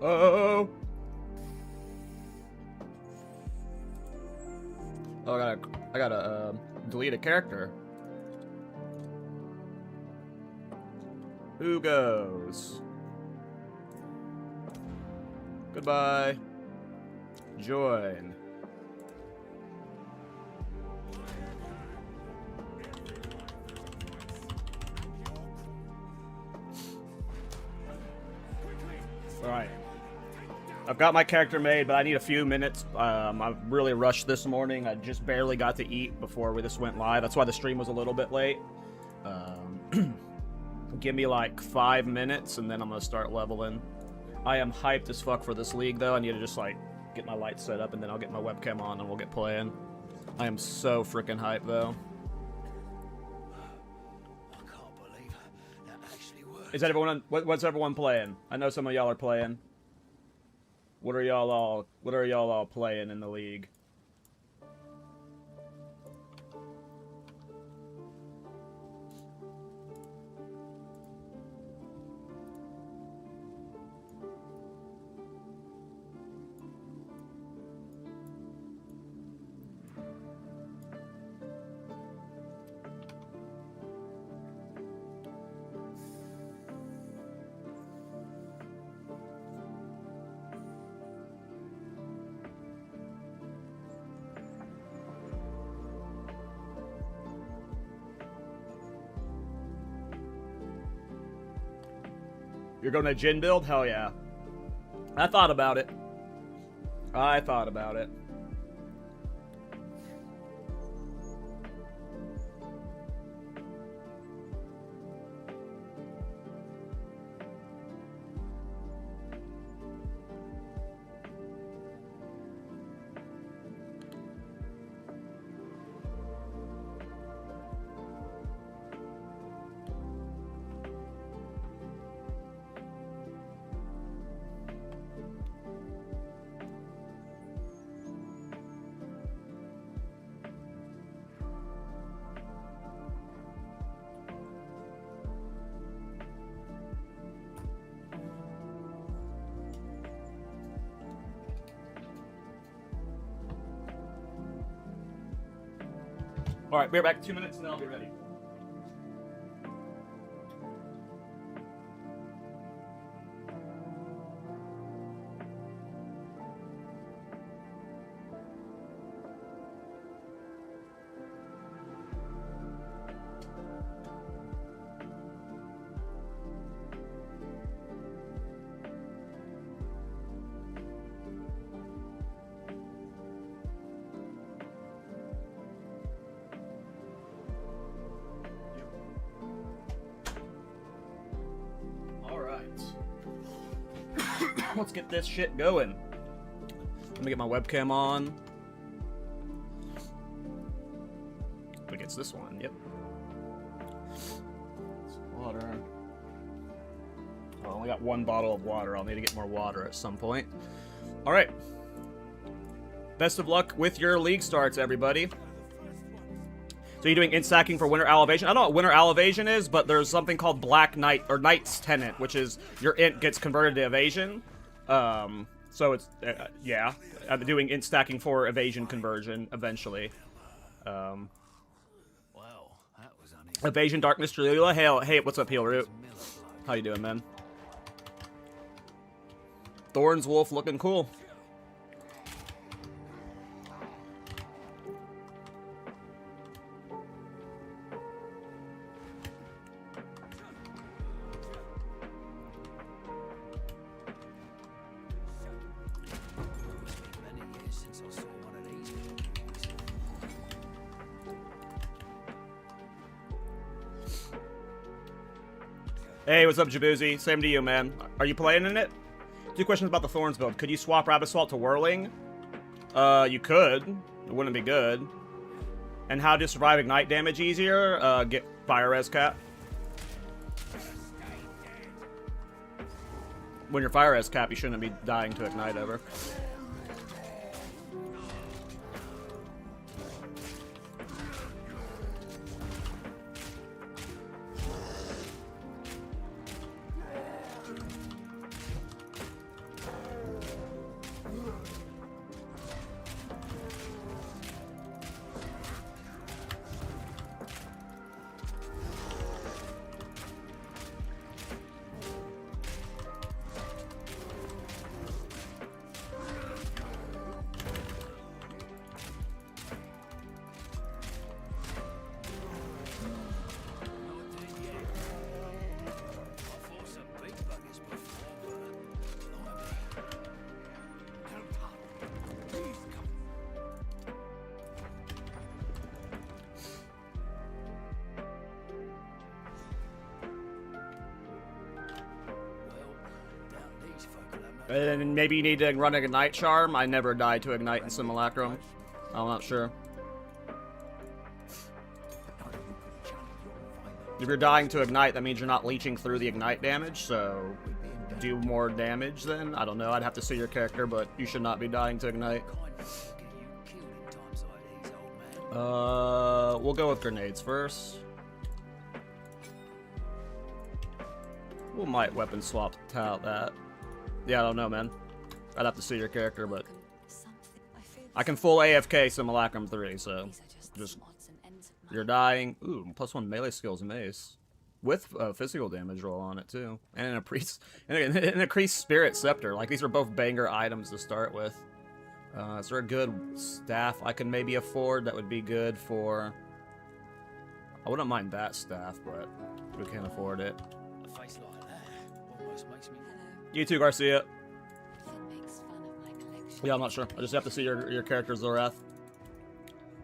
Oh, I gotta delete a character. Who goes? Goodbye. Join. Alright. I've got my character made, but I need a few minutes. I really rushed this morning. I just barely got to eat before this went live. That's why the stream was a little bit late. Give me like 5 minutes, and then I'm going to start leveling. I am hyped as fuck for this league, though. I need to just, like, get my lights set up, and then I'll get my webcam on, and we'll get playing. I am so freaking hyped, though. I can't believe that actually worked. Is everyone? What's everyone playing? I know some of y'all are playing. What are y'all all playing in the league? You're going to Jin build? Hell yeah. I thought about it. Alright, we're back 2 minutes and then I'll be ready. Let's get this shit going. Let me get my webcam on. I think it's this one, yep. Some water. Oh, I only got 1 bottle of water. I'll need to get more water at some point. Alright. Best of luck with your league starts, everybody. So you're doing int stacking for Winter Elevation? I don't know what Winter Elevation is, but there's something called Black Knight, or Knight's Tenant, which is your int gets converted to evasion. So it's, yeah, I'm doing int stacking for evasion conversion eventually. Wow, that was Evasion, Darkness, Dracula. Hey, what's up, Heel Root? How you doing, man? Thorns Wolf looking cool. Hey, what's up, Jaboozy? Same to you, man. Are you playing in it? 2 questions about the Thorns build. Could you swap Rabbit Salt to Whirling? You could. It wouldn't be good. And how to survive Ignite damage easier? Get Fire Res Cap. When you're Fire Res Cap, you shouldn't be dying to Ignite ever. And maybe you need to run an Ignite Charm. I never died to Ignite in Simulacrum. I'm not sure. If you're dying to Ignite, that means you're not leeching through the Ignite damage, so do more damage then? I don't know, I'd have to see your character, but you should not be dying to Ignite. We'll go with grenades first. We might weapon swap out that. Yeah, I don't know, man. I'd have to see your character, but I can full AFK Simulacrum 3, so just you're dying. Ooh, +1 melee skills mace with physical damage roll on it too, and an increased spirit scepter. Like, these are both banger items to start with. Is there a good staff I can maybe afford that would be good for? I wouldn't mind that staff, but we can't afford it. A face like that almost makes me... You too, Garcia. Yeah, I'm not sure. I just have to see your character's Zorath.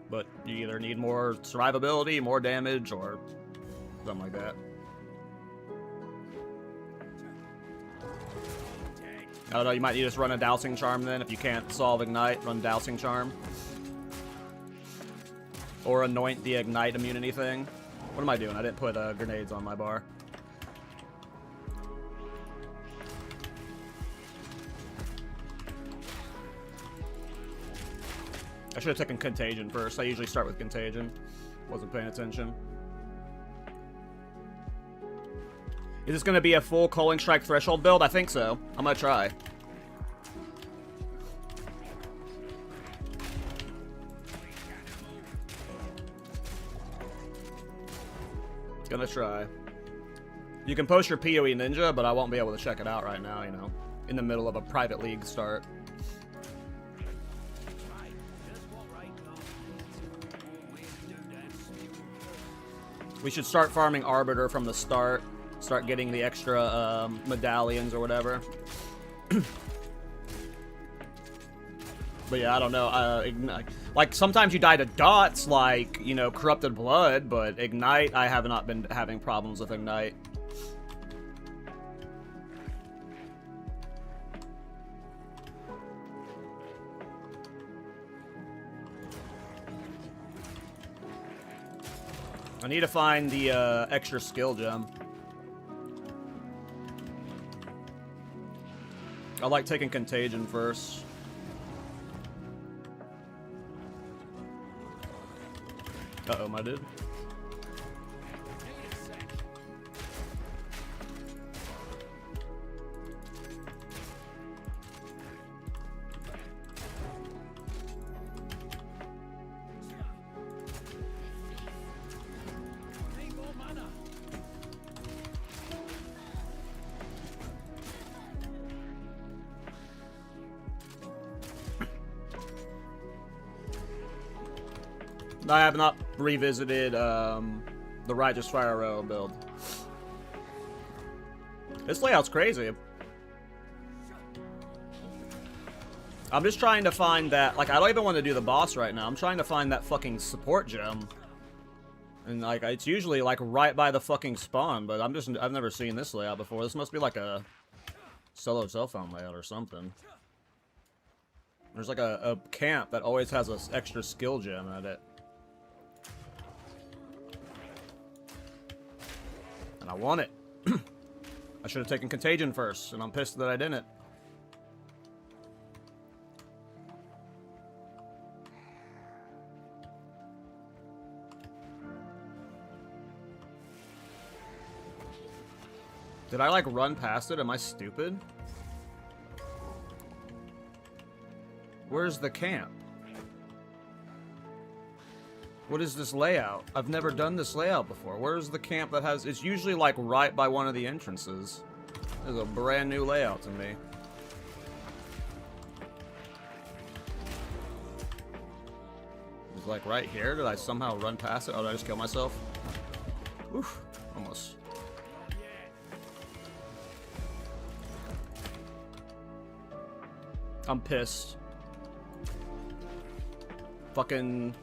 But you either need more survivability, more damage, or something like that. I don't know, you might need to just run a Dousing Charm then. If you can't solve Ignite, run Dousing Charm. Or anoint the Ignite immunity thing. What am I doing? I didn't put grenades on my bar. I should have taken Contagion first. I usually start with Contagion. Wasn't paying attention. Is this going to be a full Culling Strike Threshold build? I think so. I'm going to try. Gonna try. You can post your PoE Ninja, but I won't be able to check it out right now, you know. In the middle of a private league start. We should start farming Arbiter from the start. Start getting the extra medallions or whatever. But yeah, I don't know. Ignite. Like, sometimes you die to dots, like, you know, Corrupted Blood, but Ignite, I have not been having problems with Ignite. I need to find the extra skill gem. I like taking Contagion first. Uh-oh, my dude. I have not revisited the Righteous Fire Arrow build. This layout's crazy. I'm just trying to find that, like, I don't even want to do the boss right now. I'm trying to find that fucking support gem. And, like, it's usually, like, right by the fucking spawn, but I've never seen this layout before. This must be, like, a solo cell phone layout or something. There's, like, a camp that always has an extra skill gem at it. And I want it. I should have taken Contagion first, and I'm pissed that I didn't. Did I, like, run past it? Am I stupid? Where's the camp? What is this layout? I've never done this layout before. Where's the camp that has... It's usually, like, right by one of the entrances. This is a brand new layout to me. It's, like, right here. Did I somehow run past it? Oh, did I just kill myself? Oof. Almost. I'm pissed. Fucking...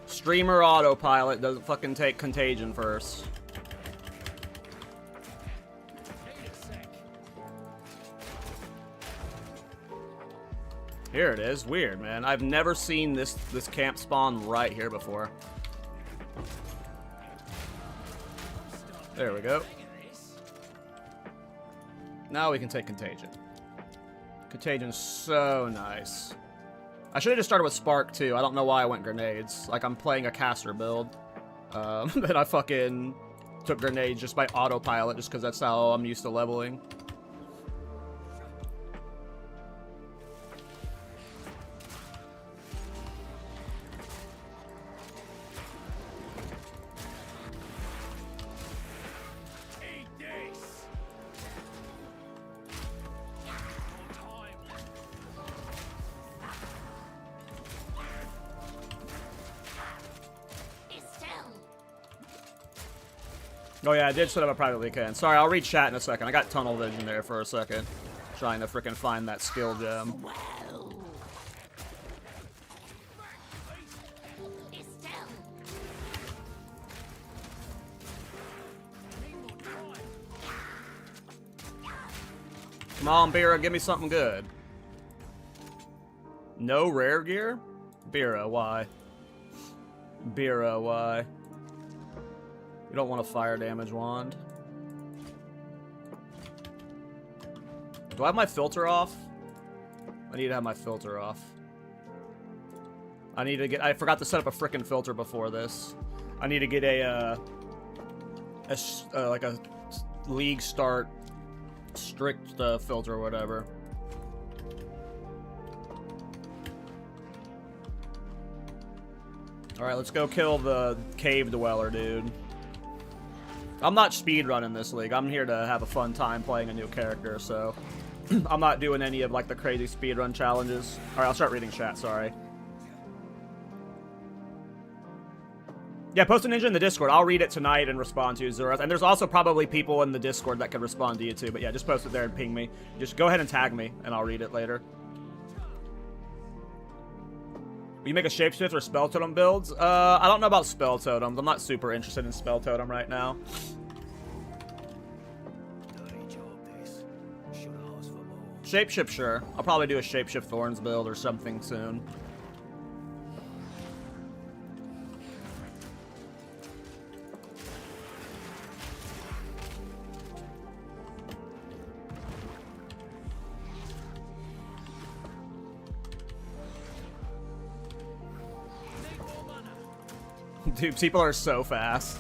Streamer autopilot doesn't fucking take Contagion first. Here it is. Weird, man. I've never seen this camp spawn right here before. There we go. Now we can take Contagion. Contagion's so nice. I should have just started with Spark, too. I don't know why I went Grenades. Like, I'm playing a caster build. Then I fucking took Grenades just by autopilot, just because that's how I'm used to leveling. Oh yeah, I did set up a private weekend. Sorry, I'll read chat in a second. I got tunnel vision there for a second. Trying to frickin' find that skill gem. Come on, Bira, give me something good. No rare gear? Bira, why? Bira, why? You don't want a fire damage wand. Do I have my filter off? I need to have my filter off. I forgot to set up a frickin' filter before this. I need to get like a league start strict filter or whatever. Alright, let's go kill the cave dweller, dude. I'm not speedrunning this league. I'm here to have a fun time playing a new character, so I'm not doing any of like the crazy speedrun challenges. Alright, I'll start reading chat, sorry. Yeah, post a ninja in the Discord. I'll read it tonight and respond to you, Zurath. And there's also probably people in the Discord that can respond to you too. But yeah, just post it there and ping me. Just go ahead and tag me, and I'll read it later. Will you make a shapeshift or spell totem builds? I don't know about spell totems. I'm not super interested in spell totem right now. Shapeshift, sure. I'll probably do a shapeshift thorns build or something soon. Dude, people are so fast.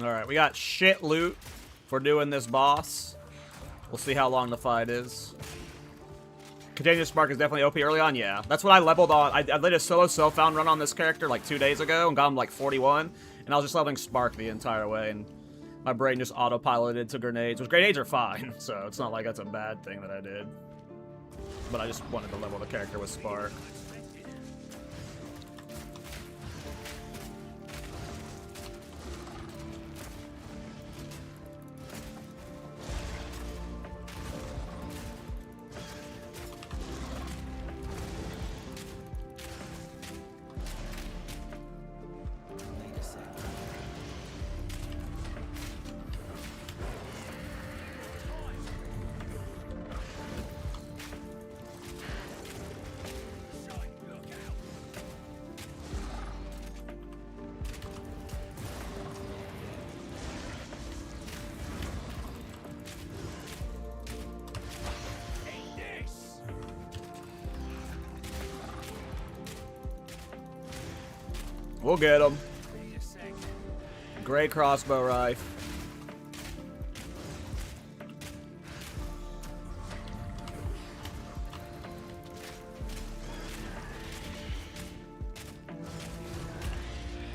Alright, we got shit loot for doing this boss. We'll see how long the fight is. Contagious Spark is definitely OP early on, yeah. That's what I leveled on. I did a solo self-found run on this character like 2 days ago and got him like 41. And I was just leveling Spark the entire way, and my brain just autopiloted to grenades, which grenades are fine, so it's not like that's a bad thing that I did. But I just wanted to level the character with Spark. We'll get him. Gray crossbow rifle.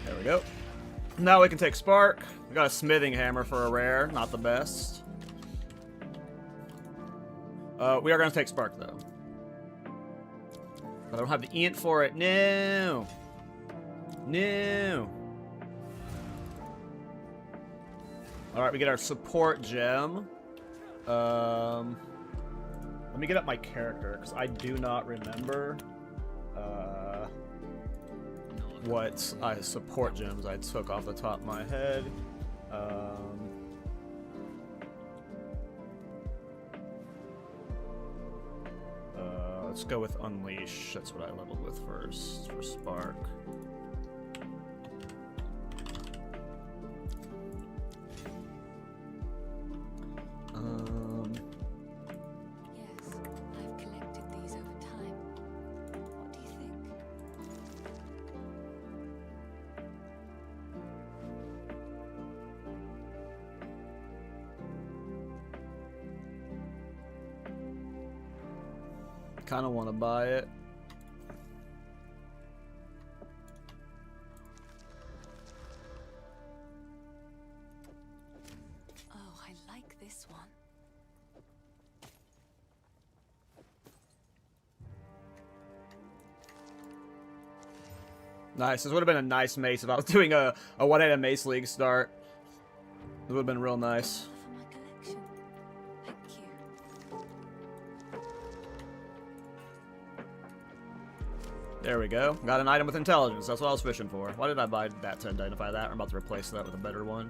There we go. Now we can take Spark. We got a smithing hammer for a rare, not the best. We are going to take Spark though. But I don't have the int for it. No. No. Alright, we get our support gem. Let me get up my character, because I do not remember what support gems I took off the top of my head. Let's go with Unleash. That's what I leveled with first for Spark. Yes, I've collected these over time. What do you think? Kind of want to buy it. Oh, I like this one. Nice. This would have been a nice mace if I was doing a one-handed mace league start. It would have been real nice. For my collection. Thank you. There we go. Got an item with intelligence. That's what I was fishing for. Why did I buy that to identify that? I'm about to replace that with a better one.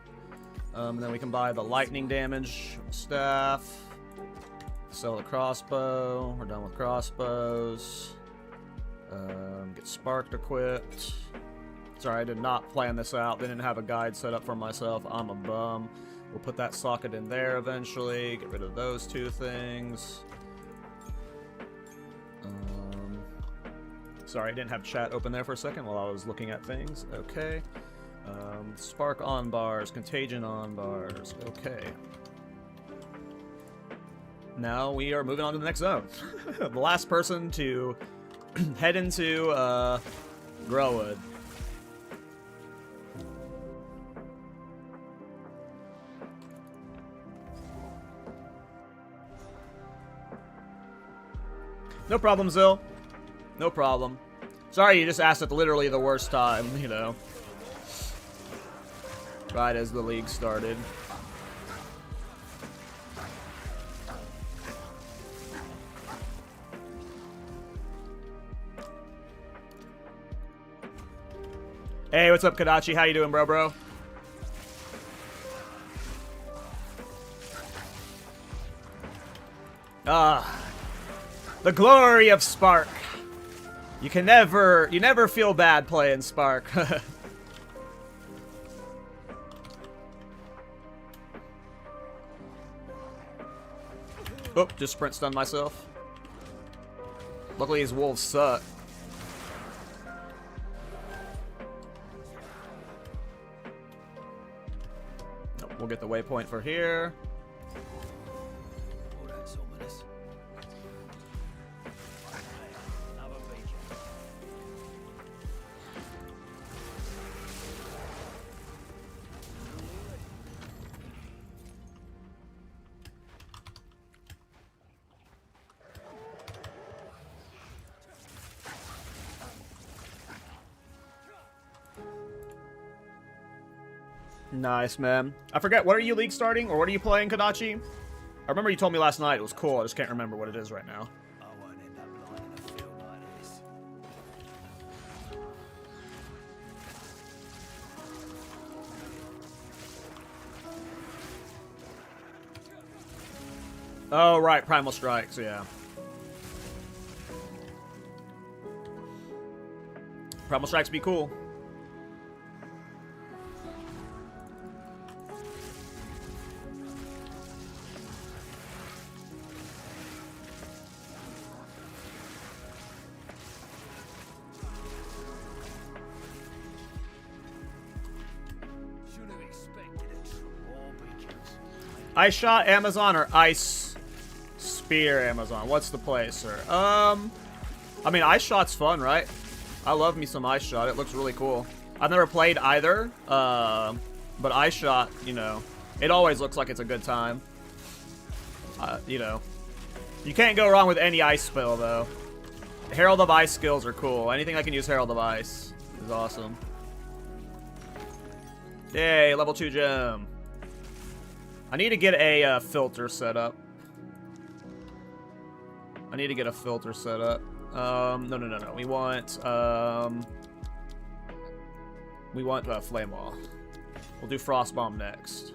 And then we can buy the lightning damage staff. Sell the crossbow. We're done with crossbows. Get sparked equipped. Sorry, I did not plan this out. Didn't have a guide set up for myself. I'm a bum. We'll put that socket in there eventually. Get rid of those two things. Sorry, I didn't have chat open there for a second while I was looking at things. Okay. Spark on bars, contagion on bars. Okay. Now we are moving on to the next zone. The last person to head into Growwood. No problem, Zill. No problem. Sorry, you just asked at literally the worst time, you know. Right as the league started. Hey, what's up, Kadachi? How you doing, bro? Ah. The glory of Spark. You never feel bad playing Spark. Oh, just sprint stunned myself. Luckily his wolves suck. Nope, we'll get the waypoint for here. Oh, that's ominous. Another beacon. Nice, man. I forget, what are you league starting, or what are you playing, Kadachi? I remember you told me last night it was cool, I just can't remember what it is right now. I won't end up lying in a field like this. Oh, right, Primal Strikes, yeah. Primal Strikes be cool. Should have expected more beacons. Ice Shot Amazon or Ice Spear Amazon? What's the play, sir? I mean, Ice Shot's fun, right? I love me some Ice Shot. It looks really cool. I've never played either, but Ice Shot, you know, it always looks like it's a good time. You know, you can't go wrong with any ice spell, though. Herald of Ice skills are cool. Anything I can use Herald of Ice is awesome. Yay, level 2 gem. I need to get a filter set up. I need to get a filter set up. No. We want Flame Wall. We'll do Frost Bomb next.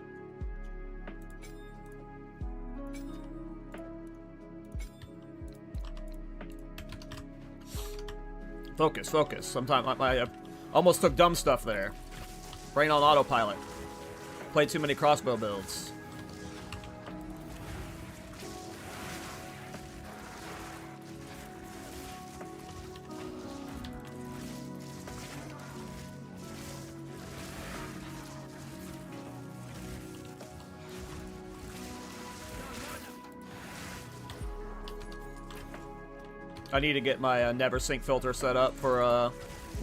Focus, focus. Sometimes I almost took dumb stuff there. Brain on autopilot. Played too many crossbow builds. I need to get my never sync filter set up for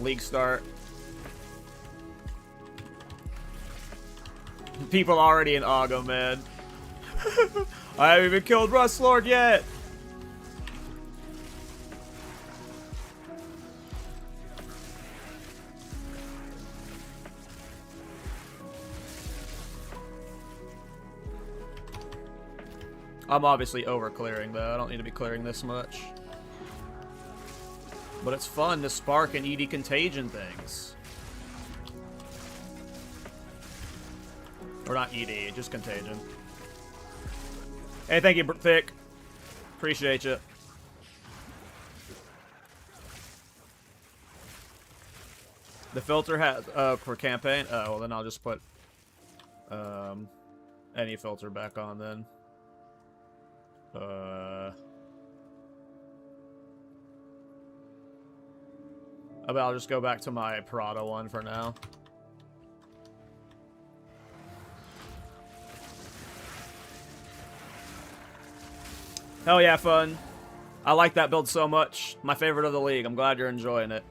league start. People already in Oggo, man. I haven't even killed Rust Lord yet. I'm obviously over clearing though. I don't need to be clearing this much. But it's fun to spark and ED contagion things. Or not ED, just contagion. Hey, thank you, Thick. Appreciate you. The filter has for campaign. Oh, well then I'll just put any filter back on then. I'll just go back to my Prada one for now. Hell yeah, fun. I like that build so much. My favorite of the league. I'm glad you're enjoying it.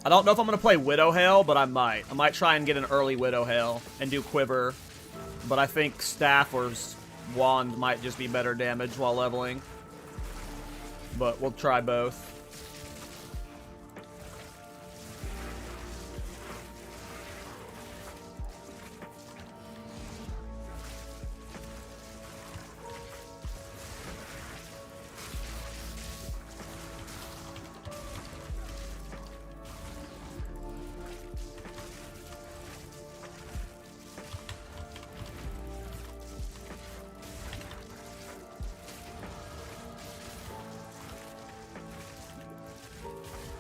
I don't know if I'm going to play Widow Hail, but I might. I might try and get an early Widow Hail and do Quiver. But I think Staff or Wand might just be better damage while leveling. But we'll try both.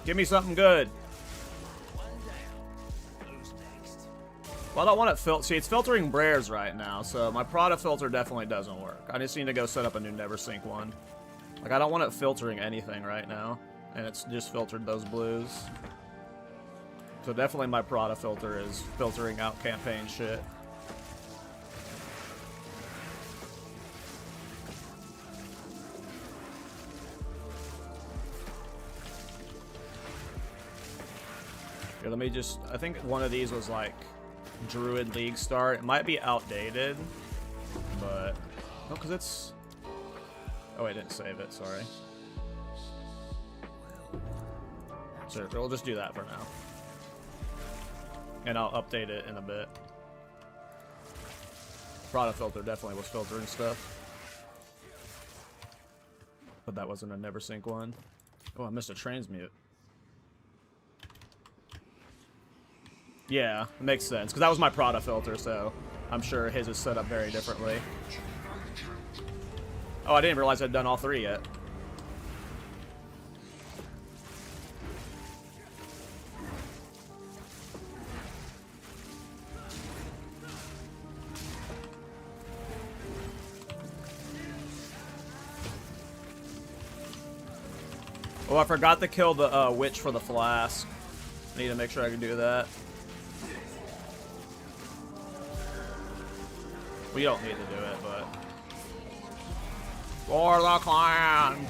Give me something good. Well, I don't want it see, it's filtering Brares right now, so my Prada filter definitely doesn't work. I just need to go set up a new Never Sync one. Like, I don't want it filtering anything right now, and it's just filtered those blues. So definitely my Prada filter is filtering out campaign shit. Here, let me just... I think one of these was like Druid League start. It might be outdated, but... No, because it's... Oh, I didn't save it. Sorry. Sure, we'll just do that for now. And I'll update it in a bit. Product filter definitely was filtering stuff. But that wasn't a Never Sync one. Oh, I missed a transmute. Yeah, it makes sense. Because that was my Prada filter, so I'm sure his is set up very differently. Oh, I didn't realize I'd done all three yet. Oh, I forgot to kill the witch for the flask. I need to make sure I can do that. We don't need to do it, but... For the clan!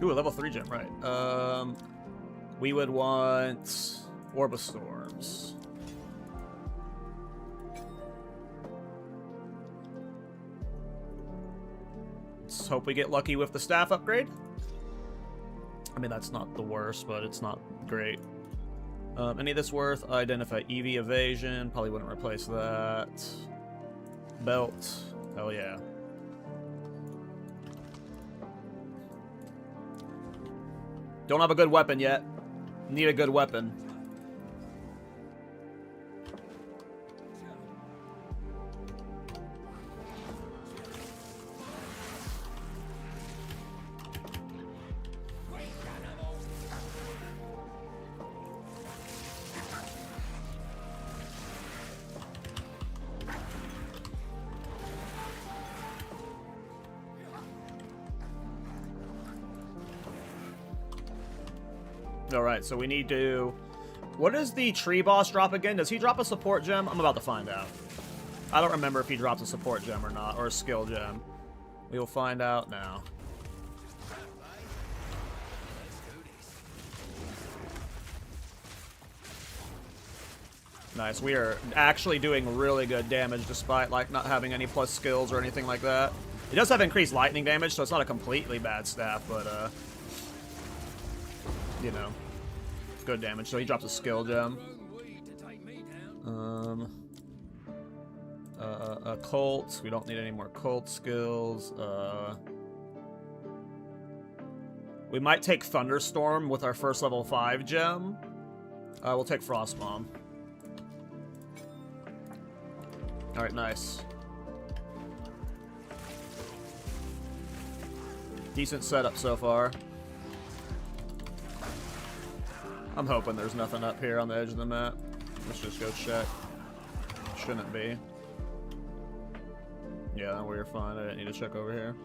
Ooh, a level 3 gem, right. We would want Orb of Storms. Let's hope we get lucky with the staff upgrade. I mean, that's not the worst, but it's not great. Any of this worth? Identify EV evasion. Probably wouldn't replace that. Belt. Hell yeah. Don't have a good weapon yet. Need a good weapon. Alright, so we need to... What does the tree boss drop again? Does he drop a support gem? I'm about to find out. I don't remember if he drops a support gem or not, or a skill gem. We will find out now. Nice, we are actually doing really good damage despite like not having any plus skills or anything like that. It does have increased lightning damage, so it's not a completely bad staff, but you know, good damage. So he drops a skill gem. A cult. We don't need any more cult skills. We might take Thunderstorm with our first level 5 gem. We'll take Frost Bomb. Alright, nice. Decent setup so far. I'm hoping there's nothing up here on the edge of the map. Let's just go check. Shouldn't be. Yeah, we're fine. I didn't need to check over here.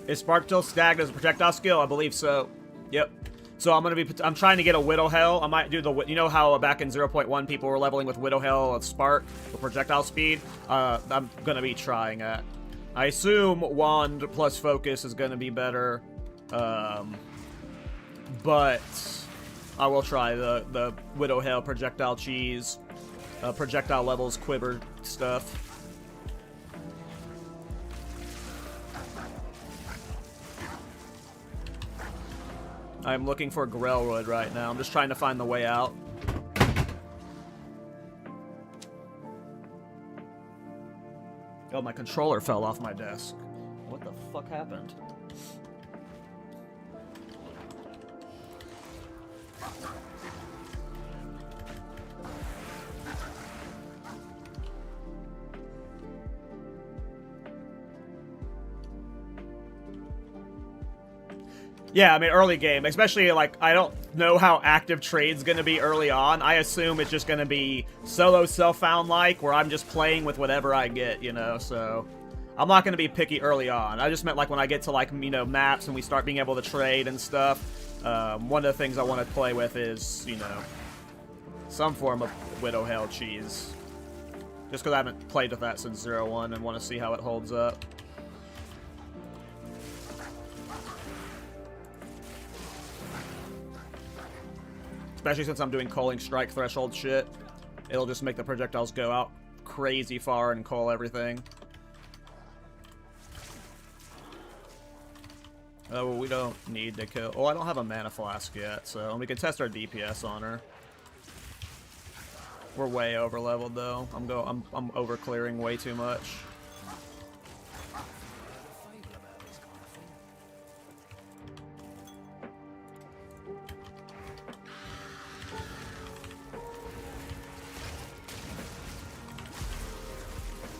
Is Sparktail stacked as a projectile skill? I believe so. Yep. So I'm trying to get a Widow Hell. I might do the, you know how back in 0.1 people were leveling with Widow Hell of Spark with projectile speed? I'm gonna be trying that. I assume Wand plus Focus is gonna be better. But I will try the Widow Hell projectile cheese, projectile levels, quiver stuff. I'm looking for Grelwood right now. I'm just trying to find the way out. Oh, my controller fell off my desk. What the fuck happened? Yeah, I mean, early game, especially, like, I don't know how active trade's gonna be early on. I assume it's just gonna be solo self-found-like, where I'm just playing with whatever I get, you know, so... I'm not gonna be picky early on. I just meant, like, when I get to, like, you know, maps and we start being able to trade and stuff, one of the things I want to play with is, you know, some form of Widow Hell cheese. Just because I haven't played with that since 0-1 and want to see how it holds up. Especially since I'm doing Culling strike threshold shit. It'll just make the projectiles go out crazy far and cull everything. Oh, well, we don't need to kill... Oh, I don't have a mana flask yet, so we can test our DPS on her. We're way over leveled though. I'm over clearing way too much.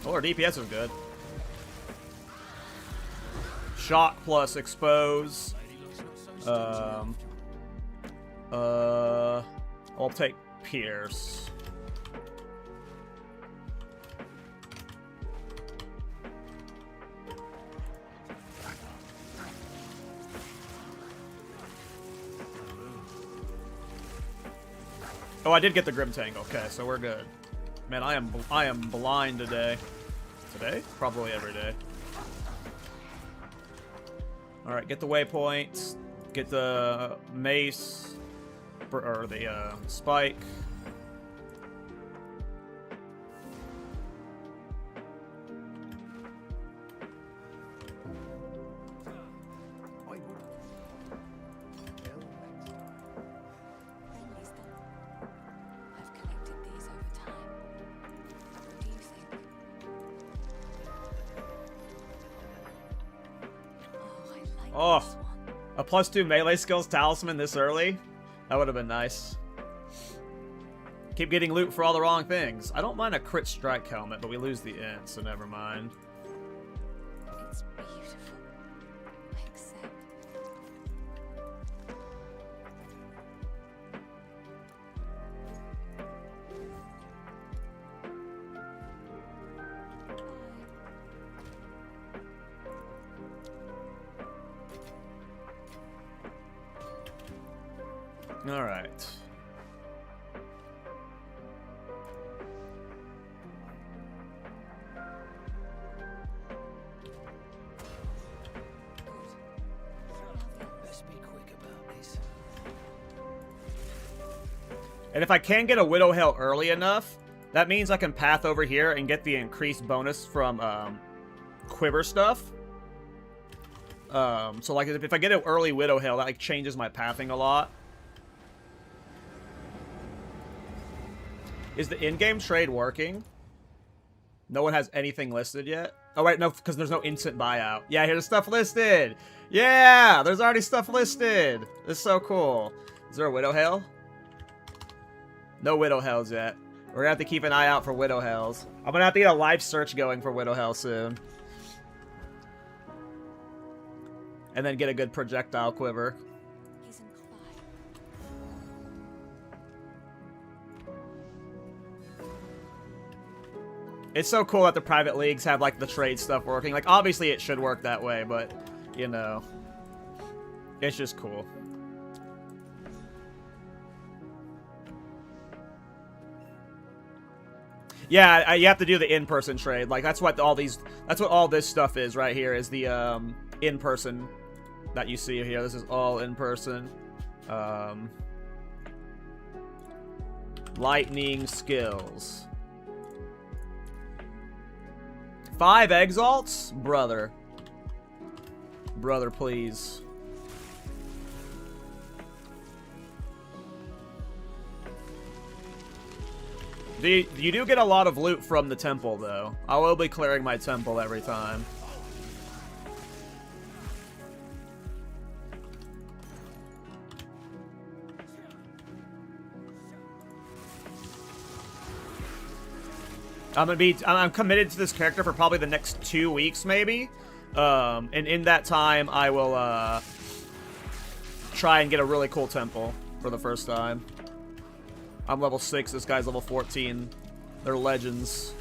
Oh, our DPS is good. Shock plus expose. I'll take Pierce. Oh, I did get the Grim Tangle. Okay, so we're good. Man, I am blind today. Today? Probably every day. Alright, get the waypoint. Get the mace. Or the spike. Friendly's done. I've collected these over time. What do you think? Oh, I like Oh. this one. A +2 melee skills talisman this early? That would have been nice. Keep getting loot for all the wrong things. I don't mind a crit strike helmet, but we lose the int, so never mind. It's beautiful. I accept. Alright. Let's be quick about this. And if I can get a Widow Hail early enough, that means I can path over here and get the increased bonus from quiver stuff. So like if I get an early Widow Hail, that like changes my pathing a lot. Is the in-game trade working? No one has anything listed yet? Oh, wait, no, because there's no instant buyout. Yeah, here's stuff listed! Yeah! There's already stuff listed! This is so cool. Is there a Widow Hail? No Widow Hails yet. We're gonna have to keep an eye out for Widow Hails. I'm gonna have to get a live search going for Widow Hail soon. And then get a good projectile quiver. He's in Clyde. It's so cool that the private leagues have, like, the trade stuff working. Like, obviously it should work that way, but, you know. It's just cool. Yeah, you have to do the in-person trade. Like, that's what all these... That's what all this stuff is right here, is the, in-person that you see here. This is all in-person. Lightning skills. 5 exalts? Brother. Brother, please. You do get a lot of loot from the temple, though. I will be clearing my temple every time. I'm committed to this character for probably the next 2 weeks, maybe. And in that time, I will try and get a really cool temple for the first time. I'm level 6, this guy's level 14. They're legends.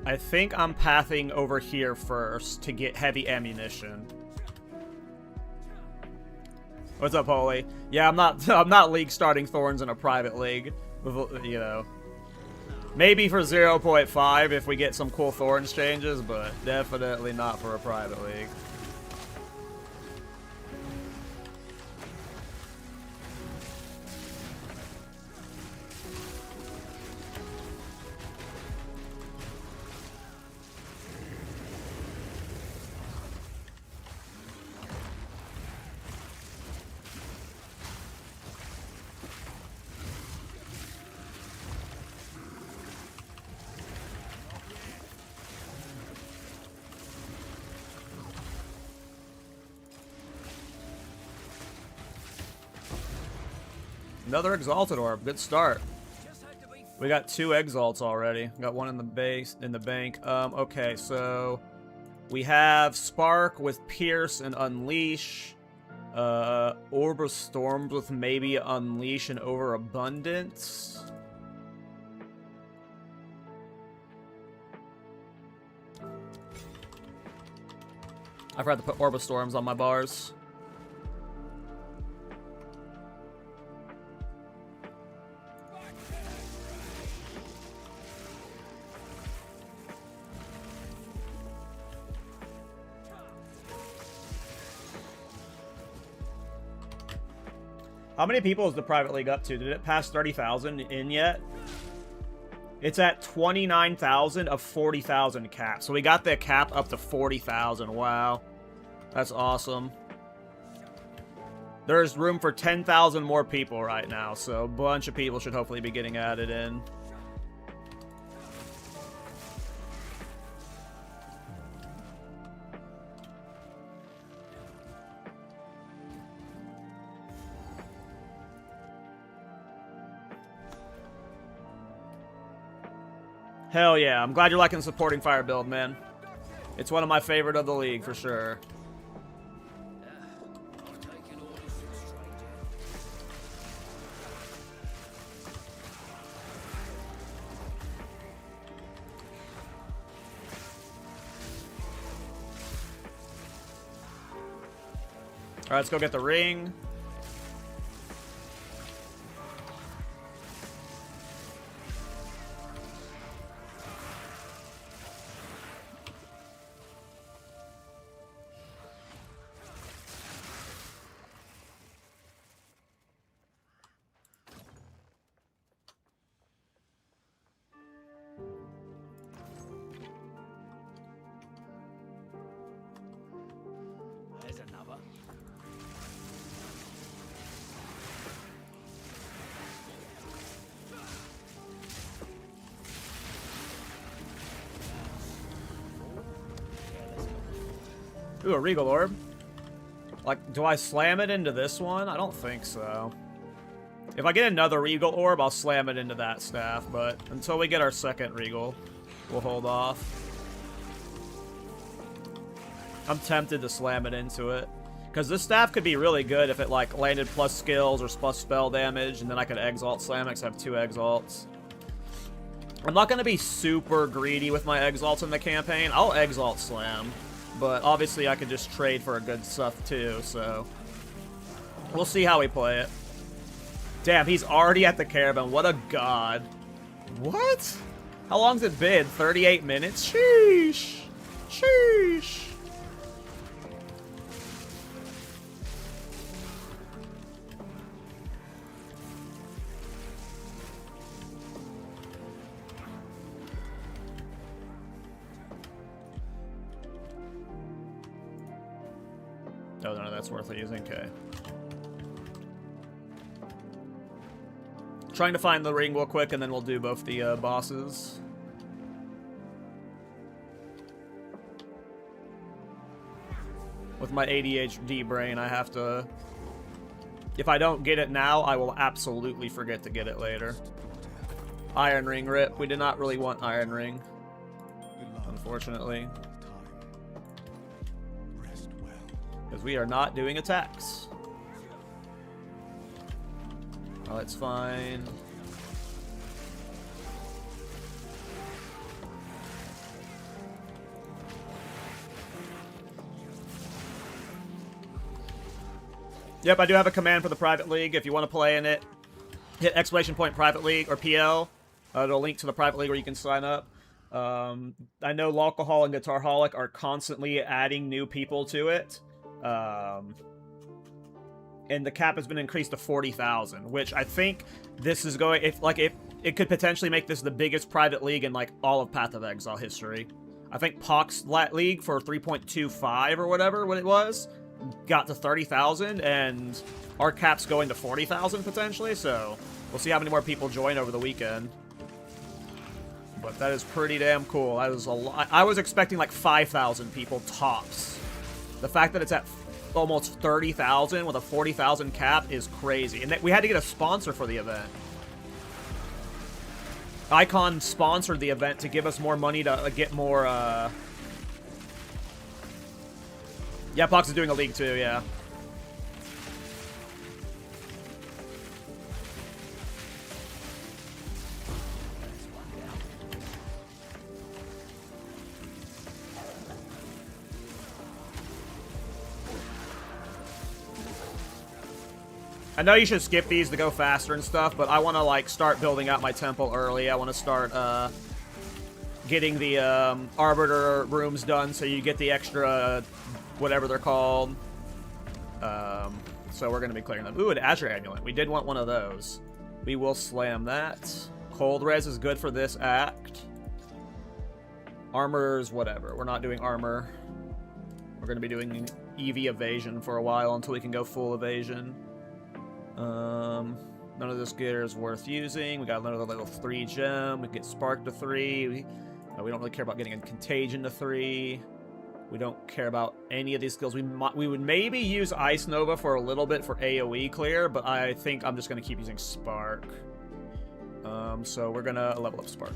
I think I'm pathing over here first to get heavy ammunition. What's up, Holy? Yeah, I'm not league starting Thorns in a private league. You know. Maybe for 0.5 if we get some cool Thorns changes, but definitely not for a private league. Another Exalted Orb. Good start. We got 2 Exalts already. Got one in the base, in the bank. Okay, so we have Spark with Pierce and Unleash. Orb of Storms with maybe Unleash and Overabundance. I forgot to put Orb of Storms on my bars. How many people is the private league up to? Did it pass 30,000 in yet? It's at 29,000 of 40,000 cap. So we got the cap up to 40,000. Wow. That's awesome. There's room for 10,000 more people right now. So a bunch of people should hopefully be getting added in. Hell yeah, I'm glad you're liking the supporting fire build, man. It's one of my favorite of the league, for sure. Alright, let's go get the ring. Ooh, a Regal Orb. Like, do I slam it into this one? I don't think so. If I get another Regal Orb, I'll slam it into that staff, but until we get our second Regal, we'll hold off. I'm tempted to slam it into it. Because this staff could be really good if it, like, landed plus skills or plus spell damage, and then I could Exalt slam it because I have 2 Exalts. I'm not going to be super greedy with my Exalts in the campaign. I'll Exalt slam. But obviously I could just trade for a good stuff too, so we'll see how we play it. Damn, he's already at the caravan. What a god. What? How long's it been? 38 minutes? Sheesh. Sheesh. Oh, no, that's worth using. Okay. Trying to find the ring real quick, and then we'll do both the bosses. With my ADHD brain, I have to... If I don't get it now, I will absolutely forget to get it later. Iron Ring rip. We did not really want Iron Ring, unfortunately. Because we are not doing attacks. Oh, that's fine. Yep, I do have a command for the private league. If you want to play in it, hit exclamation point private league or PL. It'll link to the private league where you can sign up. I know Alcohol and Guitarholic are constantly adding new people to it. And the cap has been increased to 40,000, which I think this is going, if it could potentially make this the biggest private league in like all of Path of Exile history. I think Pox League for 3.25 or whatever what it was got to 30,000, and our cap's going to 40,000 potentially, so we'll see how many more people join over the weekend. But that is pretty damn cool. That is a lot. I was expecting like 5,000 people tops. The fact that it's at almost 30,000 with a 40,000 cap is crazy. And we had to get a sponsor for the event. Icon sponsored the event to give us more money to get more, Yeah, Pox is doing a league too, yeah. I know you should skip these to go faster and stuff, but I want to, like, start building out my temple early. I want to start, getting the, Arbiter rooms done so you get the extra, whatever they're called. So we're going to be clearing them. Ooh, an Azure Amulet. We did want one of those. We will slam that. Cold Res is good for this act. Armor's whatever. We're not doing armor. We're going to be doing EV evasion for a while until we can go full evasion. None of this gear is worth using. We got another level 3 gem. We can get Spark to 3. We don't really care about getting a Contagion to 3. We don't care about any of these skills. We would maybe use Ice Nova for a little bit for AoE clear, but I think I'm just going to keep using Spark. So we're going to level up Spark.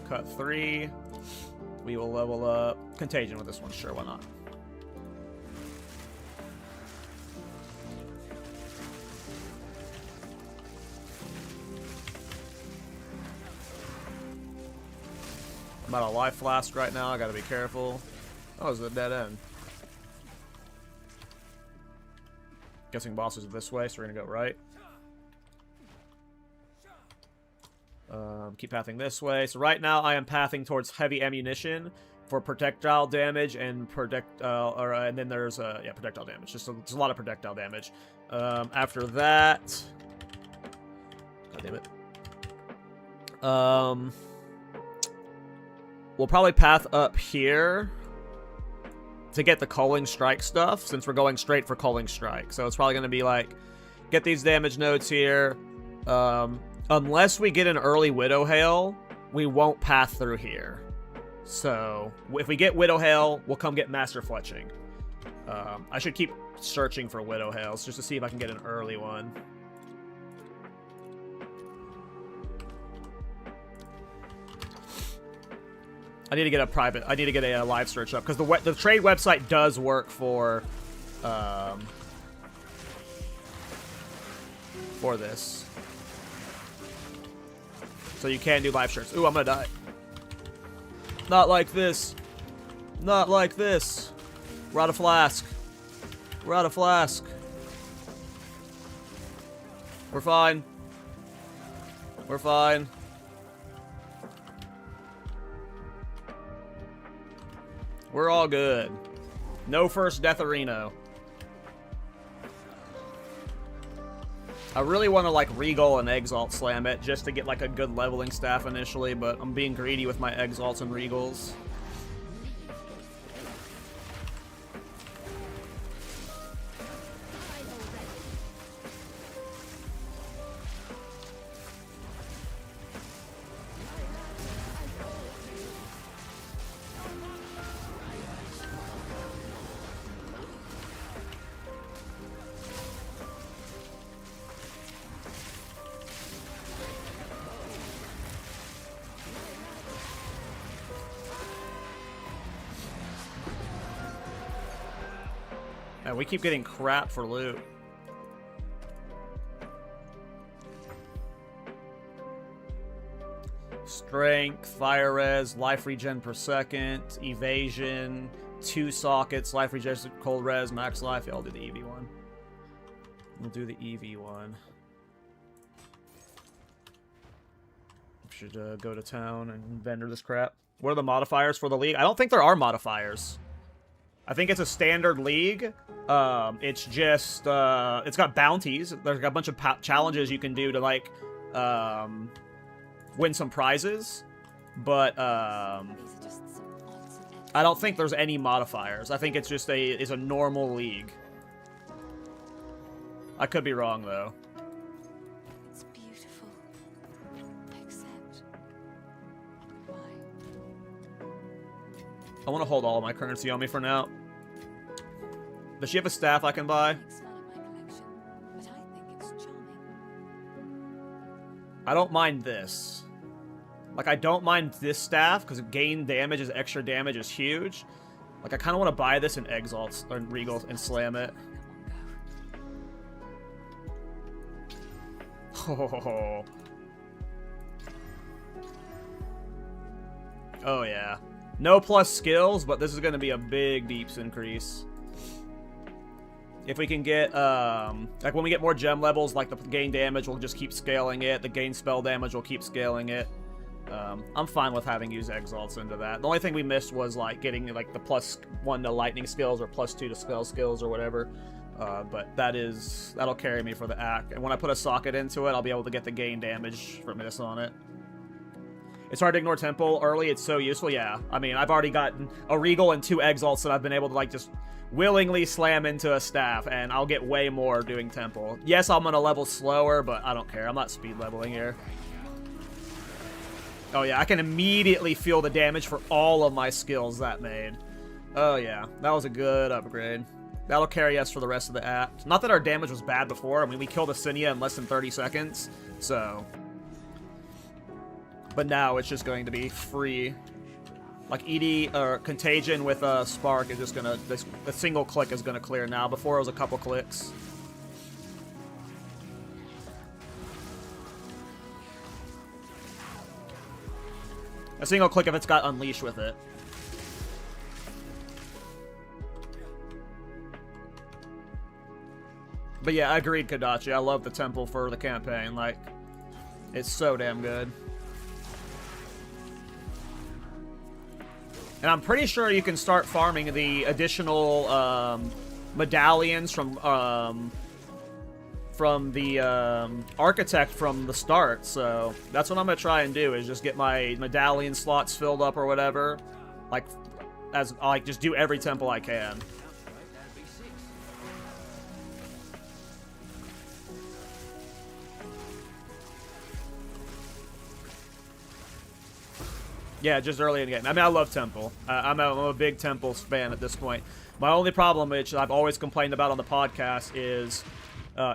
Cut 3. We will level up Contagion with this one. Sure, why not? I'm out of life flask right now. I gotta be careful. Oh, it's a dead end. Guessing bosses are this way, so we're gonna go right. Keep pathing this way. So right now I am pathing towards heavy ammunition for projectile damage and and then there's yeah, projectile damage. Just a lot of projectile damage. After that, God damn it. We'll probably path up here to get the Culling Strike stuff, since we're going straight for Culling Strike. So it's probably going to be like, get these damage nodes here. Unless we get an early Widow Hail, we won't path through here. So, if we get Widow Hail, we'll come get Master Fletching. I should keep searching for Widow Hails, just to see if I can get an early one. I need to get a live search up, because the trade website does work for this. So you can do live shirts. Ooh, I'm gonna die. Not like this. Not like this. We're out of flask. We're out of flask. We're fine. We're fine. We're all good. No first Deatherino. I really want to, like, Regal and Exalt slam it, just to get, like, a good leveling staff initially, but I'm being greedy with my Exalts and Regals. Yeah, we keep getting crap for loot. Strength, fire res, life regen per second, evasion, 2 sockets, life regen, cold res, max life. Yeah, I'll do the EV one. We'll do the EV one. Should go to town and vendor this crap. What are the modifiers for the league? I don't think there are modifiers. I think it's a standard league. It's just, it's got bounties. There's got a bunch of challenges you can do to, like, win some prizes, but These are just some odds and ends. I don't think there's any modifiers. I think it's just a normal league. I could be wrong though. It's beautiful. Except why? I want to hold all of my currency on me for now. Does she have a staff I can buy? Makes fun of my collection, but I think it's charming. I don't mind this. Like, I don't mind this staff, because gain damage is extra damage is huge. Like, I kind of want to buy this in Exile or in Regal and slam it. Oh. Oh, yeah. No plus skills, but this is going to be a big deeps increase. If we can get, like when we get more gem levels, like the gain damage, we'll just keep scaling it. The gain spell damage, we'll keep scaling it. I'm fine with having used exalts into that. The only thing we missed was like getting like the +1 to lightning skills or +2 to spell skills or whatever. But that'll carry me for the act. And when I put a socket into it, I'll be able to get the gain damage from this on it. It's hard to ignore Temple early. It's so useful. Yeah, I mean, I've already gotten a Regal and 2 exalts that I've been able to like just willingly slam into a staff, and I'll get way more doing Temple. Yes, I'm gonna level slower, but I don't care. I'm not speed leveling here. Oh yeah, I can immediately feel the damage for all of my skills that made. Oh yeah, that was a good upgrade. That'll carry us for the rest of the act. Not that our damage was bad before. I mean, we killed a Cinia in less than 30 seconds, so... But now it's just going to be free. Like ED or Contagion with Spark is just gonna... The single click is gonna clear now. Before it was a couple clicks. A single click if it's got Unleash with it. But yeah, I agreed, Kadachi. I love the Temple for the campaign. Like, it's so damn good. And I'm pretty sure you can start farming the additional medallions from the Architect from the start. So that's what I'm gonna try and do, is just get my medallion slots filled up or whatever. Like, just do every temple I can. Yeah, just early in the game. I mean, I love Temple. I'm a big Temple fan at this point. My only problem, which I've always complained about on the podcast, is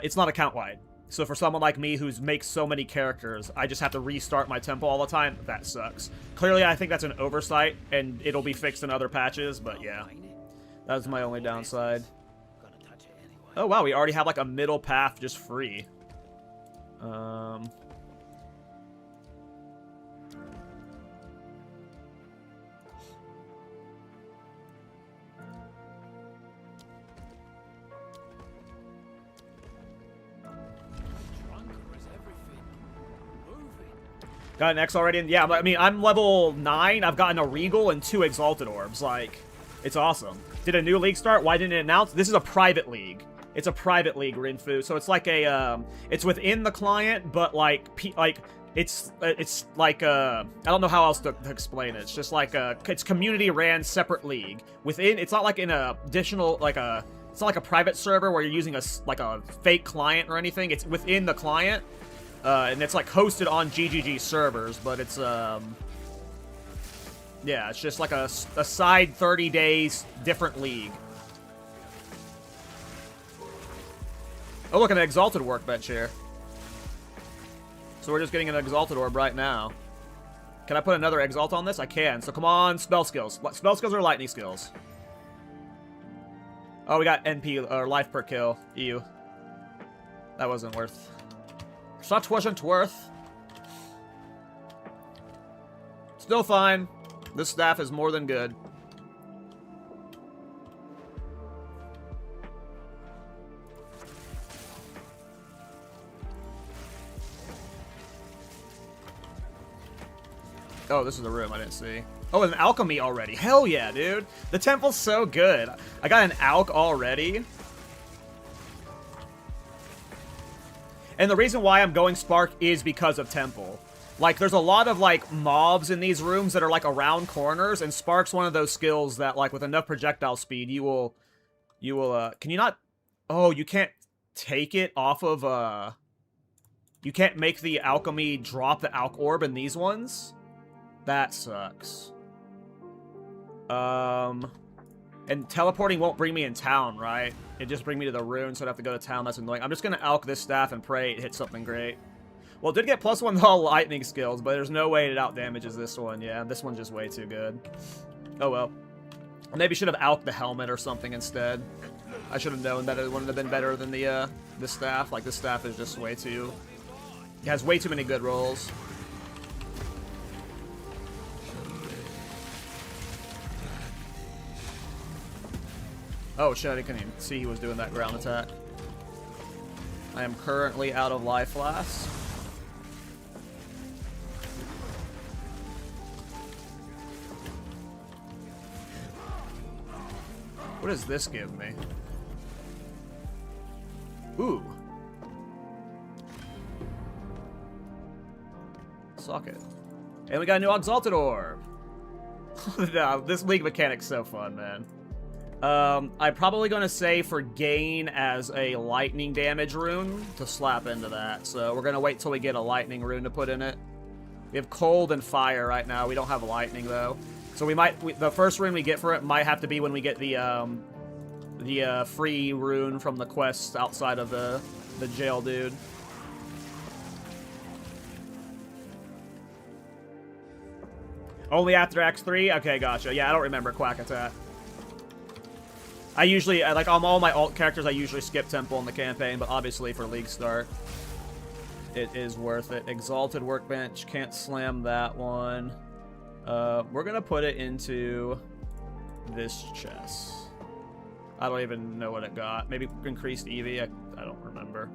it's not account-wide. So for someone like me who makes so many characters, I just have to restart my Temple all the time. That sucks. Clearly, I think that's an oversight, and it'll be fixed in other patches, but yeah. That's my only downside. Oh, wow, we already have, like, a middle path just free. Got an X already? Yeah, I mean, I'm level 9. I've gotten a Regal and 2 Exalted Orbs. Like, it's awesome. Did a new league start? Why didn't it announce? This is a private league. It's a private league, Rinfu. So it's like a, it's within the client, but like it's like I don't know how else to explain it. It's just like it's community ran separate league. Within, it's not like an additional, it's not like a private server where you're using a fake client or anything. It's within the client. And it's like hosted on GGG servers, but it's yeah, it's just like a side 30 days different league. Oh, look, an Exalted Workbench here. So we're just getting an Exalted Orb right now. Can I put another Exalt on this? I can. So come on, spell skills. Spell skills or lightning skills? Oh, we got NP, or life per kill. Ew. That wasn't worth... Such wasn't worth. Still fine. This staff is more than good. Oh, this is the room I didn't see. Oh, an alchemy already. Hell yeah, dude. The temple's so good. I got an alch already. And the reason why I'm going Spark is because of Temple. Like, there's a lot of, like, mobs in these rooms that are, like, around corners, and Spark's one of those skills that, like, with enough projectile speed, you will, can you not, oh, you can't take it off of, you can't make the alchemy drop the alch orb in these ones? That sucks. And teleporting won't bring me in town, right? It just bring me to the rune, so I'd have to go to town. That's annoying. I'm just gonna alch this staff and pray it hits something great. Well, it did get +1 to all lightning skills, but there's no way it out-damages this one. Yeah, this one's just way too good. Oh well. Maybe should have alched the helmet or something instead. I should have known that it wouldn't have been better than the staff. Like, this staff is just way too... It has way too many good rolls. Oh shit, I couldn't even see he was doing that ground attack. I am currently out of life flask. What does this give me? Ooh. Socket. And we got a new Exalted Orb. No, this League mechanic's so fun, man. I'm probably going to say for gain as a lightning damage rune to slap into that. So we're going to wait till we get a lightning rune to put in it. We have cold and fire right now. We don't have lightning, though. So we might... the first rune we get for it might have to be when we get the free rune from the quest outside of the jail dude. Only after Act 3? Okay, gotcha. Yeah, I don't remember Quack Attack. I usually, like, on all my alt characters, I usually skip Temple in the campaign, but obviously for League Start, it is worth it. Exalted Workbench, can't slam that one. We're gonna put it into this chest. I don't even know what it got. Maybe increased EV? I don't remember.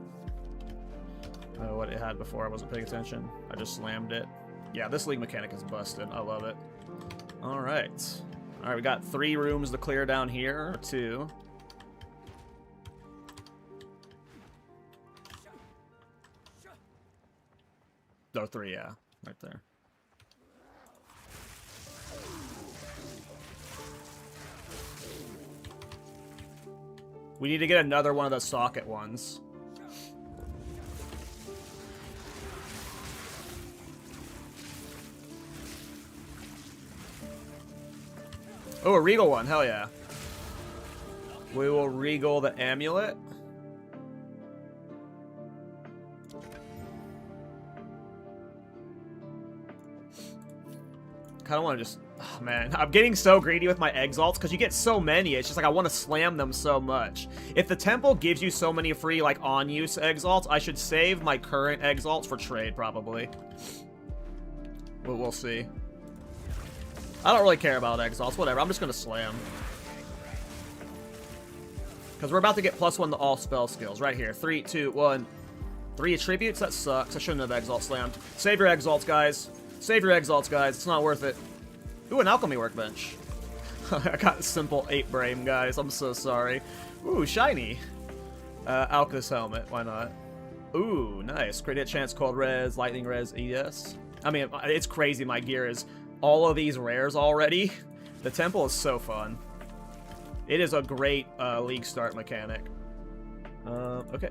What it had before, I wasn't paying attention. I just slammed it. Yeah, this League mechanic is busted. I love it. Alright. Alright, we got 3 rooms to clear down here. 2. Oh, 3, yeah. Right there. We need to get another one of the socket ones. Oh, a regal one. Hell yeah. We will regal the amulet. Kind of want to just... Oh, man, I'm getting so greedy with my exalts because you get so many. It's just like I want to slam them so much. If the temple gives you so many free, like, on-use exalts, I should save my current exalts for trade, probably. But we'll see. I don't really care about exalts. Whatever. I'm just going to slam. Because we're about to get +1 to all spell skills. Right here. 3, 2, 1. 3 attributes? That sucks. I shouldn't have exalt slammed. Save your exalts, guys. Save your exalts, guys. It's not worth it. Ooh, an alchemy workbench. I got simple 8 brain, guys. I'm so sorry. Ooh, shiny. Alchemist helmet. Why not? Ooh, nice. Crit hit chance, cold res, lightning res, ES. I mean, it's crazy my gear is all of these rares already. The temple is so fun. It is a great League Start mechanic. Okay.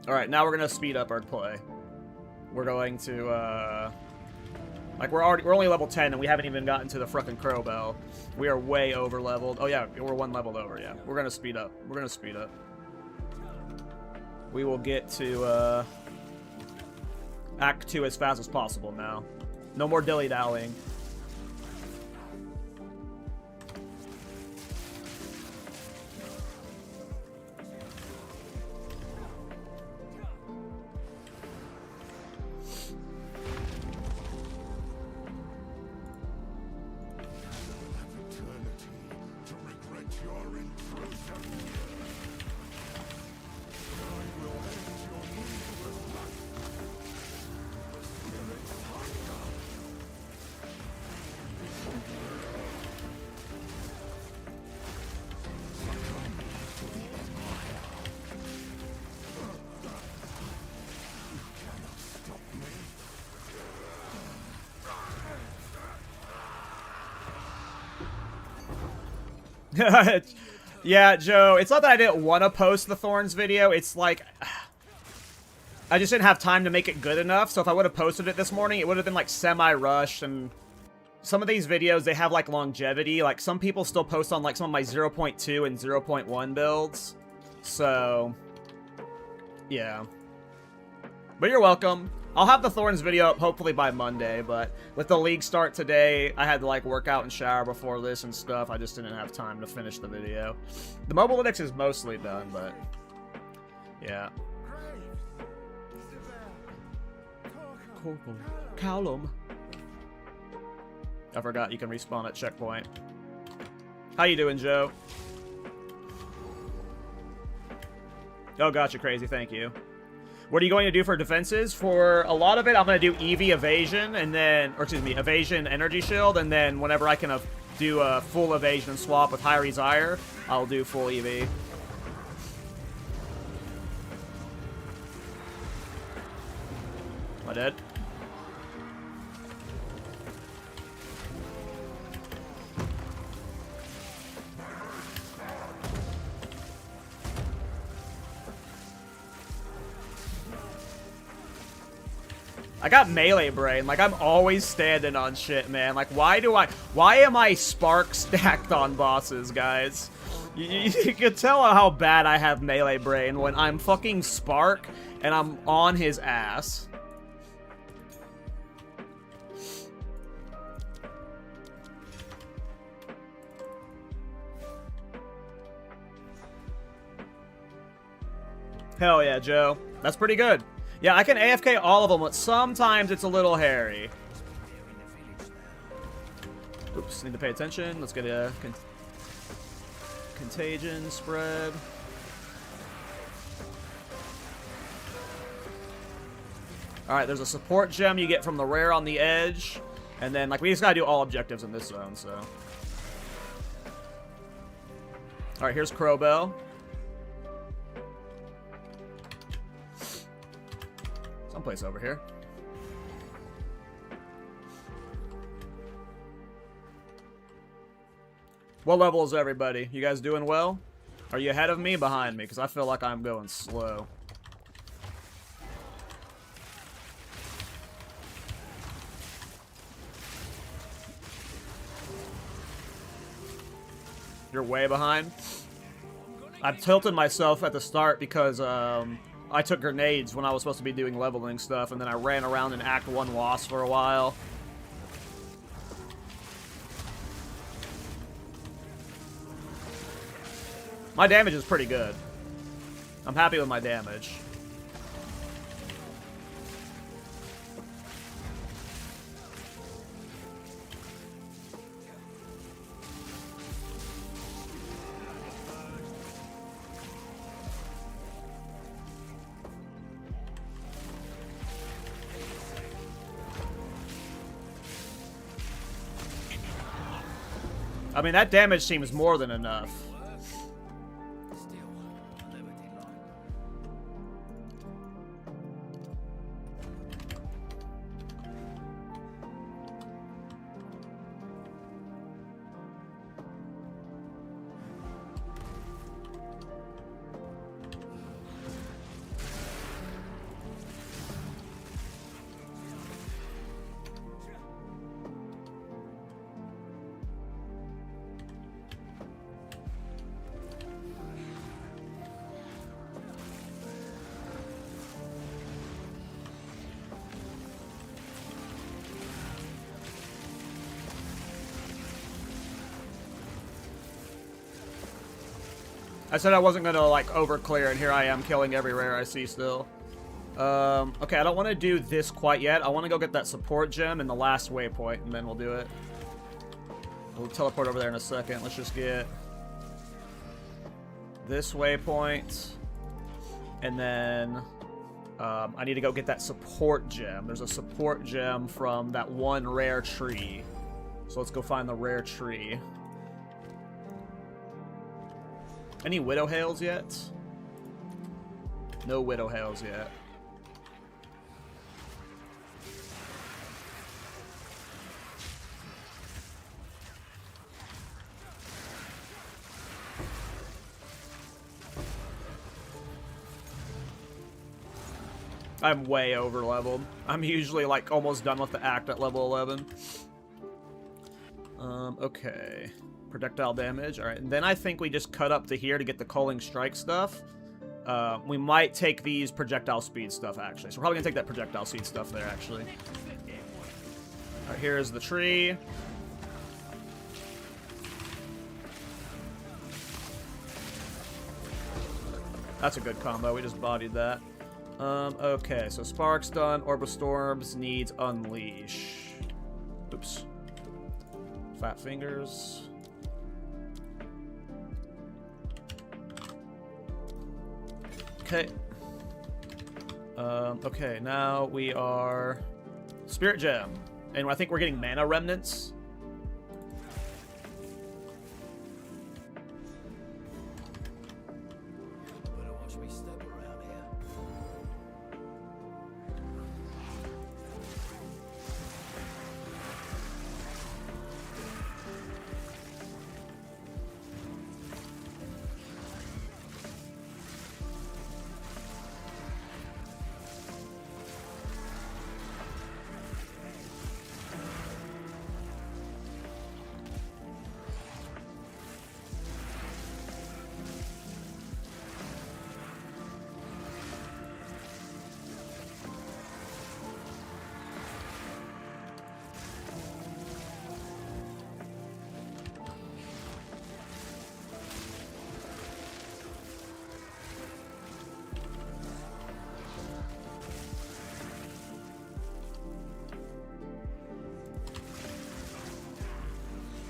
Alright, now we're gonna speed up our play. We're going to, like, we're only level 10 and we haven't even gotten to the frickin' Crowbell. We are way over leveled. Oh yeah, we're 1 level over, yeah. We're gonna speed up. We're gonna speed up. We will get to, Act 2 as fast as possible now. No more dilly-dallying. Yeah, Joe, it's not that I didn't want to post the Thorns video. It's like, I just didn't have time to make it good enough. So if I would have posted it this morning, it would have been like semi-rushed. And some of these videos, they have like longevity. Like some people still post on like some of my 0.2 and 0.1 builds. So, yeah. But you're welcome. I'll have the Thorns video up hopefully by Monday, but with the league start today, I had to like work out and shower before this and stuff. I just didn't have time to finish the video. The Mobalytics is mostly done, but yeah. Culling. I forgot you can respawn at checkpoint. How you doing, Joe? Oh, gotcha, crazy. Thank you. What are you going to do for defenses? For a lot of it, I'm going to do EV evasion, and then, or excuse me, evasion energy shield, and then whenever I can do a full evasion and swap with high resire, I'll do full EV. Am I dead? I got melee brain. Like, I'm always standing on shit, man. Like, why am I spark stacked on bosses, guys? You can tell how bad I have melee brain when I'm fucking spark and I'm on his ass. Hell yeah, Joe. That's pretty good. Yeah, I can AFK all of them, but sometimes it's a little hairy. Oops, need to pay attention. Let's get a contagion spread. Alright, there's a support gem you get from the rare on the edge. And then, like, we just gotta do all objectives in this zone, so. Alright, here's Crowbell. Someplace over here. What level is everybody? You guys doing well? Are you ahead of me, behind me? Because I feel like I'm going slow. You're way behind? I've tilted myself at the start because, I took grenades when I was supposed to be doing leveling stuff, and then I ran around in Act 1 lost for a while. My damage is pretty good. I'm happy with my damage. I mean, that damage seems more than enough. I said I wasn't going to, like, over-clear, and here I am killing every rare I see still. Okay, I don't want to do this quite yet. I want to go get that support gem in the last waypoint, and then we'll do it. We'll teleport over there in a second. Let's just get this waypoint, and then I need to go get that support gem. There's a support gem from that one rare tree. So let's go find the rare tree. Any Widow Hails yet? No Widow Hails yet. I'm way over leveled. I'm usually like almost done with the act at level 11. Okay. Projectile damage. Alright, and then I think we just cut up to here to get the Culling strike stuff. We might take these projectile speed stuff, actually. So we're probably gonna take that projectile speed stuff there, actually. Alright, here's the tree. That's a good combo. We just bodied that. Okay, so Spark's done. Orb of Storms needs Unleash. Oops. Fat Fingers. Okay. Okay, now we are Spirit Gem. And I think we're getting Mana Remnants. Better watch me step around here.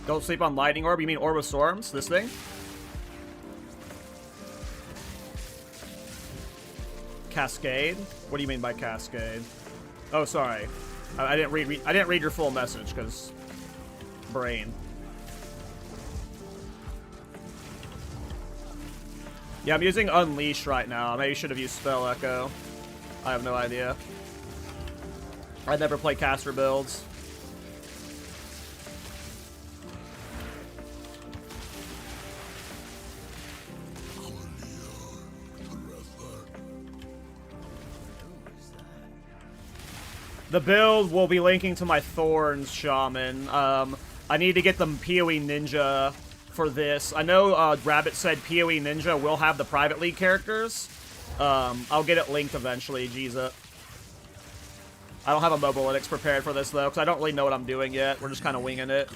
Don't sleep on Lightning Orb. You mean Orb of Storms? This thing? Cascade? What do you mean by Cascade? Oh, sorry. I didn't read your full message because brain. Yeah, I'm using Unleash right now. Maybe should have used Spell Echo. I have no idea. I never play caster builds. The build will be linking to my Thorns Shaman. I need to get the PoE Ninja for this. I know Rabbit said PoE Ninja will have the private league characters. I'll get it linked eventually, Jesus. I don't have a Mobalytics prepared for this, though, because I don't really know what I'm doing yet. We're just kind of winging it.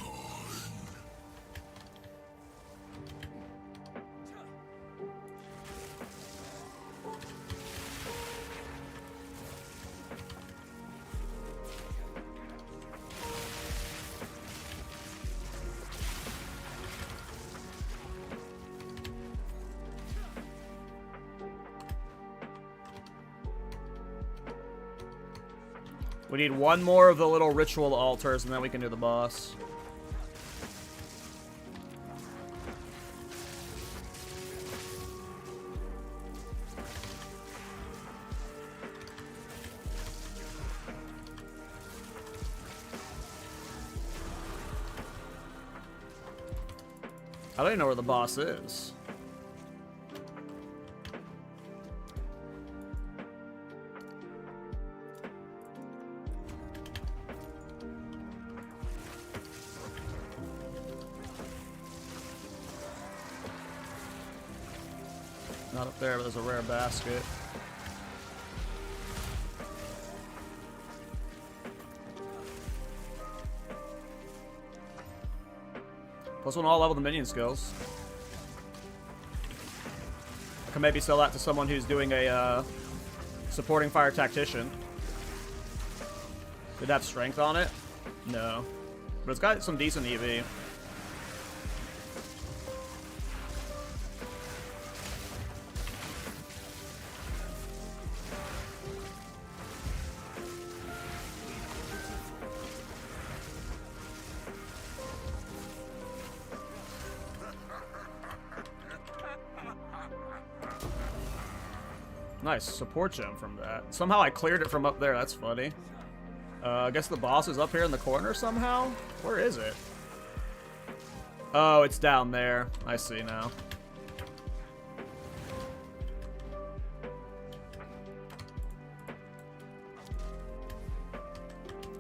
We need one more of the little ritual altars, and then we can do the boss. I don't even know where the boss is. Not up there, but there's a rare basket. Plus one all level the minion skills. I can maybe sell that to someone who's doing a supporting fire tactician. Did it have strength on it? No. But it's got some decent EV. Nice support gem from that. Somehow I cleared it from up there. That's funny. I guess the boss is up here in the corner somehow? Where is it? Oh, it's down there. I see now.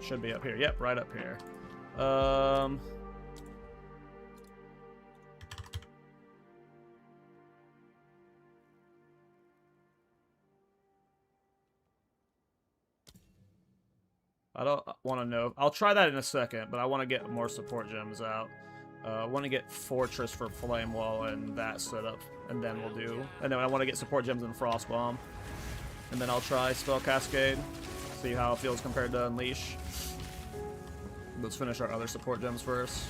should be up here. Yep, right up here. I don't want to know. I'll try that in a second, but I want to get more support gems out. I want to get Fortress for Flame Wall and that set up, and then we'll do. And then I want to get support gems in Frost Bomb, and then I'll try Spell Cascade, see how it feels compared to Unleash. Let's finish our other support gems first.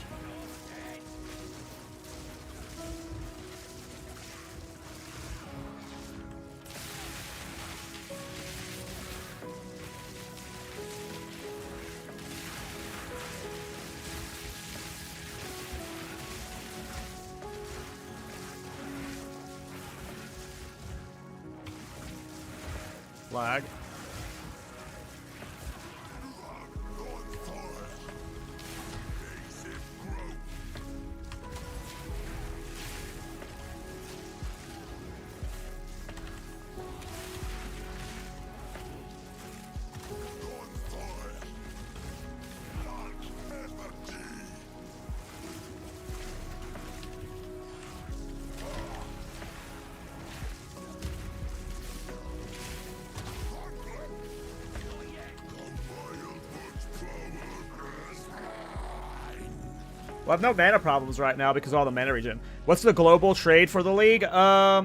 Flag. Well, I have no mana problems right now because of all the mana regen. What's the global trade for the league?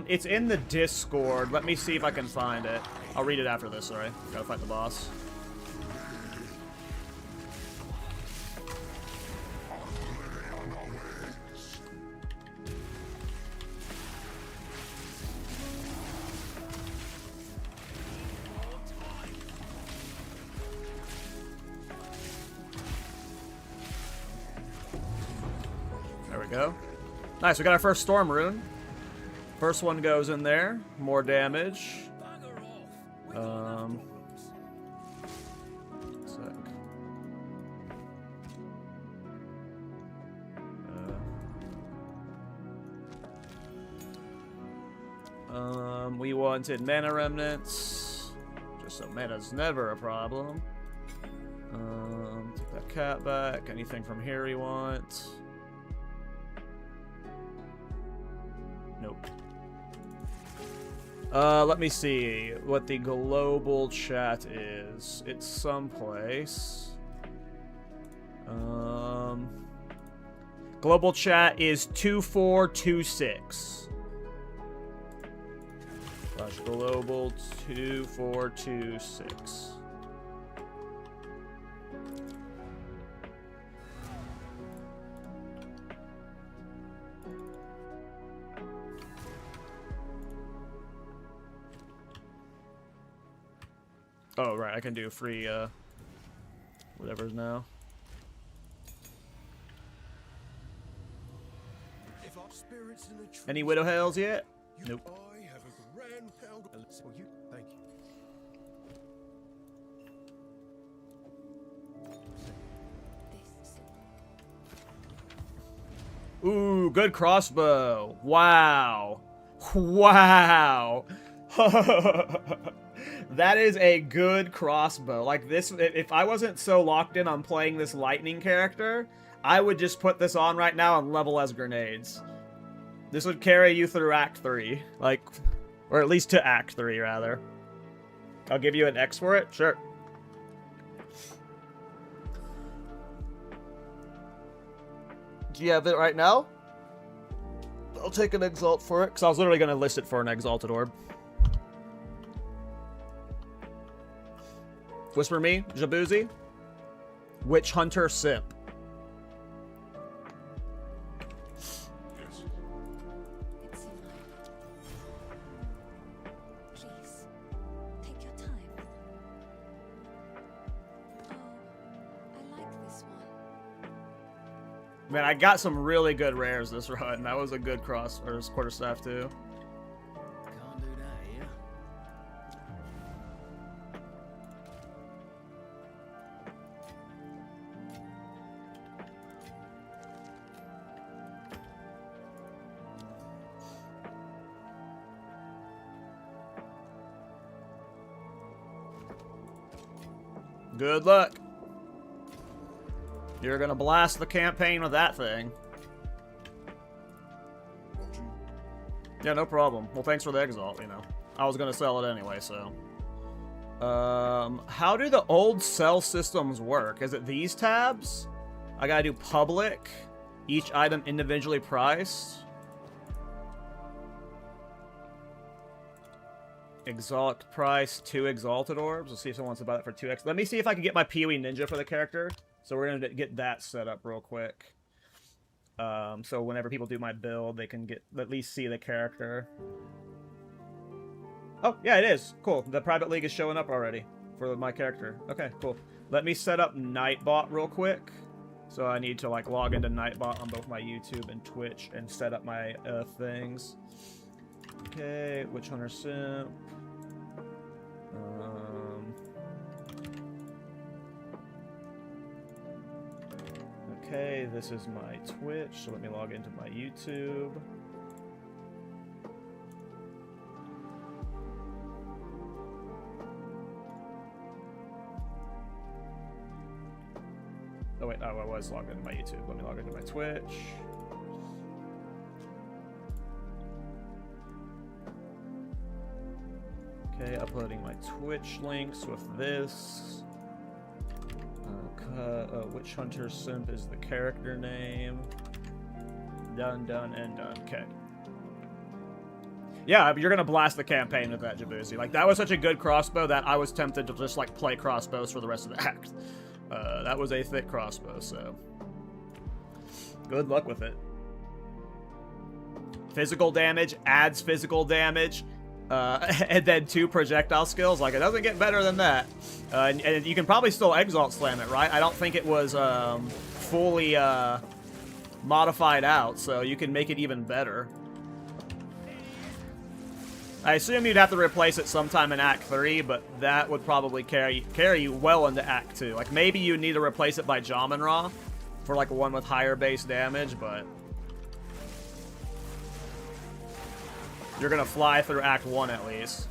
It's in the Discord. Let me see if I can find it. I'll read it after this, sorry. Gotta fight the boss. Go. Nice, we got our first Storm Rune. First one goes in there. More damage. Sec. We wanted mana remnants. Just so mana's never a problem. Take that cat back. Anything from here we want? Nope. Let me see what the global chat is. It's someplace. Global chat is 2426. / global 2426. Oh, right, I can do free, whatever's now. Any Widow Hails yet? Nope. Ooh, good crossbow. Wow. Wow. That is a good crossbow. Like this, if I wasn't so locked in on playing this lightning character, I would just put this on right now and level as grenades. This would carry you through Act 3. Like, or at least to Act 3, rather. I'll give you an X for it? Sure. Do you have it right now? I'll take an Exalt for it, because I was literally going to list it for an Exalted Orb. Whisper me, Jaboozy. Witch Hunter Sip. It's in line. Please, take your time. Oh, I like this one. Man, I got some really good rares this run. That was a good cross, or quarterstaff too. Can't do that here. Good luck. You're gonna blast the campaign with that thing. Yeah, no problem. Well, thanks for the Exalt, you know. I was gonna sell it anyway, so. How do the old sell systems work? Is it these tabs? I gotta do public. Each item individually priced. Exalt price, 2 exalted orbs. Let's see if someone wants to buy that for 2x. Let me see if I can get my PoE ninja for the character. So we're gonna get that set up real quick. So whenever people do my build, they can at least see the character. Oh, yeah, it is. Cool. The private league is showing up already for my character. Okay, cool. Let me set up Nightbot real quick. So I need to like log into Nightbot on both my YouTube and Twitch and set up my things. Okay, Witch Hunter Simp. Okay, this is my Twitch, so let me log into my YouTube. Oh wait, I was logged into my YouTube. Let me log into my Twitch. Okay, uploading my Twitch links with this. Witch Hunter Simp is the character name. Done, and done. Okay. Yeah, you're gonna blast the campaign with that, Jabuzi. Like, that was such a good crossbow that I was tempted to just, like, play crossbows for the rest of the act. That was a thick crossbow, so... good luck with it. Physical damage adds physical damage. And then 2 projectile skills. Like, it doesn't get better than that. And you can probably still Exalt Slam it, right? I don't think it was fully modified out, so you can make it even better. I assume you'd have to replace it sometime in Act 3, but that would probably carry you well into Act 2. Like, maybe you need to replace it by Jamin-Ra for, like, one with higher base damage, but... you're gonna fly through Act 1 at least.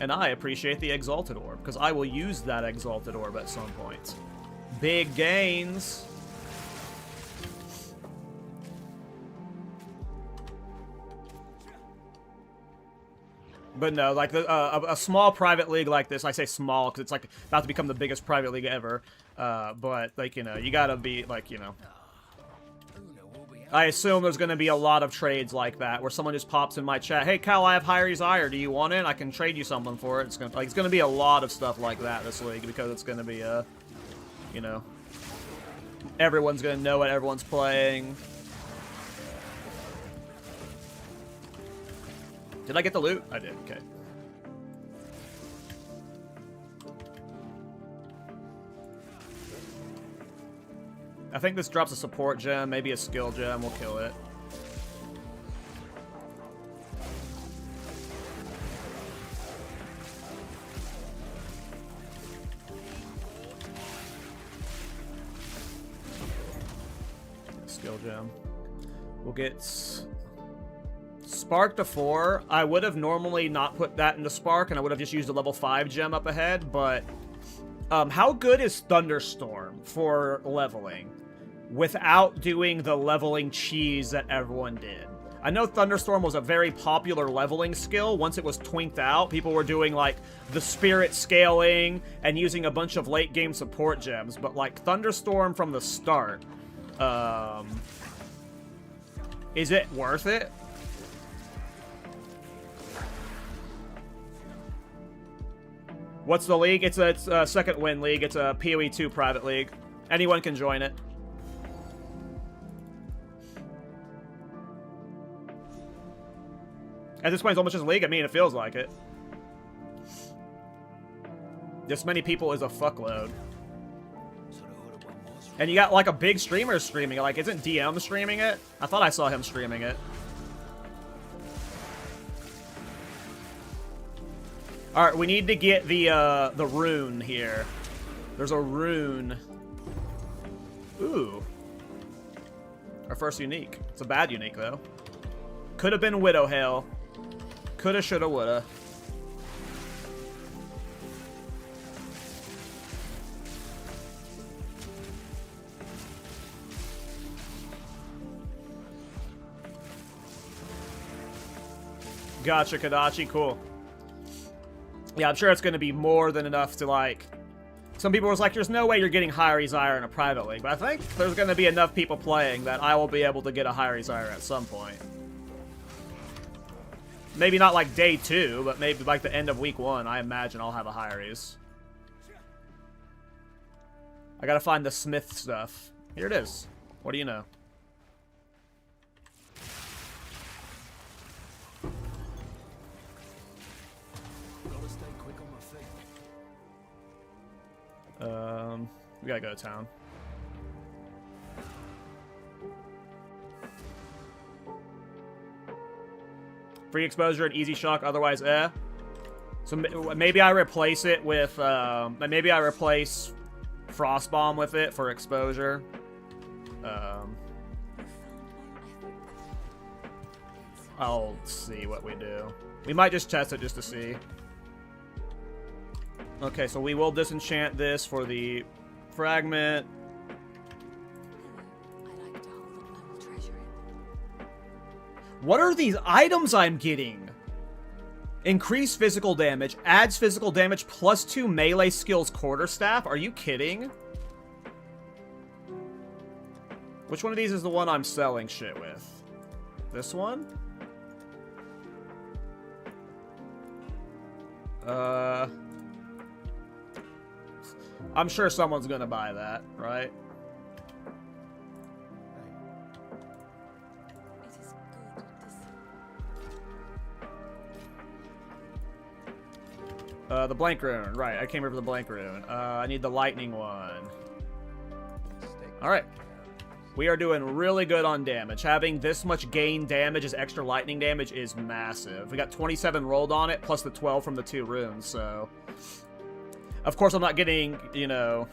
And I appreciate the Exalted Orb, because I will use that Exalted Orb at some point. Big gains! But no, like, a small private league like this, I say small because it's, like, about to become the biggest private league ever, but, like, you know, you gotta be, like, you know... I assume there's gonna be a lot of trades like that, where someone just pops in my chat, hey, Cal, I have Higher Desire, do you want it? I can trade you something for it. It's gonna be a lot of stuff like that this league, because it's gonna be, you know... everyone's gonna know what everyone's playing. Did I get the loot? I did, okay. I think this drops a support gem, maybe a skill gem, we'll kill it. Skill gem. We'll get... Spark to 4. I would have normally not put that into Spark, and I would have just used a level 5 gem up ahead, but... how good is Thunderstorm for leveling without doing the leveling cheese that everyone did? I know Thunderstorm was a very popular leveling skill. Once it was twinked out, people were doing, like, the spirit scaling and using a bunch of late-game support gems, but, like, Thunderstorm from the start, is it worth it? What's the league? It's a second win league. It's a PoE 2 private league. Anyone can join it. At this point, it's almost just a league. I mean, it feels like it. This many people is a fuckload. And you got, like, a big streamer streaming it. Like, isn't DM streaming it? I thought I saw him streaming it. Alright, we need to get the rune here. There's a rune. Ooh. Our first unique. It's a bad unique, though. Could have been Widow Hail. Coulda, shoulda, woulda. Gotcha, Kadachi. Cool. Yeah, I'm sure it's going to be more than enough to, like... Some people was like, there's no way you're getting higher Exile in a private league. But I think there's going to be enough people playing that I will be able to get a higher Exile at some point. Maybe not like day 2, but maybe like the end of week 1. I imagine I'll have a higher Ease. I gotta find the Smith stuff. Here it is. What do you know? Gotta stay quick on my feet. We gotta go to town. Free exposure and easy shock, otherwise So maybe I replace it with, maybe I replace Frost Bomb with it for exposure. I'll see what we do. We might just test it just to see. Okay, so we will disenchant this for the fragment. I like to hold them, I will treasure it. What are these items I'm getting? Increase physical damage, adds physical damage plus 2 melee skills quarterstaff? Are you kidding? Which one of these is the one I'm selling shit with? This one? I'm sure someone's gonna buy that, right? It is good to see. The blank rune, right? I came here for the blank rune. I need the lightning one. Alright. We are doing really good on damage. Having this much gain damage as extra lightning damage is massive. We got 27 rolled on it, plus the 12 from the 2 runes, so... Of course, I'm not getting, you know...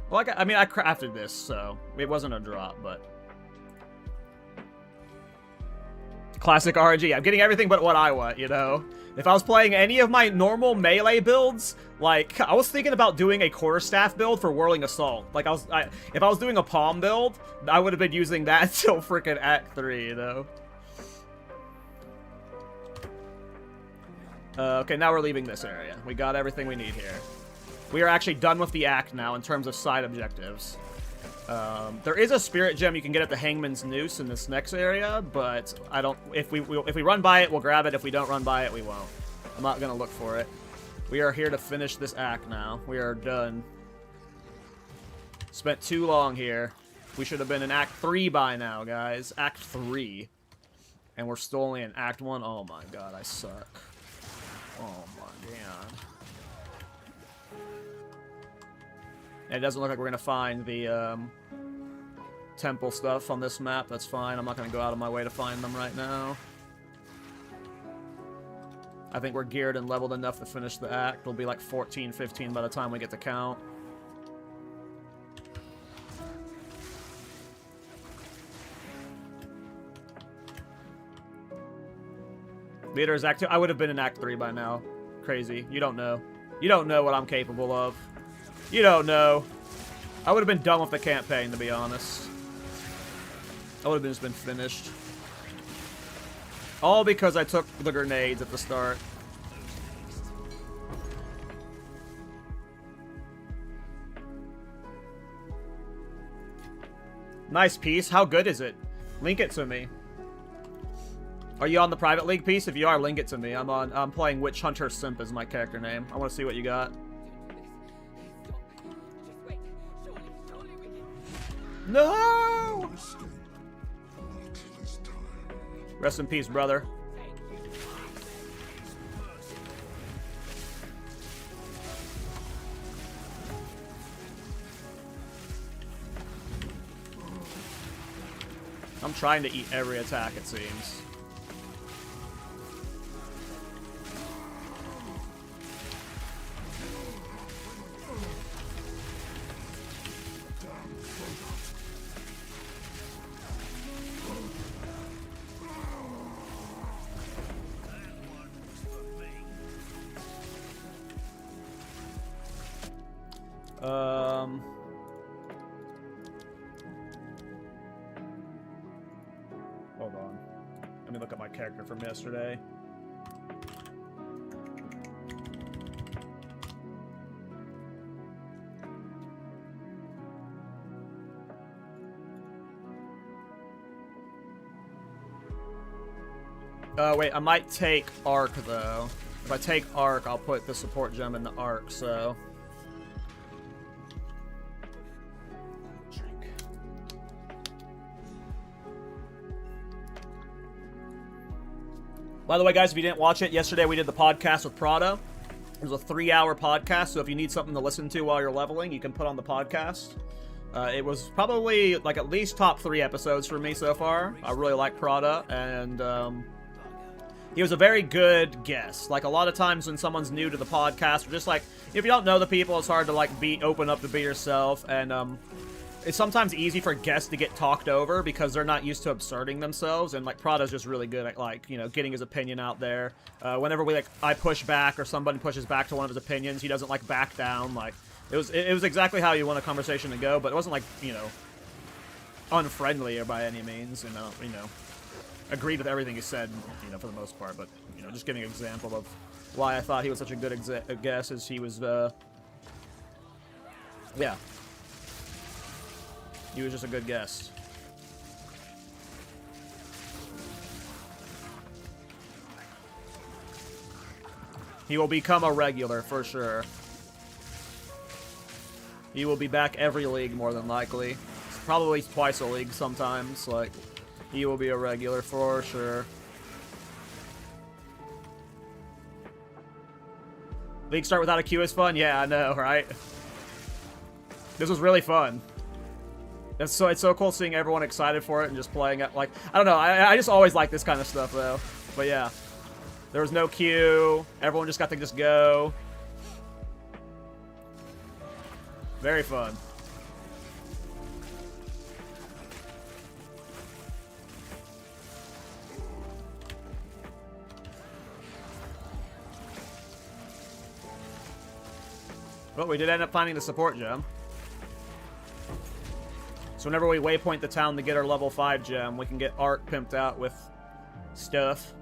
Well, I mean, I crafted this, so it wasn't a drop, but... Classic RNG. I'm getting everything but what I want, you know? If I was playing any of my normal melee builds, like, I was thinking about doing a quarterstaff build for Whirling Assault. Like, if I was doing a palm build, I would have been using that until freaking Act 3, you know? Okay, now we're leaving this area. We got everything we need here. We are actually done with the act now in terms of side objectives. There is a spirit gem you can get at the Hangman's Noose in this next area, but I don't. If we run by it, we'll grab it. If we don't run by it, we won't. I'm not gonna look for it. We are here to finish this act now. We are done. Spent too long here. We should have been in Act 3 by now, guys. Act 3, and we're still only in Act 1. Oh my god, I suck. Oh my god. It doesn't look like we're gonna find the temple stuff on this map. That's fine. I'm not gonna go out of my way to find them right now. I think we're geared and leveled enough to finish the act. We'll be like 14, 15 by the time we get to count. Leader is Act 2. I would have been in Act 3 by now. Crazy. You don't know. You don't know what I'm capable of. You don't know. I would have been done with the campaign, to be honest. I would have just been finished. All because I took the grenades at the start. Nice piece. How good is it? Link it to me. Are you on the private league piece? If you are, link it to me. I'm playing Witch Hunter Simp as my character name. I want to see what you got. No! Rest in peace, brother. I'm trying to eat every attack, it seems. Hold on. Let me look at my character from yesterday. Wait, I might take Arc, though. If I take Arc, I'll put the support gem in the Arc, so... Drink. By the way, guys, if you didn't watch it, yesterday we did the podcast with Prada. It was a 3-hour podcast, so if you need something to listen to while you're leveling, you can put on the podcast. It was probably, like, at least top 3 episodes for me so far. I really like Prada, and, he was a very good guest. Like, a lot of times when someone's new to the podcast, or just, like, if you don't know the people, it's hard to, like, open up to be yourself, and, it's sometimes easy for guests to get talked over because they're not used to asserting themselves, and, like, Prada's just really good at, like, you know, getting his opinion out there. Whenever I push back or somebody pushes back to one of his opinions, he doesn't, like, back down. Like, it was exactly how you want a conversation to go, but it wasn't, like, you know, unfriendly or by any means, you know, agreed with everything he said, you know, for the most part, but, you know, just giving an example of why I thought he was such a good guest is he was, yeah. He was just a good guest. He will become a regular, for sure. He will be back every league, more than likely. Probably twice a league sometimes, like... He will be a regular for sure. League start without a queue is fun? Yeah, I know, right? This was really fun. It's so cool seeing everyone excited for it and just playing it. Like, I don't know, I just always like this kind of stuff, though. But yeah. There was no queue. Everyone just got to just go. Very fun. But we did end up finding the support gem. So whenever we waypoint the town to get our level 5 gem, we can get Arc pimped out with stuff.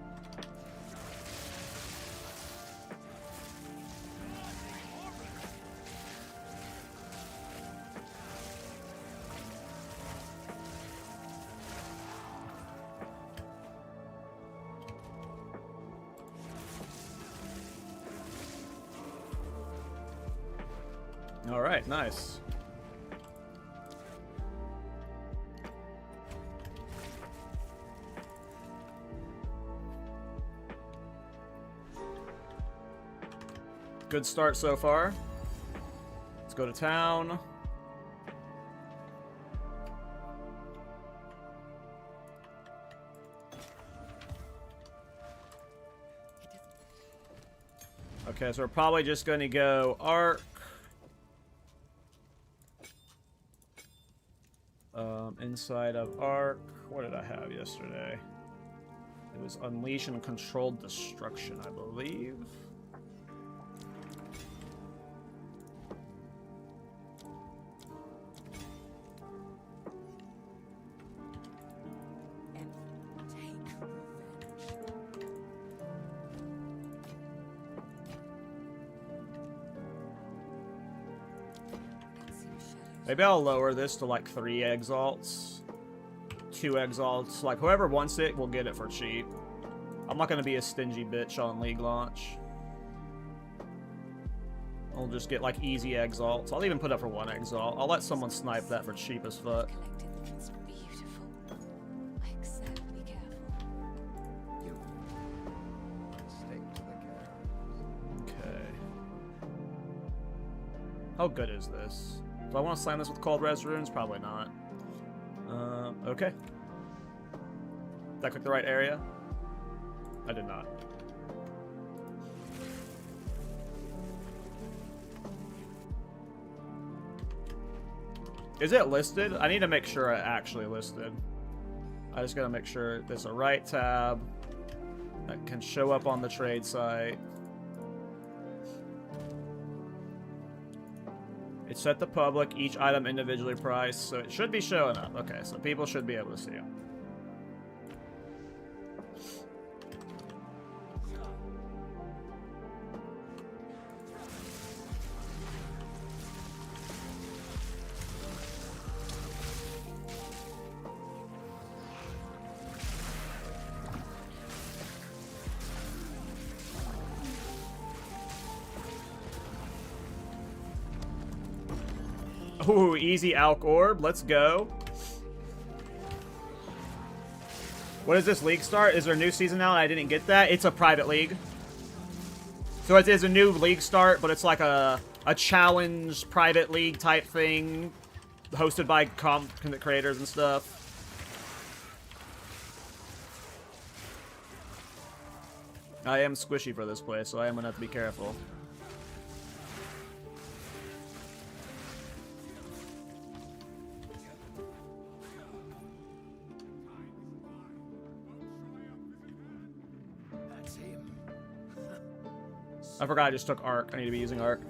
Alright, nice. Good start so far. Let's go to town. Okay, so we're probably just going to go Arc. Inside of Arc, what did I have yesterday? It was Unleash and Controlled Destruction, I believe. Maybe I'll lower this to like 3 exalts. 2 exalts. Like, whoever wants it will get it for cheap. I'm not going to be a stingy bitch on League launch. I'll just get like easy exalts. I'll even put up for 1 exalt. I'll let someone snipe that for cheap as fuck. It's beautiful. Like, so be careful. Stick to the carrots. Okay. How good is this? Do I want to slam this with Cold Res Runes? Probably not. Okay. Did I click the right area? I did not. Is it listed? I need to make sure I actually listed. I just gotta make sure there's a right tab that can show up on the trade site. It's set to public, each item individually priced, so it should be showing up. Okay, so people should be able to see them. Ooh, easy Alk Orb. Let's go. What is this league start? Is there a new season now and I didn't get that? It's a private league. So it is a new league start, but it's like a challenge private league type thing hosted by content creators and stuff. I am squishy for this place, so I am going to have to be careful. I forgot I just took Arc. I need to be using Arc.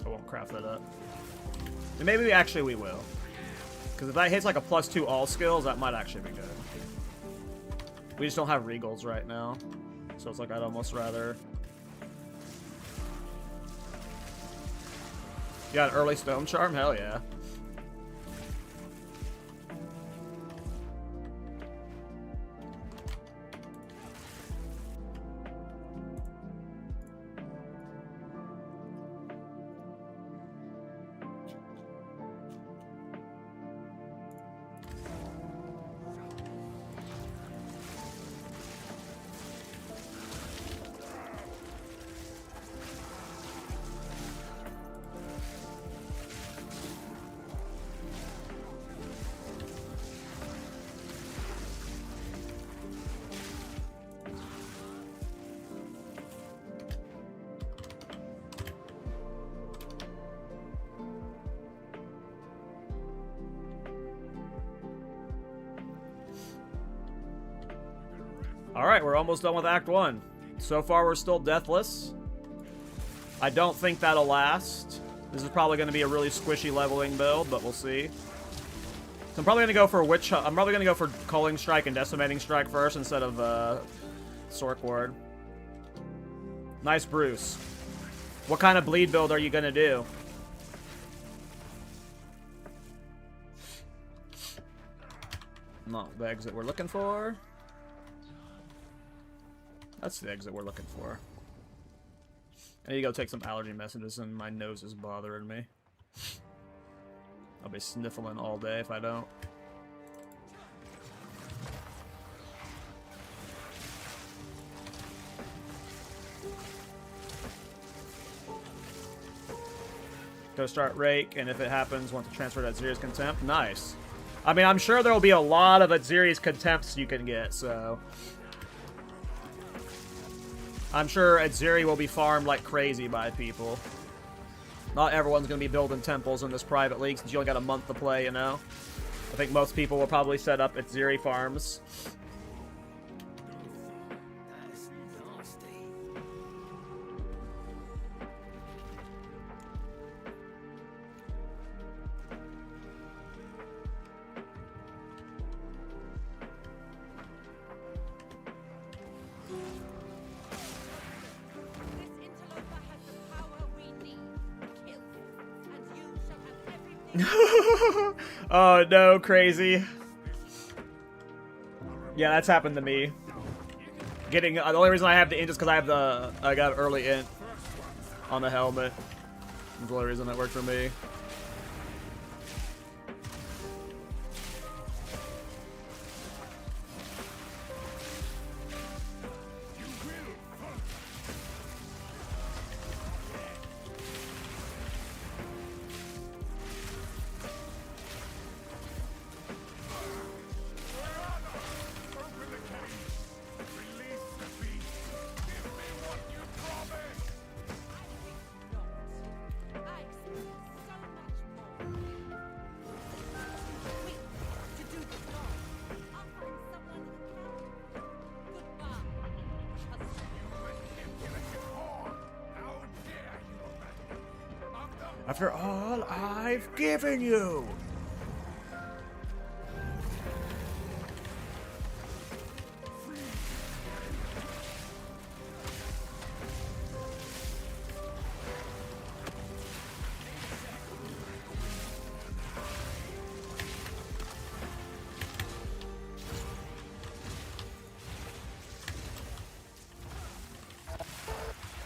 I won't craft that up. And maybe actually we will. Because if that hits like a +2 all skills, that might actually be good. We just don't have regals right now. So it's like I'd almost rather... You got an early stone charm? Hell yeah. Alright, we're almost done with Act 1. So far, we're still deathless. I don't think that'll last. This is probably going to be a really squishy leveling build, but we'll see. So I'm probably going to go for I'm probably going to go for Culling Strike and Decimating Strike first instead of Sork Ward. Nice, Bruce. What kind of bleed build are you going to do? Not the exit we're looking for. That's the exit we're looking for. I need to go take some allergy messages and my nose is bothering me. I'll be sniffling all day if I don't. Go start Rake, and if it happens, want to transfer to Atziri's Contempt. Nice. I mean, I'm sure there will be a lot of Atziri's Contempts you can get, so... I'm sure Atziri will be farmed like crazy by people. Not everyone's going to be building temples in this private league since you only got a month to play, you know? I think most people will probably set up Atziri farms. Oh no, crazy. Yeah, that's happened to me. Getting the only reason I have the int is because I got early int on the helmet. That's the only reason that worked for me. After all I've given you.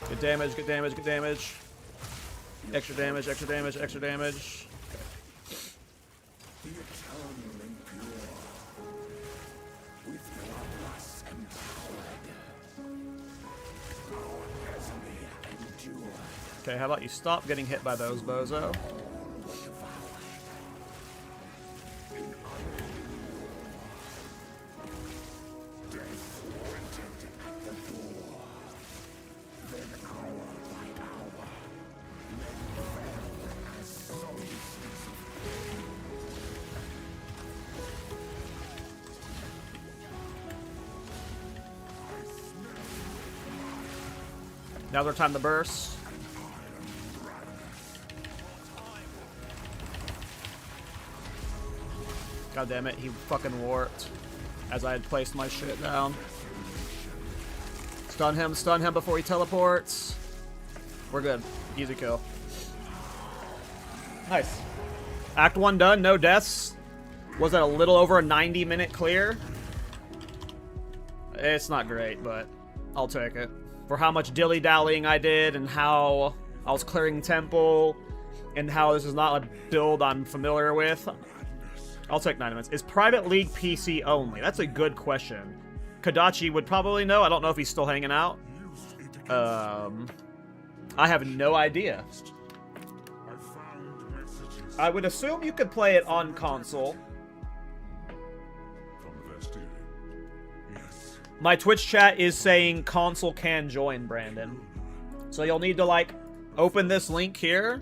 Good damage, good damage, good damage. Extra damage, extra damage, extra damage. Okay, how about you stop getting hit by those, bozo? Now's our time to burst. God damn it, he fucking warped as I had placed my shit down. Stun him before he teleports. We're good. Easy kill. Nice. Act 1 done, no deaths. Was that a little over a 90-minute clear? It's not great, but I'll take it. For how much dilly-dallying I did and how I was clearing temple and how this is not a build I'm familiar with, I'll take 9 minutes. Is Private League PC only? That's a good question. Kadachi would probably know. I don't know if he's still hanging out. I have no idea. I would assume you could play it on console. My Twitch chat is saying console can join, Brandon. So you'll need to, like, open this link here,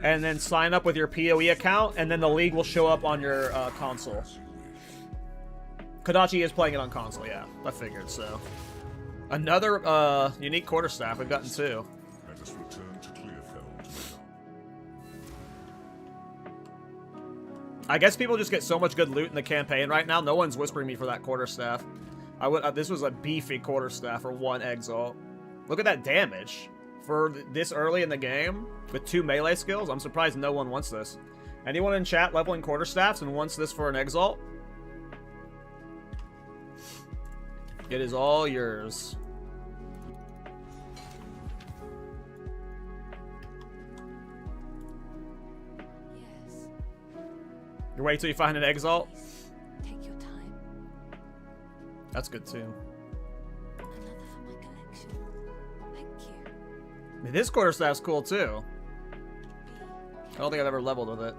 and then sign up with your PoE account, and then the league will show up on your console. Kadachi is playing it on console, yeah. I figured, so. Another unique quarterstaff. We've gotten 2. Let us return to Clearfell. I guess people just get so much good loot in the campaign right now. No one's whispering me for that quarterstaff. This was a beefy quarterstaff for 1 Exile. Look at that damage. For this early in the game, with 2 melee skills, I'm surprised no one wants this. Anyone in chat leveling quarterstaffs and wants this for an Exalt? It is all yours. Yes. You wait till you find an Exalt? Take your time. That's good too. Another for my collection. Thank you. I mean, this quarterstaff's cool too. I don't think I've ever leveled with it.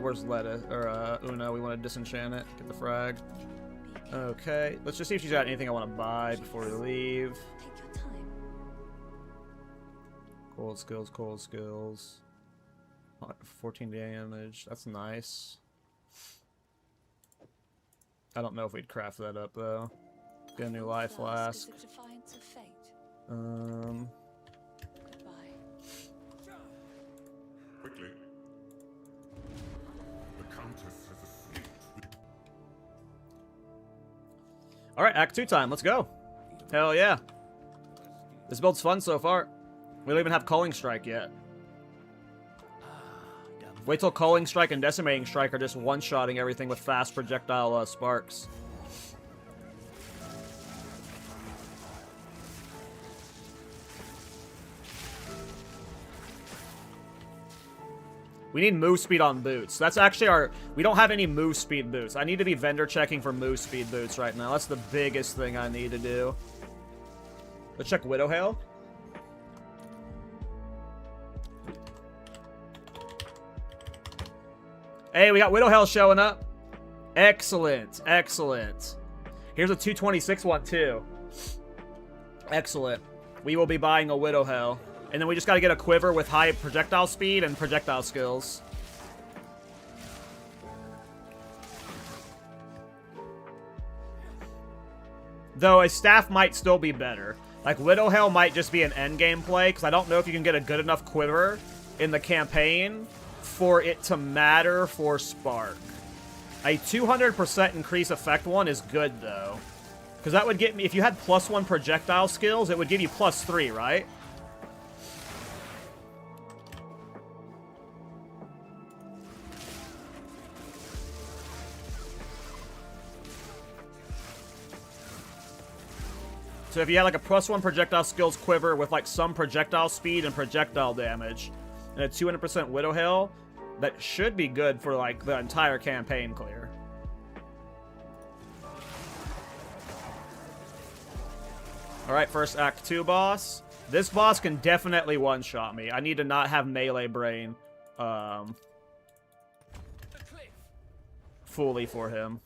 Where's Letta? Or, Una, we want to disenchant it. Get the frag. Okay, let's just see if she's got anything I want to buy before we leave. Take your time. Cold skills, cold skills. 14 damage. That's nice. I don't know if we'd craft that up though. Get a new life flask. Is a defiance of fate. Um. Goodbye. Quickly. The Countess has escaped. Alright, Act 2 time. Let's go. Hell yeah. This build's fun so far. We don't even have Culling Strike yet. Wait till Culling Strike and Decimating Strike are just one-shotting everything with fast projectile sparks. We need move speed on boots. That's actually our... We don't have any move speed boots. I need to be vendor checking for move speed boots right now. That's the biggest thing I need to do. Let's check Widow Hail. Hey, we got Widow Hail showing up. Excellent. Excellent. Here's a 226 one, too. Excellent. We will be buying a Widow Hail. And then we just got to get a quiver with high projectile speed and projectile skills. Though a staff might still be better. Like, Widow Hail might just be an endgame play, because I don't know if you can get a good enough quiver in the campaign for it to matter for Spark. A 200% increase effect one is good, though. Because that would get me, if you had +1 projectile skills, it would give you +3, right? So if you had like a +1 projectile skills quiver with like some projectile speed and projectile damage, and a 200% Widow Hail, that should be good for like the entire campaign clear. Alright, first Act 2 boss. This boss can definitely one-shot me. I need to not have melee brain fully for him.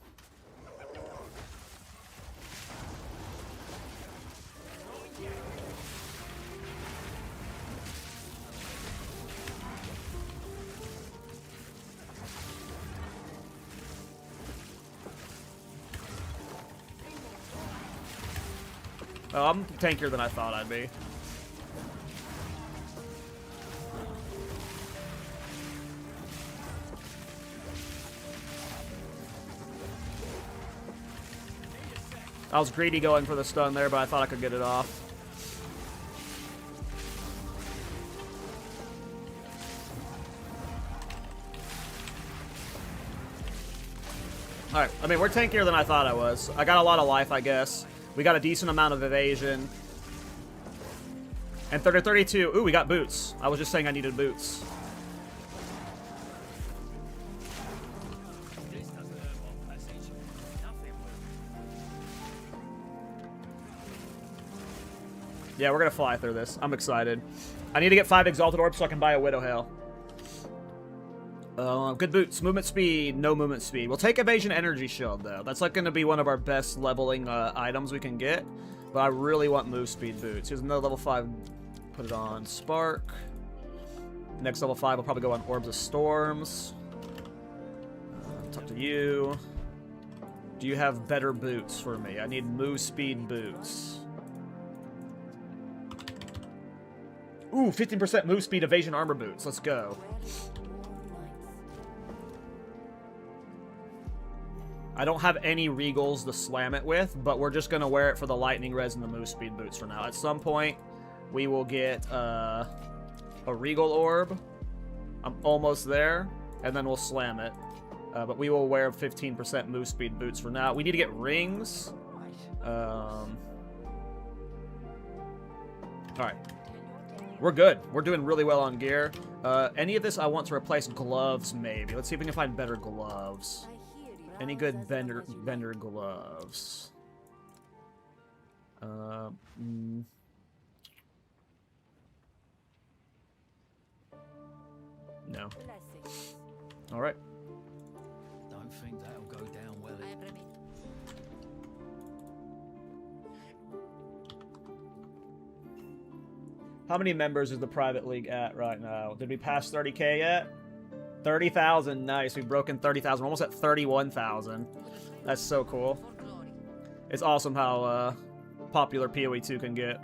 Oh, I'm tankier than I thought I'd be. I was greedy going for the stun there, but I thought I could get it off. Alright, I mean, we're tankier than I thought I was. I got a lot of life, I guess. We got a decent amount of evasion. And 32. Ooh, we got boots. I was just saying I needed boots. Yeah, we're gonna fly through this. I'm excited. I need to get 5 Exalted Orbs so I can buy a Widow Hail. Good boots. Movement speed. No movement speed. We'll take Evasion Energy Shield, though. That's like gonna be one of our best leveling items we can get. But I really want move speed boots. Here's another level 5. Put it on Spark. Next level 5 will probably go on Orbs of Storms. Talk to you. Do you have better boots for me? I need move speed boots. Ooh, 15% move speed evasion armor boots. Let's go. I don't have any regals to slam it with, but we're just going to wear it for the lightning res and the move speed boots for now. At some point, we will get a regal orb. I'm almost there, and then we'll slam it. But we will wear 15% move speed boots for now. We need to get rings. Alright. We're good. We're doing really well on gear. Any of this I want to replace gloves, maybe. Let's see if we can find better gloves. Any good vendor gloves? No. All right. Don't think that'll go down well. How many members is the private league at right now? Did we pass 30K yet? 30,000, nice. We've broken 30,000. We're almost at 31,000. That's so cool. It's awesome how popular PoE 2 can get.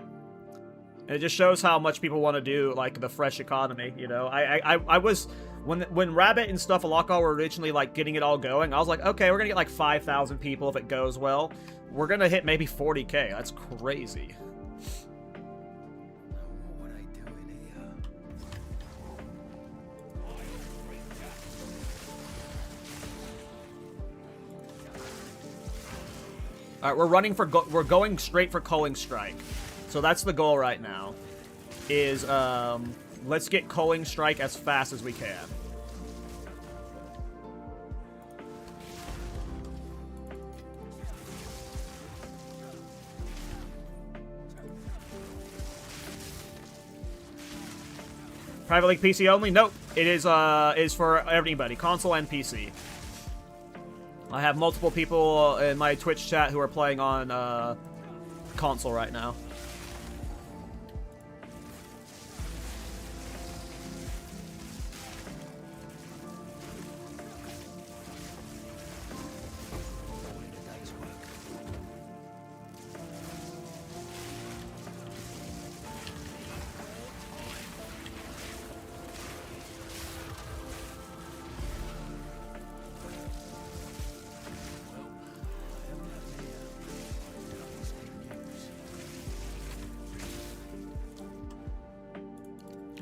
And it just shows how much people want to do, like, the fresh economy, you know? I was... When Rabbit and Stuff Alaka were originally, like, getting it all going, I was like, okay, we're gonna get, like, 5,000 people if it goes well. We're gonna hit maybe 40K. That's crazy. Alright, we're going straight for Culling Strike. So that's the goal right now. Is, let's get Culling Strike as fast as we can. Private League PC only? Nope. It is for everybody, console and PC. I have multiple people in my Twitch chat who are playing on console right now.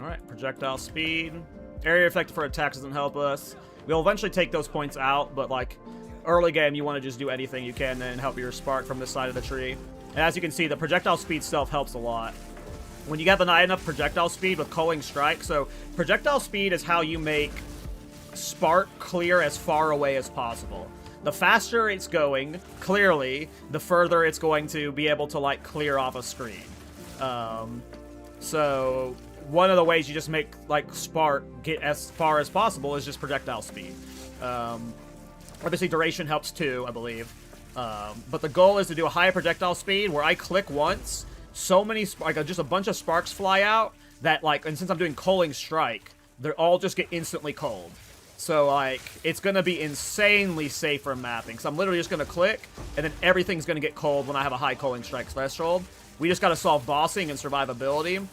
Alright, projectile speed. Area effective for attacks doesn't help us. We'll eventually take those points out, but like early game you want to just do anything you can and help your spark from this side of the tree. And as you can see, the projectile speed stuff helps a lot. When you get the high enough projectile speed with Culling Strike, so projectile speed is how you make spark clear as far away as possible. The faster it's going, clearly, the further it's going to be able to like clear off a screen. So one of the ways you just make like spark get as far as possible is just projectile speed. Obviously duration helps too, I believe. But the goal is to do a high projectile speed where I click once, so many, like just a bunch of sparks fly out that like, and since I'm doing Culling Strike, they're all just get instantly cold. So like, it's gonna be insanely safe for mapping. So I'm literally just gonna click, and then everything's gonna get cold when I have a high Culling Strike threshold. We just gotta solve bossing and survivability.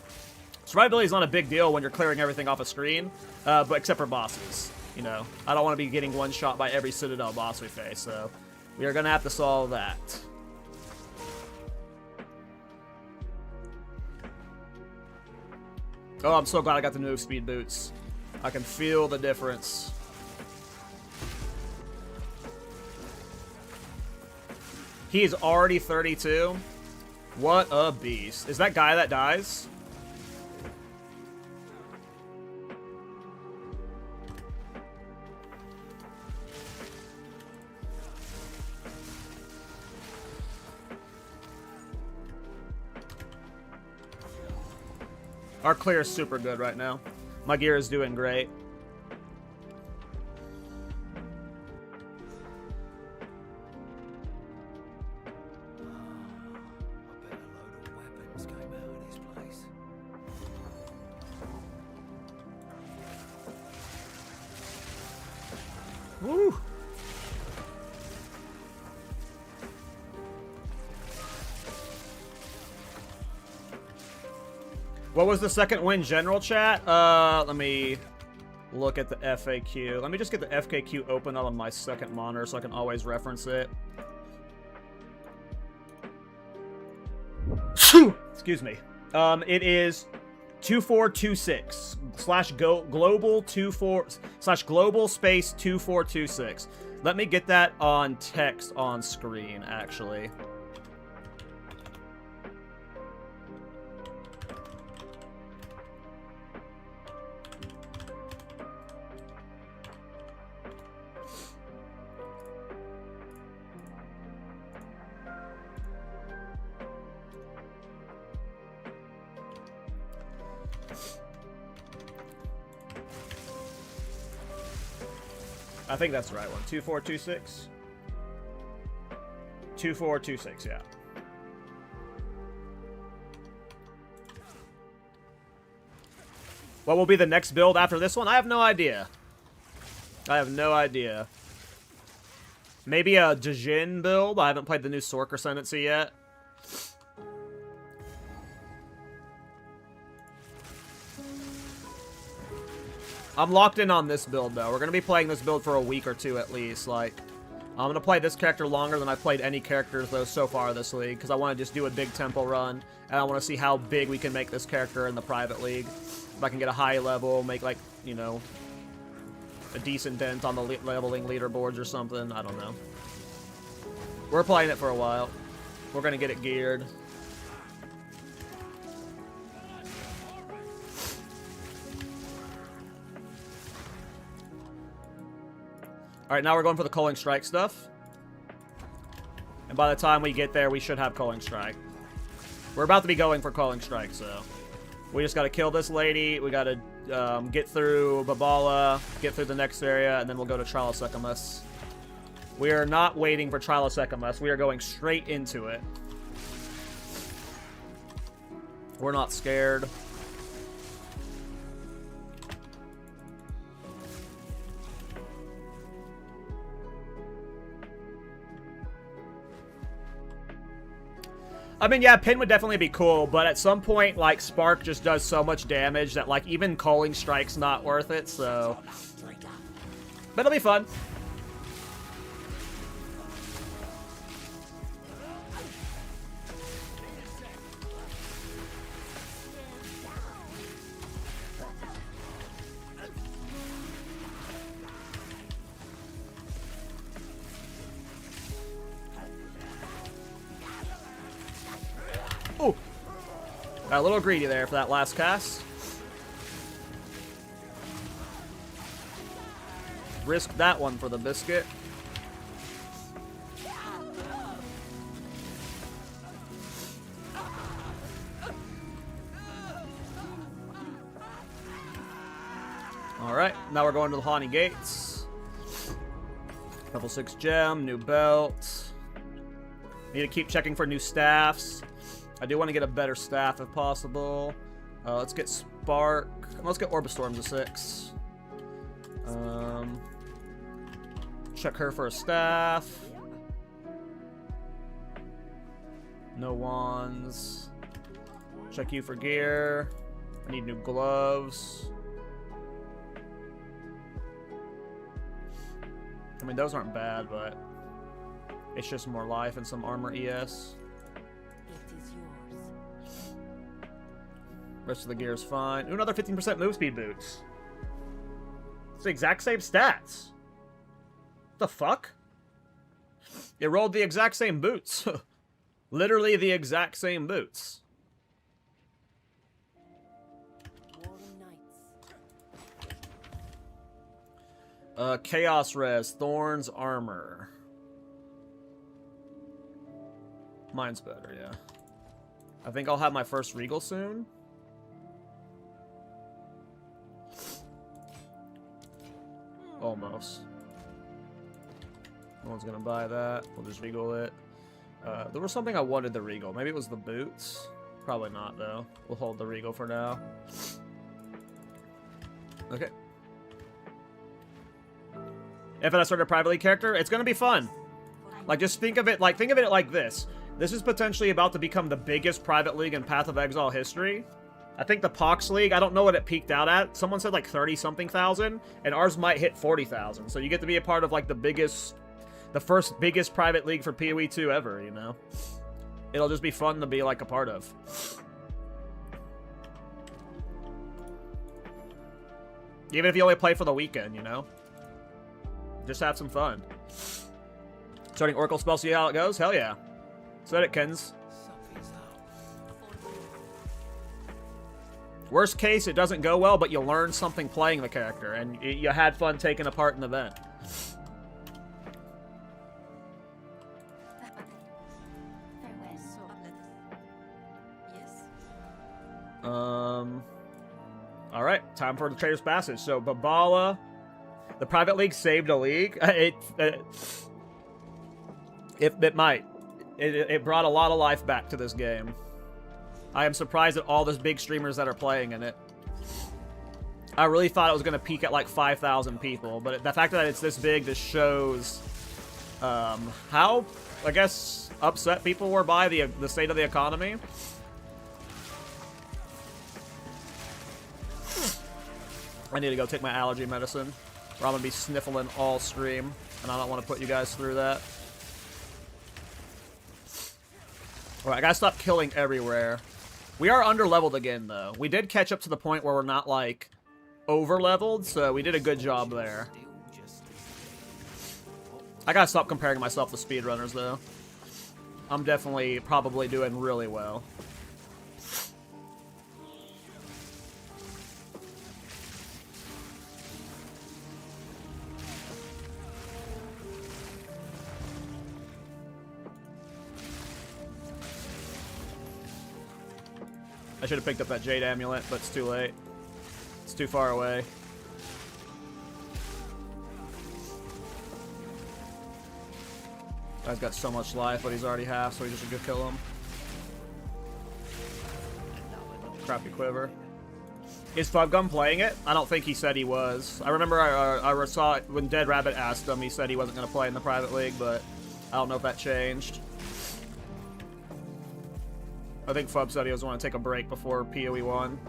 Survivability is not a big deal when you're clearing everything off a screen, but except for bosses. You know, I don't want to be getting one shot by every Citadel boss we face, so we are gonna have to solve that. Oh, I'm so glad I got the move speed boots. I can feel the difference. He is already 32. What a beast. Is that guy that dies? Our clear is super good right now. My gear is doing great. I bet a load of weapons came out of this place. Woo! What was the second win general chat? Let me look at the FAQ. Let me just get the FAQ open on my second monitor so I can always reference it. Excuse me. It is 2426 / global 24 / global space 2426. Let me get that on text on screen, actually. I think that's the right one. 2426? 2426, yeah. What will be the next build after this one? I have no idea. I have no idea. Maybe a Djinn build? I haven't played the new Sork Ascendancy yet. I'm locked in on this build, though. We're going to be playing this build for a week or two at least. Like, I'm going to play this character longer than I've played any characters, though, so far this league, because I want to just do a big tempo run, and I want to see how big we can make this character in the private league. If I can get a high level, make, like, you know, a decent dent on the leveling leaderboards or something. I don't know. We're playing it for a while. We're going to get it geared. Alright, now we're going for the Culling Strike stuff. And by the time we get there, we should have Culling Strike. We're about to be going for Culling Strike, so... We just gotta kill this lady, we gotta get through Babala, get through the next area, and then we'll go to Trilosecamus. We are not waiting for Trilosecamus, we are going straight into it. We're not scared. I mean, yeah, Pin would definitely be cool, but at some point, like, Spark just does so much damage that, like, even Culling Strike's not worth it, so... But it'll be fun. Got a little greedy there for that last cast. Risk that one for the biscuit. Alright, now we're going to the Haunted Gates. Level 6 gem, new belt. Need to keep checking for new staffs. I do want to get a better staff if possible. Let's get Spark. Let's get Orbistorm to 6. Check her for a staff. No wands. Check you for gear. I need new gloves. I mean, those aren't bad, but it's just more life and some armor ES. It is yours. Rest of the gear is fine. Ooh, another 15% move speed boots. It's the exact same stats. The fuck? It rolled the exact same boots. Literally the exact same boots. Chaos Res, Thorns Armor. Mine's better, yeah. I think I'll have my first Regal soon. Almost. No one's gonna buy that. We'll just Regal it. There was something I wanted the Regal. Maybe it was the boots. Probably not, though. We'll hold the Regal for now. Okay. If I start a private league character, it's gonna be fun. Like, just think of it like this. This is potentially about to become the biggest private league in Path of Exile history. I think the Pox League, I don't know what it peaked out at. Someone said like 30-something thousand, and ours might hit 40,000. So you get to be a part of like the first biggest private league for PoE 2 ever, you know? It'll just be fun to be like a part of. Even if you only play for the weekend, you know? Just have some fun. Starting Oracle spell, see how it goes? Hell yeah. Said it, Kens. Something's out. Worst case, it doesn't go well, but you learn something playing the character, and you had fun taking a part in the event. Alright, time for the Trader's Passage. So, Babala, the private league saved a league. It might. It brought a lot of life back to this game. I am surprised at all those big streamers that are playing in it. I really thought it was going to peak at like 5,000 people, but the fact that it's this big just shows how, I guess, upset people were by the state of the economy. I need to go take my allergy medicine, or I'm going to be sniffling all stream, and I don't want to put you guys through that. Alright, I gotta stop killing everywhere. We are under-leveled again, though. We did catch up to the point where we're not, like, over-leveled, so we did a good job there. I gotta stop comparing myself to speedrunners, though. I'm definitely probably doing really well. I should have picked up that Jade Amulet, but it's too late. It's too far away. Guy's got so much life, but he's already half, so we just should go kill him. Crappy quiver. Is Fubgum playing it? I don't think he said he was. I remember I saw it when Dead Rabbit asked him, he said he wasn't going to play in the private league, but I don't know if that changed. I think Fub said he was want to take a break before PoE 1.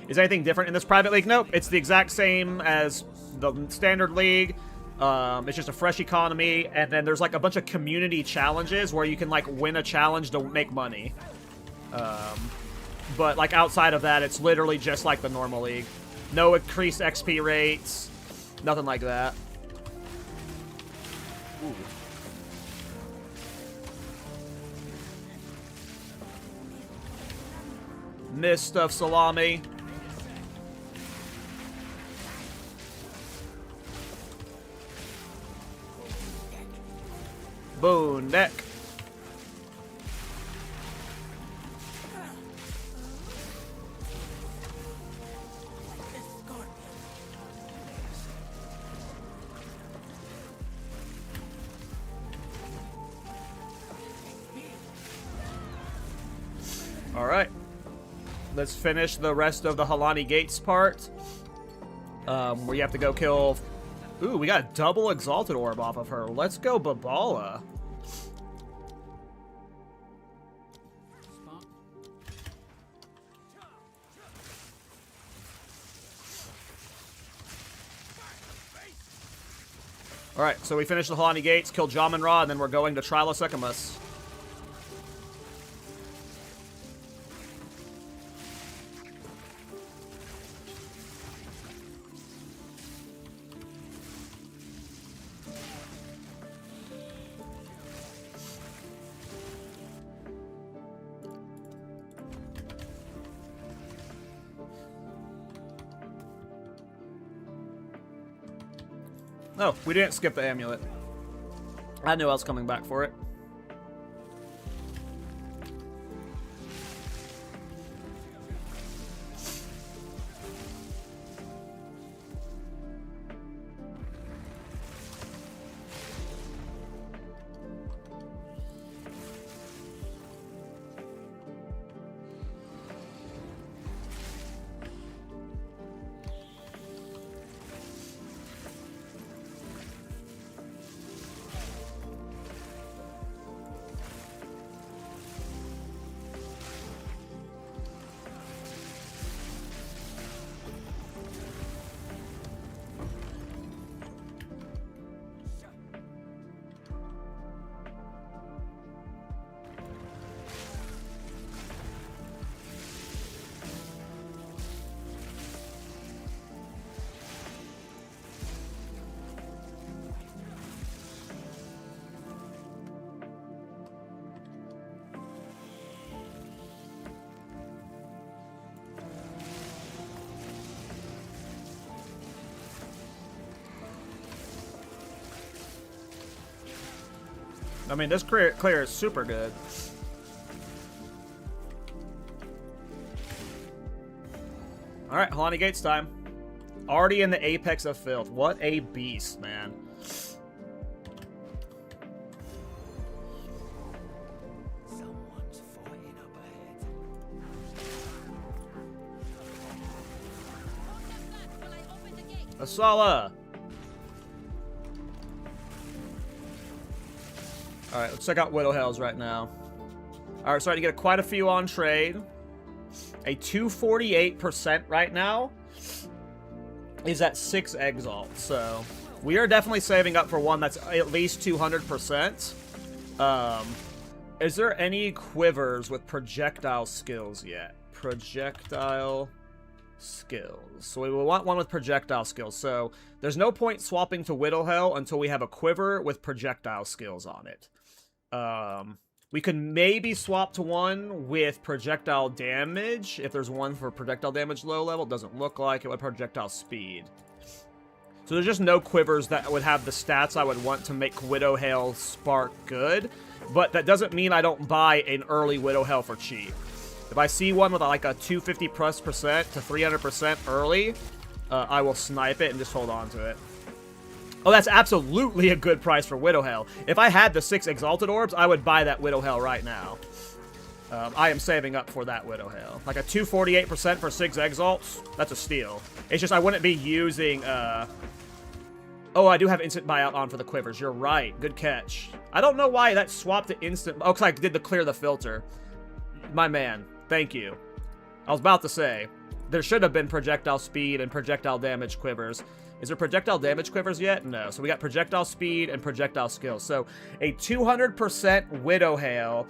Is anything different in this private league? Nope. It's the exact same as the standard league. It's just a fresh economy, and then there's like a bunch of community challenges where you can like win a challenge to make money. But like outside of that, it's literally just like the normal league. No increased XP rates, nothing like that. Ooh. Mist of salami. Boon neck. Alright. Let's finish the rest of the Halani Gates part. Where you have to go kill... Ooh, we got a double Exalted Orb off of her. Let's go Babala. Alright, so we finished the Halani Gates, killed Jamin Ra, and then we're going to Trilosecamus. No, we didn't skip the amulet. I knew I was coming back for it. I mean, this clear is super good. Alright, Halani Gates time. Already in the apex of filth. What a beast, man. Someone's fighting up ahead. Asala! Alright, let's check out Widow Hells right now. Alright, starting to get quite a few on trade. A 248% right now is at 6 Exalt, so we are definitely saving up for one that's at least 200%. Is there any quivers with projectile skills yet? Projectile skills. So we will want one with projectile skills. So there's no point swapping to Widow Hell until we have a quiver with projectile skills on it. We could maybe swap to one with projectile damage. If there's one for projectile damage low level, it doesn't look like it would projectile speed. So there's just no quivers that would have the stats I would want to make Widow Hail Spark good. But that doesn't mean I don't buy an early Widow Hail for cheap. If I see one with like a 250% to 300% early, I will snipe it and just hold on to it. Oh, that's absolutely a good price for Widow Hell. If I had the 6 Exalted Orbs, I would buy that Widow Hell right now. I am saving up for that Widow Hell. Like a 248% for 6 Exalts, that's a steal. It's just I wouldn't be using... Oh, I do have instant buyout on for the quivers. You're right. Good catch. I don't know why that swapped to instant... Oh, because I did the clear the filter. My man, thank you. I was about to say, there should have been projectile speed and projectile damage quivers. Is there projectile damage quivers yet? No. So we got projectile speed and projectile skills. So a 200% Widow Hail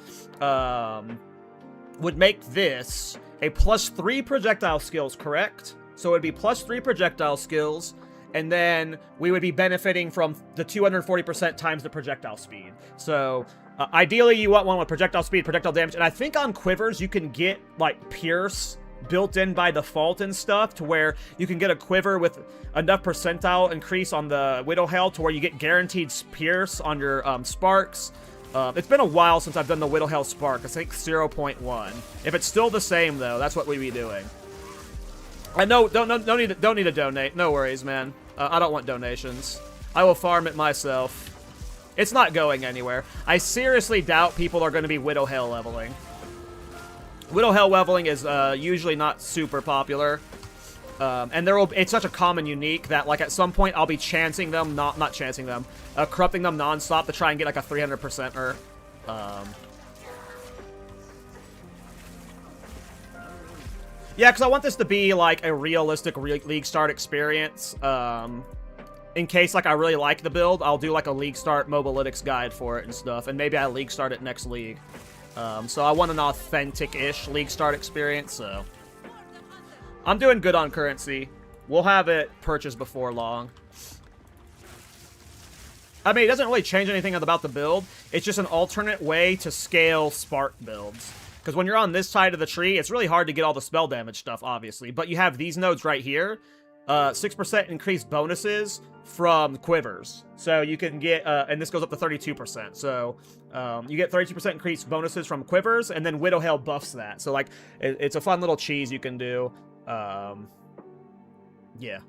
would make this a +3 projectile skills, correct? So it would be +3 projectile skills, and then we would be benefiting from the 240% times the projectile speed. So Ideally, you want one with projectile speed, projectile damage, and I think on quivers you can get, like, Pierce built in by default and stuff, to where you can get a quiver with enough percentile increase on the Widow Hail to where you get guaranteed Pierce on your sparks. It's been a while since I've done the Widow Hail Spark. I think 0.1. If it's still the same, though, that's what we'd be doing. I know, don't need to donate. No worries, man. I don't want donations. I will farm it myself. It's not going anywhere. I seriously doubt people are going to be Widow Hail leveling. Widow Hail leveling is usually not super popular. And it's such a common unique that, like, at some point I'll be chancing them, not chancing them, corrupting them non-stop to try and get, like, a 300%er. Yeah, because I want this to be, like, a realistic League Start experience. In case, like, I really like the build, I'll do, like, a League Start Mobalytics guide for it and stuff, and maybe I League Start it next League. So I want an authentic-ish League Start experience, so... I'm doing good on currency. We'll have it purchased before long. I mean, it doesn't really change anything about the build. It's just an alternate way to scale Spark builds. Because when you're on this side of the tree, it's really hard to get all the spell damage stuff, obviously. But you have these nodes right here. 6% increased bonuses from quivers. So you can get, and this goes up to 32%. So you get 32% increased bonuses from quivers, and then Widow Hail buffs that. So, like, it's a fun little cheese you can do. Yeah.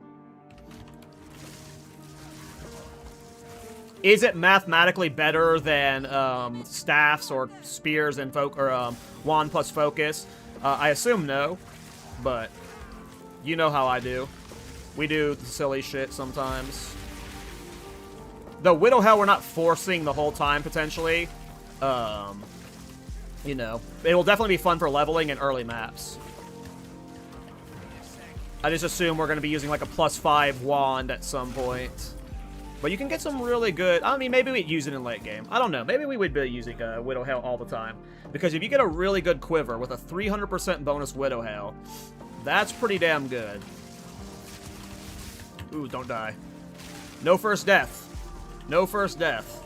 Is it mathematically better than staffs or spears and wand plus focus? I assume no, but you know how I do. We do the silly shit sometimes. The Widow Hail we're not forcing the whole time, potentially. You know, it will definitely be fun for leveling in early maps. I just assume we're going to be using, like, a +5 wand at some point. But you can get some really good... I mean, maybe we'd use it in late game. I don't know. Maybe we would be using Widow Hail all the time. Because if you get a really good quiver with a 300% bonus Widow Hail, that's pretty damn good. Ooh, don't die. No first death. No first death.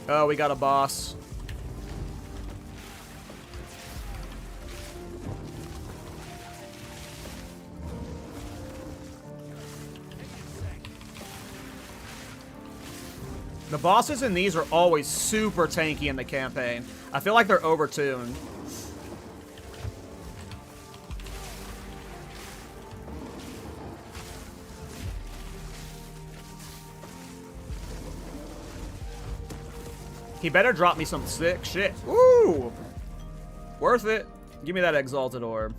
Oh, we got a boss. The bosses in these are always super tanky in the campaign. I feel like they're overtuned. He better drop me some sick shit. Ooh! Worth it. Give me that Exalted Orb.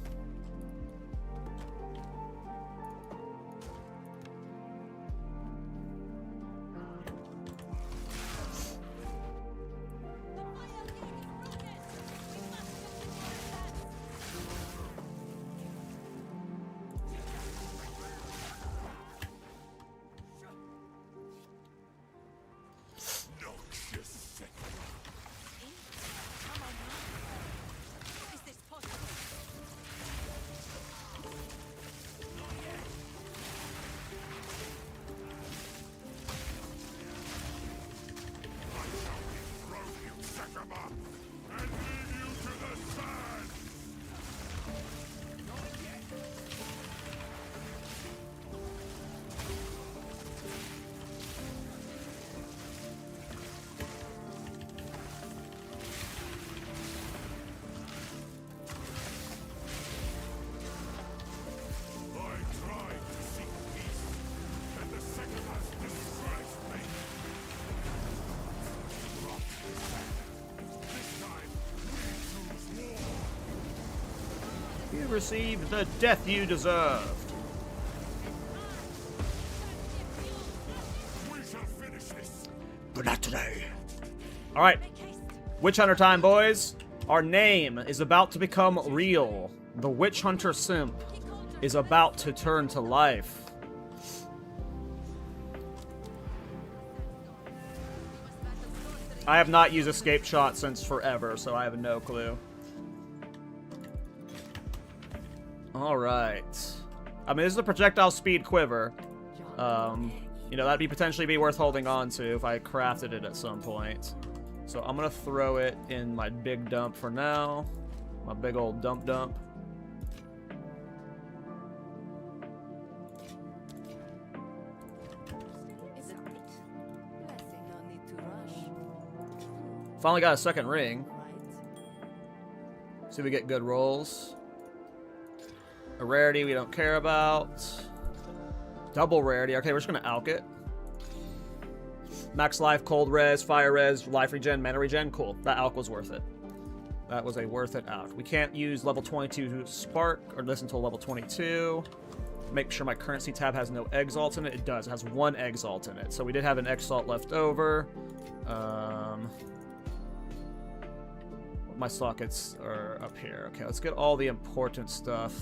You received the death you deserved. We shall finish this. But not today. Alright. Witch Hunter time, boys. Our name is about to become real. The Witch Hunter simp is about to turn to life. I have not used escape shot since forever, so I have no clue. Alright. I mean, this is a projectile speed quiver. You know, that'd potentially be worth holding on to if I crafted it at some point. So I'm gonna throw it in my big dump for now. My big old dump. Is it right? Blessing, no need to rush. Finally got a second ring. Right? See if we get good rolls. A rarity we don't care about. Double rarity. Okay, we're just gonna alk it. Max life, cold res, fire res, life regen, mana regen. Cool. That alk was worth it. That was a worth it alk. We can't use level 22 spark or this until level 22. Make sure my currency tab has no exalt in it. It does. It has one exalt in it. So we did have an exalt left over. My sockets are up here. Okay, let's get all the important stuff.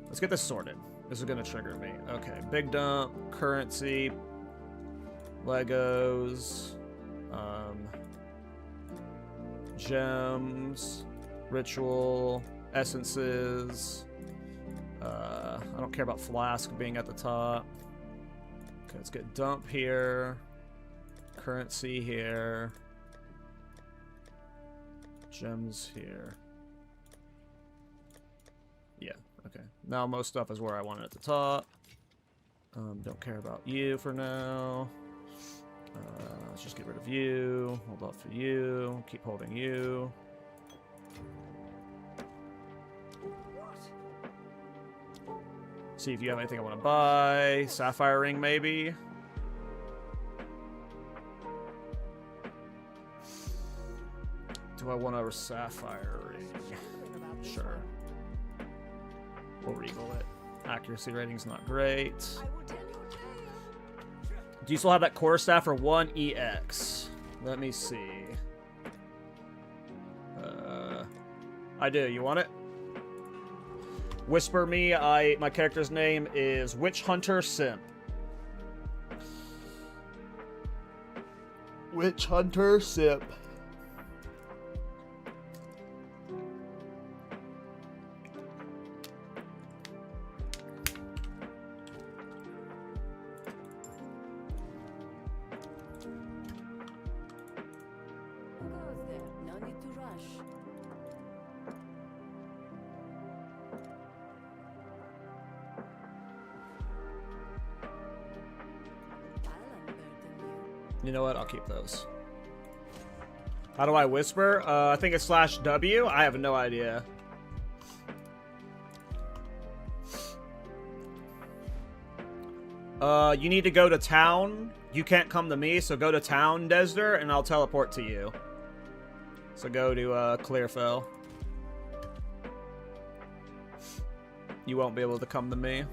Let's get this sorted. This is going to trigger me. Okay, big dump, currency, Legos, gems, ritual, essences. I don't care about flask being at the top. Okay, let's get dump here, currency here, gems here. Yeah, okay. Now most stuff is where I want it at the top. Don't care about you for now. Let's just get rid of you. Hold off for you. Keep holding you. See if you have anything I want to buy. Sapphire ring, maybe. Do I want a sapphire ring? Sure. We'll regal it. Accuracy rating's not great. Do you still have that quarterstaff for 1 EX? Let me see. I do. You want it? Whisper me. My character's name is Witch Hunter Simp. Witch Hunter Simp. Who goes there? No need to rush. I'll unburden you. You know what? I'll keep those. How do I whisper? I think it's /W. I have no idea. You need to go to town. You can't come to me, so go to town, Desder, and I'll teleport to you. So go to Clearfell. You won't be able to come to me.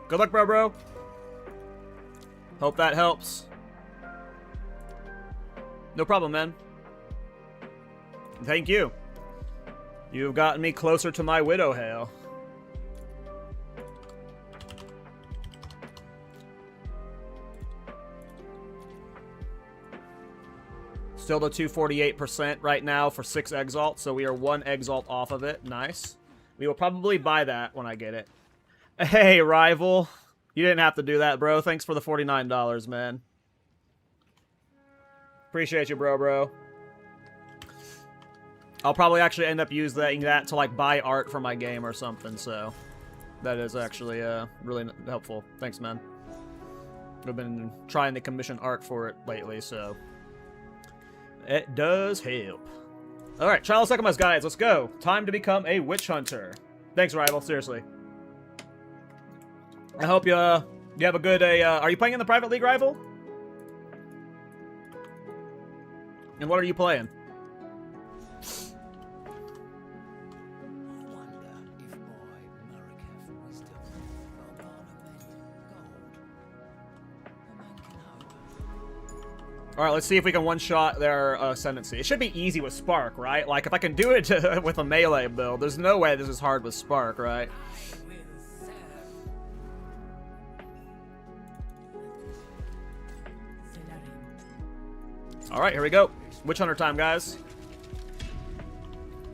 Good luck, bro. Hope that helps. No problem, man. Thank you. You've gotten me closer to my widow hail. Still to 248% right now for 6 exalt, so we are 1 exalt off of it. Nice. We will probably buy that when I get it. Hey, rival. You didn't have to do that, bro. Thanks for the $49, man. Appreciate you, bro. I'll probably actually end up using that to, like, buy art for my game or something, so... That is actually, really helpful. Thanks, man. I've been trying to commission art for it lately, so... It does help. Alright, Trial of Sekima's guides, let's go. Time to become a witch hunter. Thanks, rival, seriously. I hope you have a good, are you playing in the private league, rival? And what are you playing? I wonder if my Marikath wisdom will ornament gold. A man can hope. Alright, let's see if we can one-shot their ascendancy. It should be easy with Spark, right? Like, if I can do it with a melee build, there's no way this is hard with Spark, right? Alright, here we go. Witch Hunter time, guys.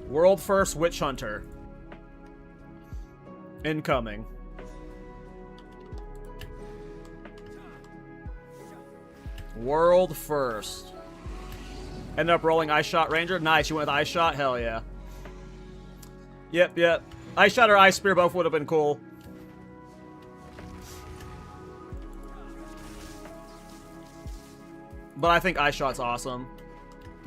World first Witch Hunter. Incoming. World first. Ended up rolling Ice Shot Ranger. Nice, you went with Ice Shot? Hell yeah. Yep, yep. Ice Shot or Ice Spear both would have been cool. But I think Ice Shot's awesome.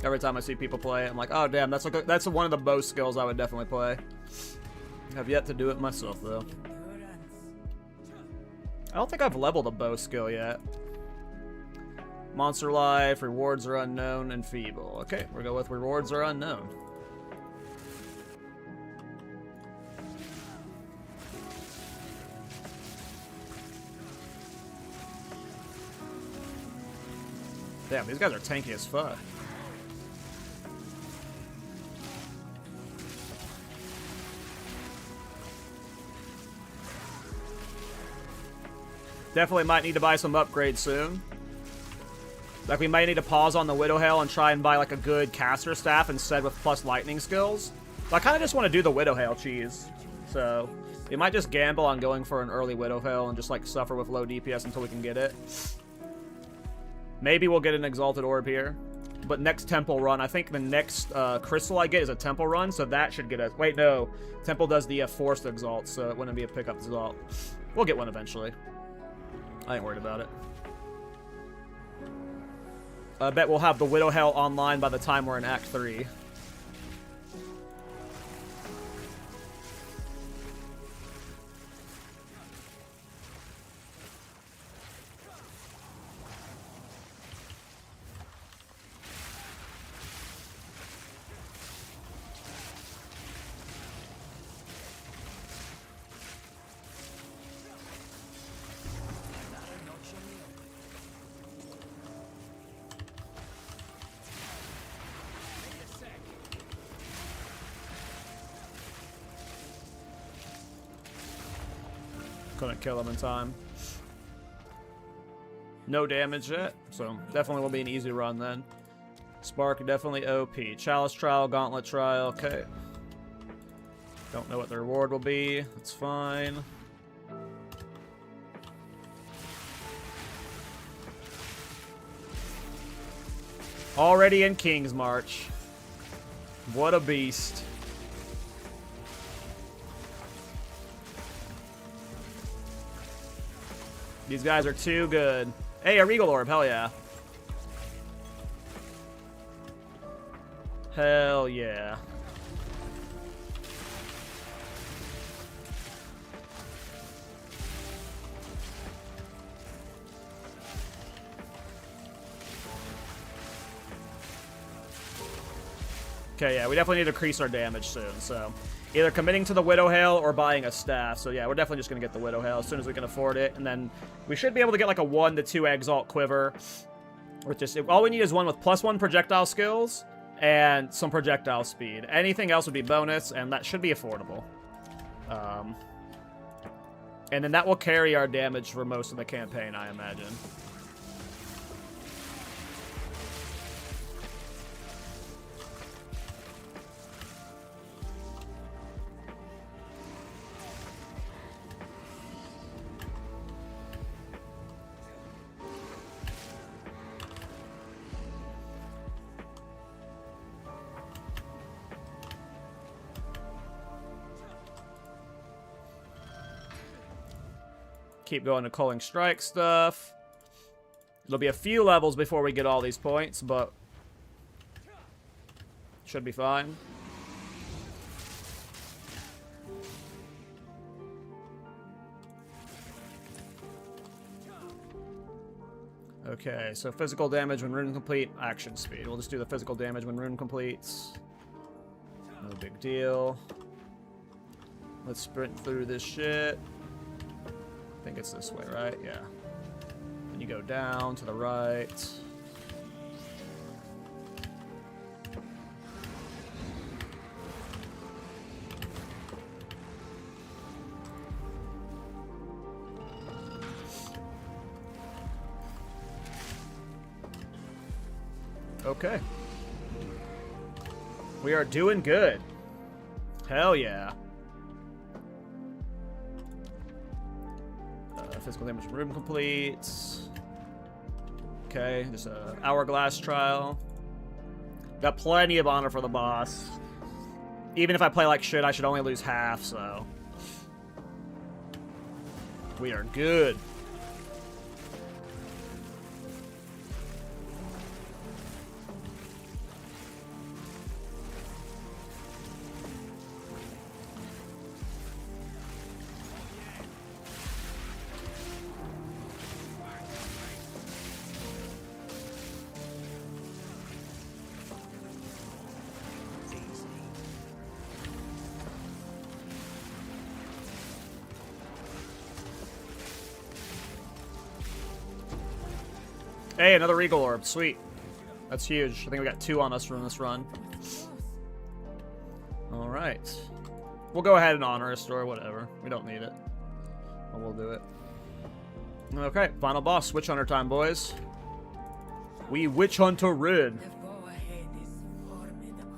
Every time I see people play it, I'm like, oh damn, that's like that's one of the bow skills I would definitely play. I've yet to do it myself though. I don't think I've leveled a bow skill yet. Monster life, rewards are unknown, and feeble. Okay, we'll go with rewards are unknown. Damn, these guys are tanky as fuck. Definitely might need to buy some upgrades soon. Like, we might need to pause on the Widow Hail and try and buy, like, a good caster staff instead with plus lightning skills. But I kind of just want to do the Widow Hail cheese. So, we might just gamble on going for an early Widow Hail and just, like, suffer with low DPS until we can get it. Maybe we'll get an Exalted Orb here. But next Temple run, I think the next Crystal I get is a Temple run, so that should get us... Wait, no. Temple does the Forced Exalt, so it wouldn't be a pickup Exalt. We'll get one eventually. I ain't worried about it. I bet we'll have the Widow Hail online by the time we're in Act 3. Couldn't kill him in time. No damage yet, so definitely will be an easy run then. Spark definitely OP. Chalice Trial, Gauntlet Trial, okay. Don't know what the reward will be. It's fine. Already in King's March. What a beast. These guys are too good. Hey, a Regal Orb, hell yeah. Hell yeah. Okay, yeah, we definitely need to increase our damage soon, so... Either committing to the Widow Hail or buying a staff. So yeah, we're definitely just going to get the Widow Hail as soon as we can afford it. And then we should be able to get like a 1 to 2 Exalt Quiver. With just, all we need is one with +1 projectile skills and some projectile speed. Anything else would be bonus, and that should be affordable. And then that will carry our damage for most of the campaign, I imagine. Keep going to Culling Strike stuff. It'll be a few levels before we get all these points, but should be fine. Okay, so physical damage when rune complete, action speed. We'll just do the physical damage when rune completes. No big deal. Let's sprint through this shit. I think it's this way, right? Yeah. Then you go down to the right. Okay. We are doing good. Hell yeah. Physical damage room complete. Okay, just a hourglass trial. Got plenty of honor for the boss. Even if I play like shit, I should only lose half, so. We are good. Hey, another Regal Orb. Sweet. That's huge. I think we got 2 on us from this run. Alright. We'll go ahead and honor a store, whatever. We don't need it. But we'll do it. Okay, final boss. Witch Hunter time, boys. We Witch Hunter rid. The foe ahead is formidable.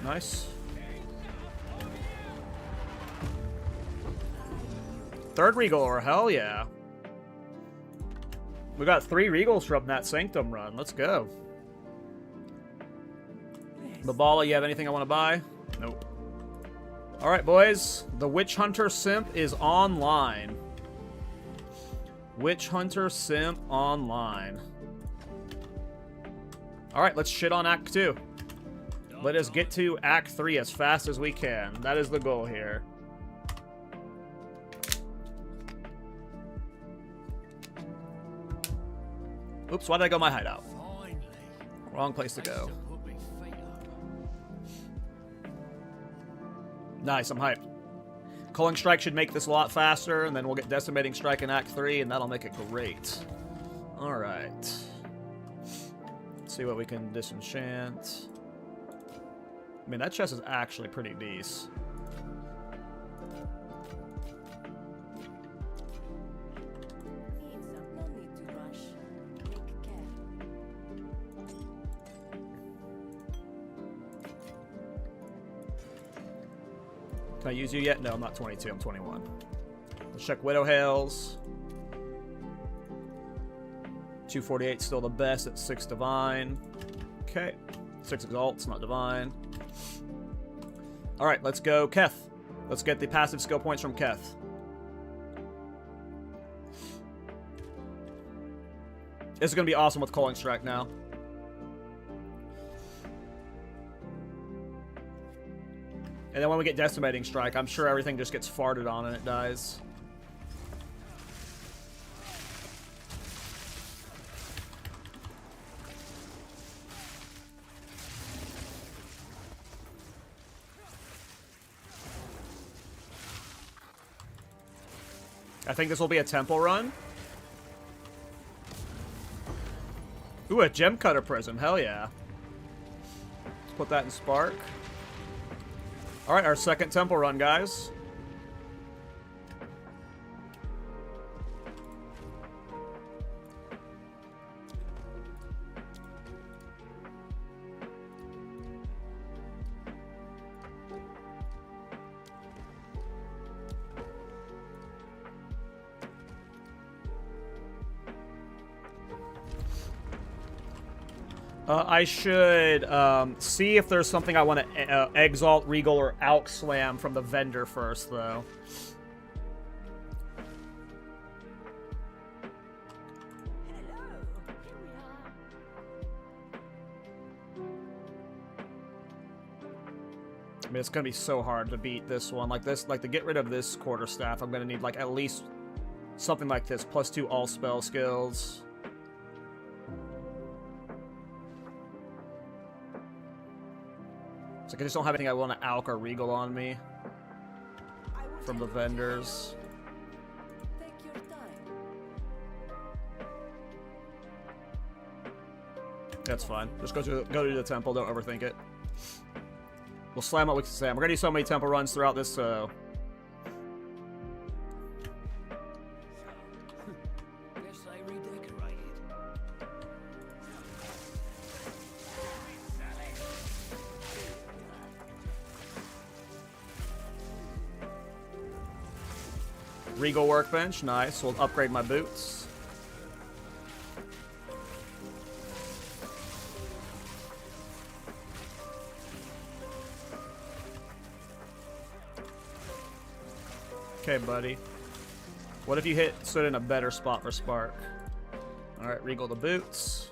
Nice. Third Regal, or hell yeah. We got 3 Regals from that Sanctum run. Let's go. Babala, you have anything I want to buy? Nope. Alright, boys. The Witch Hunter Simp is online. Witch Hunter Simp online. Alright, let's shit on Act 2. Let us get to Act 3 as fast as we can. That is the goal here. Oops, why did I go my hideout? Finally. Wrong place to go. Thanks to put me feet up. Nice, I'm hyped. Culling Strike should make this a lot faster, and then we'll get Decimating Strike in Act 3, and that'll make it great. Alright. Let's see what we can disenchant. I mean, that chest is actually pretty decent. No need to rush. Take care. Can I use you yet? No, I'm not 22, I'm 21. Let's check Widow Hails. 248 still the best at 6 Divine. Okay. 6 Exalt's not Divine. Alright, let's go Keth. Let's get the passive skill points from Keth. This is going to be awesome with Culling Strike now. And then when we get Decimating Strike, I'm sure everything just gets farted on and it dies. I think this will be a temple run. Ooh, a Gem Cutter Prism. Hell yeah. Let's put that in Spark. Alright, our second temple run, guys. I should see if there's something I want to Exalt, Regal, or Alk Slam from the vendor first, though. I mean, it's gonna be so hard to beat this one. Like this, like to get rid of this quarterstaff, I'm gonna need like at least something like this, +2 all spell skills. It's like I just don't have anything I want to Alk or Regal on me from the vendors. Take your time. That's fine. Just go to the temple. Don't overthink it. We'll slam what we can slam. We're gonna do so many temple runs throughout this. Guess I redecorated. Regal workbench, nice. We'll upgrade my boots. Okay, buddy. What if you stood in a better spot for Spark? Alright, Regal the boots.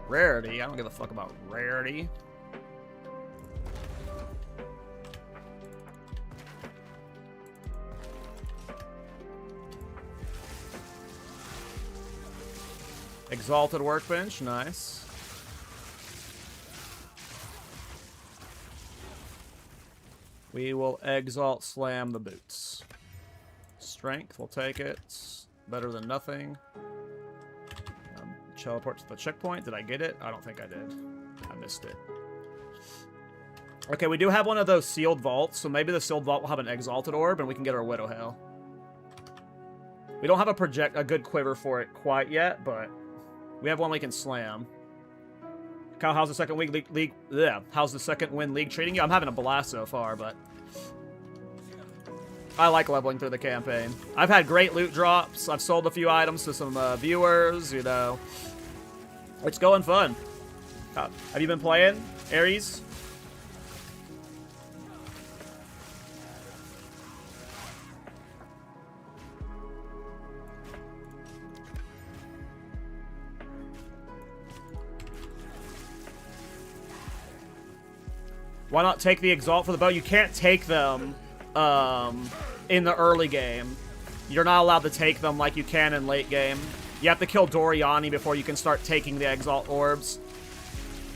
Rarity. I don't give a fuck about rarity. Exalted workbench, nice. We will Exalt Slam the boots. Strength, we'll take it. Better than nothing. Teleport to the checkpoint. Did I get it? I don't think I did. I missed it. Okay, we do have one of those sealed vaults, so maybe the sealed vault will have an Exalted Orb, and we can get our Widow Hail. We don't have a good quiver for it quite yet, but we have one we can slam. Kyle, how's the second league? Yeah, how's the second win league treating you? I'm having a blast so far, but I like leveling through the campaign. I've had great loot drops. I've sold a few items to some viewers. You know, it's going fun. Have you been playing, Ares? Why not take the Exalt for the bow? You can't take them in the early game. You're not allowed to take them like you can in late game. You have to kill Doriani before you can start taking the Exalt orbs.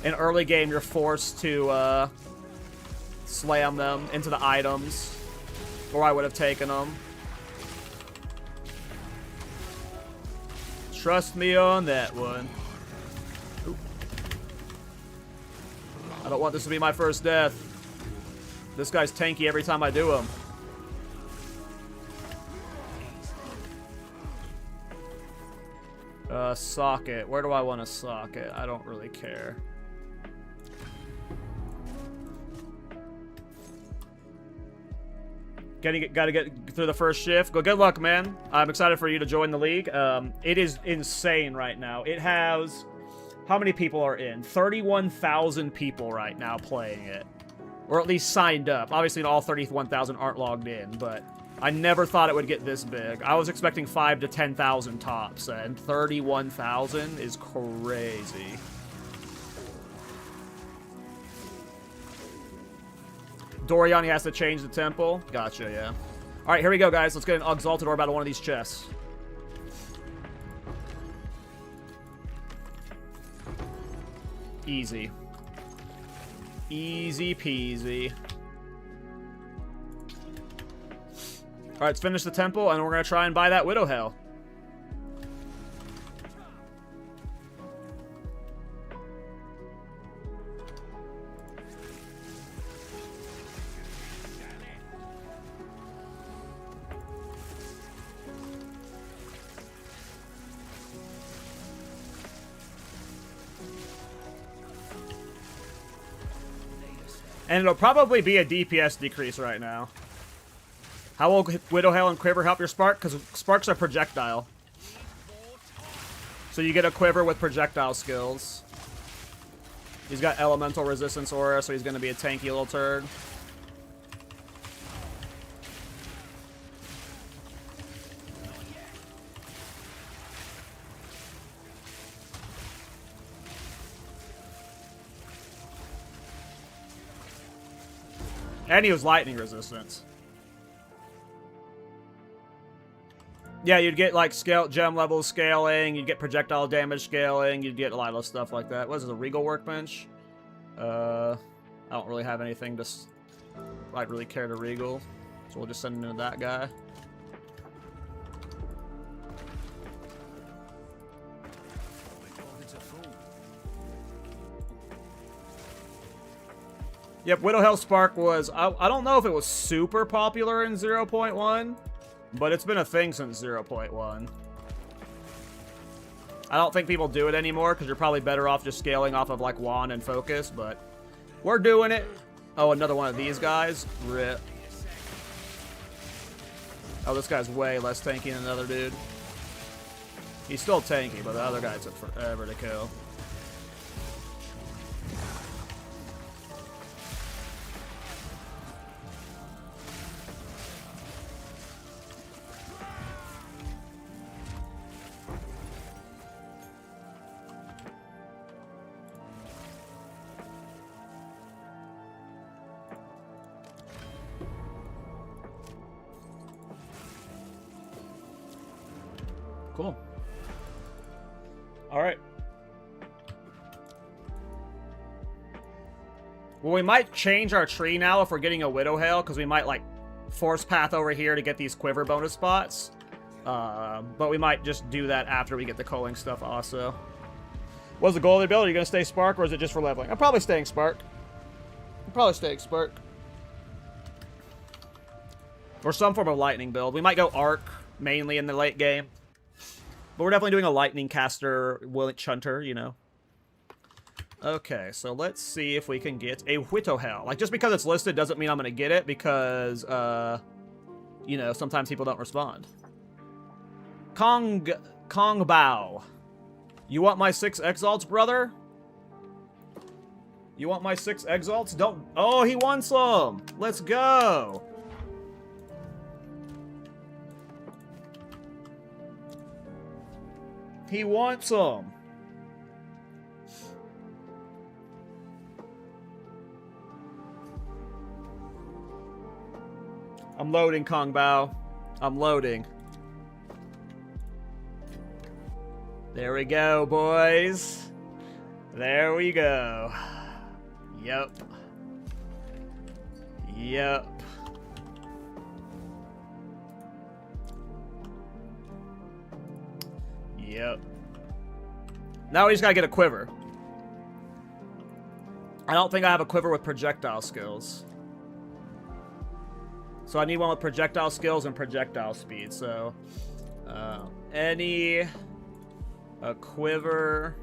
In early game, you're forced to slam them into the items, or I would have taken them. Trust me on that one. I don't want this to be my first death. This guy's tanky every time I do him. Socket. Where do I want to socket? I don't really care. Gotta get through the first shift. Good luck, man. I'm excited for you to join the league. It is insane right now. It has... How many people are in? 31,000 people right now playing it. Or at least signed up. Obviously, all 31,000 aren't logged in, but I never thought it would get this big. I was expecting 5,000 to 10,000 tops, and 31,000 is crazy. Doriani has to change the temple. Gotcha, yeah. All right, here we go, guys. Let's get an Exalted Orb out of one of these chests. Easy. Easy peasy. Alright, let's finish the temple, and we're going to try and buy that Widow Hail. And it'll probably be a DPS decrease right now. How will Widow Hail and Quiver help your Spark? Because Sparks are projectile. So you get a quiver with projectile skills. He's got elemental resistance aura, so he's going to be a tanky little turd. And he was lightning resistance. Yeah, you'd get like gem level scaling, you'd get projectile damage scaling, you'd get a lot of stuff like that. What is it, a Regal Workbench? I don't really have anything to like really care to Regal, so we'll just send it to that guy. Yep, Widowhell Spark was... I don't know if it was super popular in 0.1, but it's been a thing since 0.1. I don't think people do it anymore, because you're probably better off just scaling off of, like, Wand and Focus, but we're doing it. Oh, another one of these guys? Rip. Oh, this guy's way less tanky than another dude. He's still tanky, but the other guy took forever to kill. Cool. All right. Well, we might change our tree now if we're getting a Widowhail, because we might, like, force path over here to get these quiver bonus spots. But we might just do that after we get the culling stuff also. What's the goal of the build? Are you going to stay Spark, or is it just for leveling? I'm probably staying Spark. Or some form of lightning build. We might go Arc, mainly in the late game. But we're definitely doing a lightning caster, Chunter, you know. Okay, so let's see if we can get a Widowhail. Like, just because it's listed doesn't mean I'm going to get it, because, you know, sometimes people don't respond. Kong Bao. You want my 6 Exalts, brother? You want my 6 Exalts? Don't... Oh, he won some! Let's go! He wants them. I'm loading, Kong Bao. I'm loading. There we go, boys. There we go. Yep. Yep. Yep. Now we just gotta get a quiver. I don't think I have a quiver with projectile skills. So I need one with projectile skills and projectile speed. So, a quiver,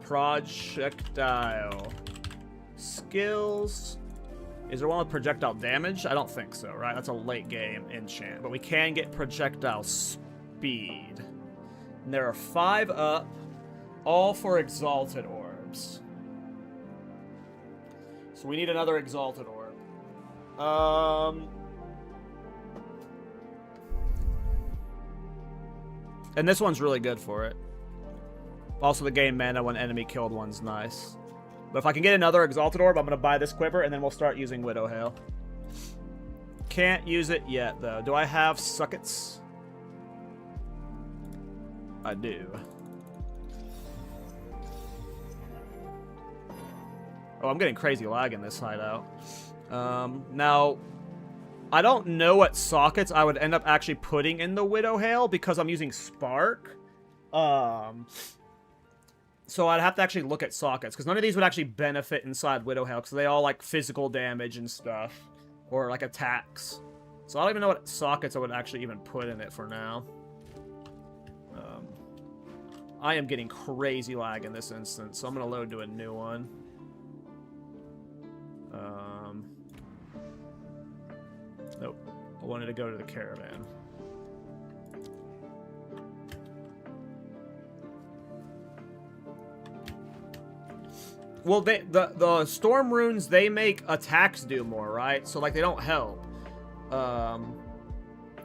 projectile skills. Is there one with projectile damage? I don't think so, right? That's a late game enchant. But we can get projectile speed. And there are 5 up, all for exalted orbs. So we need another exalted orb. And this one's really good for it. Also, the game mana when enemy killed one's nice. But if I can get another Exalted Orb, I'm going to buy this quiver, and then we'll start using Widowhail. Can't use it yet, though. Do I have Suckets? I do. Oh, I'm getting crazy lag in this hideout. Now, I don't know what sockets I would end up actually putting in the Widowhail because I'm using Spark. So I'd have to actually look at sockets, because none of these would actually benefit inside Widowhail, because they all like physical damage and stuff, or like attacks. So I don't even know what sockets I would actually even put in it for now. I am getting crazy lag in this instance, so I'm going to load to a new one. Nope. I wanted to go to the caravan. Well, the storm runes, they make attacks do more, right? So, like, they don't help. I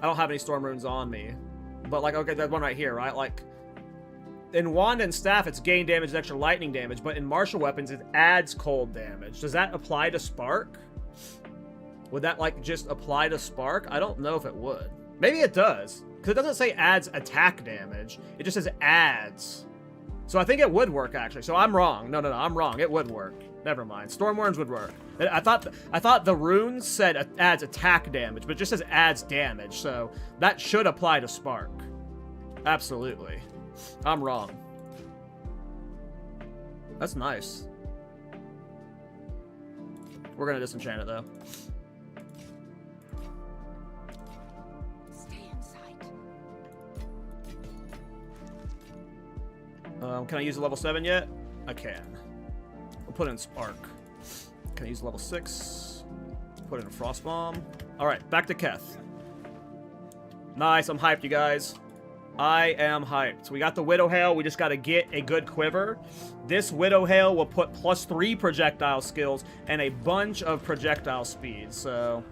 don't have any storm runes on me. But, like, okay, that one right here, right? Like, in wand and staff, it's gain damage and extra lightning damage. But in martial weapons, it adds cold damage. Does that apply to spark? Would that, like, just apply to spark? I don't know if it would. Maybe it does. Because it doesn't say adds attack damage. It just says adds. So I think it would work, actually. So I'm wrong. No, I'm wrong. It would work. Never mind. Stormworms would work. I thought the runes said adds attack damage, but it just says adds damage. So that should apply to spark. Absolutely. I'm wrong. That's nice. We're going to disenchant it, though. Stay in sight. Can I use a level 7 yet? I can. We'll put in Spark. Can I use level 6? Put in a Frost Bomb. Alright, back to Keth. Nice, I'm hyped, you guys. I am hyped. We got the Widow Hail. We just got to get a good quiver. This Widow Hail will put +3 projectile skills and a bunch of projectile speed, so...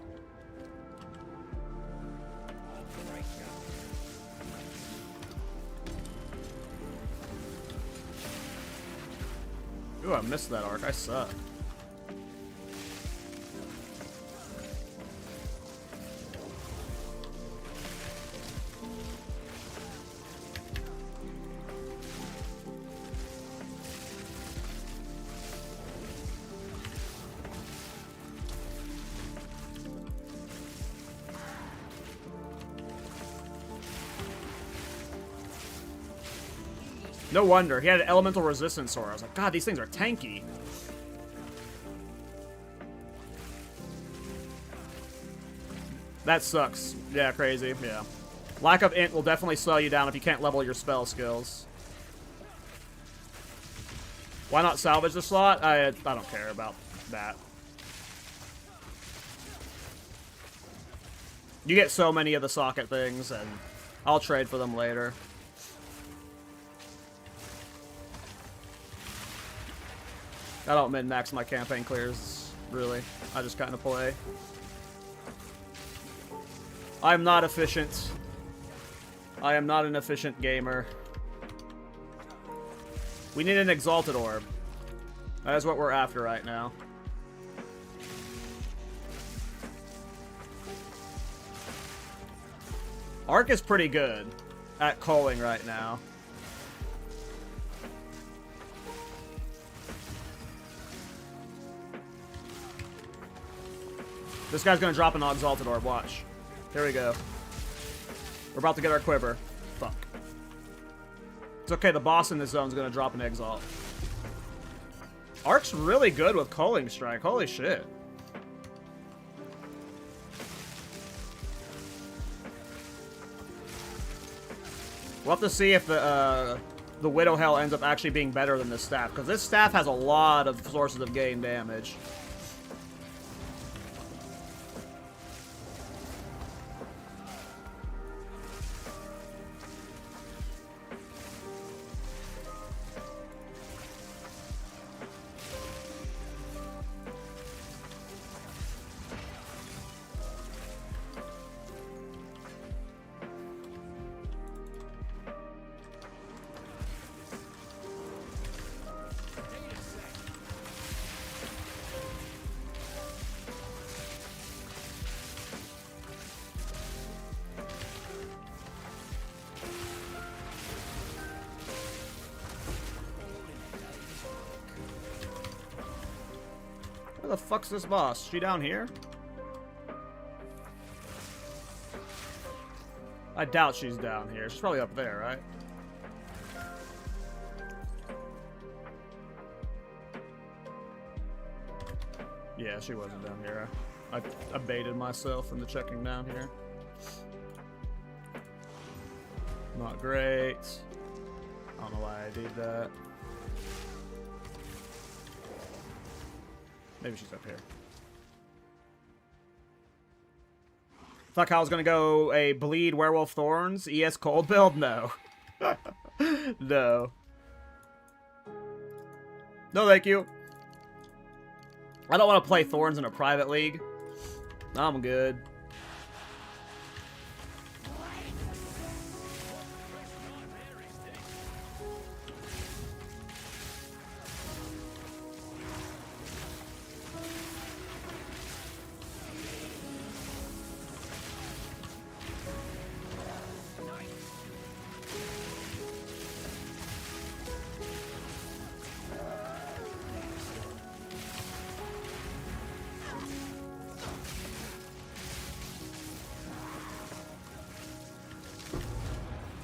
Ooh, I missed that arc. I suck. No wonder. He had an elemental resistance sword. I was like, God, these things are tanky. That sucks. Yeah, crazy. Yeah. Lack of int will definitely slow you down if you can't level your spell skills. Why not salvage the slot? I don't care about that. You get so many of the socket things, and I'll trade for them later. I don't min-max my campaign clears, really. I just kind of play. I'm not efficient. I am not an efficient gamer. We need an Exalted Orb. That is what we're after right now. Arc is pretty good at culling right now. This guy's gonna drop an Exalted Orb, watch. Here we go. We're about to get our quiver. Fuck. It's okay, the boss in this zone's gonna drop an Exalt. Arc's really good with Culling Strike, holy shit. We'll have to see if the Widow Hell ends up actually being better than this staff, because this staff has a lot of sources of gain damage. Where the fuck's this boss? She down here? I doubt she's down here. She's probably up there, right? Yeah, she wasn't down here. I baited myself into checking down here. Not great. I don't know why I did that. Maybe she's up here. Thought I was gonna go a Bleed Werewolf Thorns ES Cold build? No. No. No, thank you. I don't want to play Thorns in a private league. I'm good.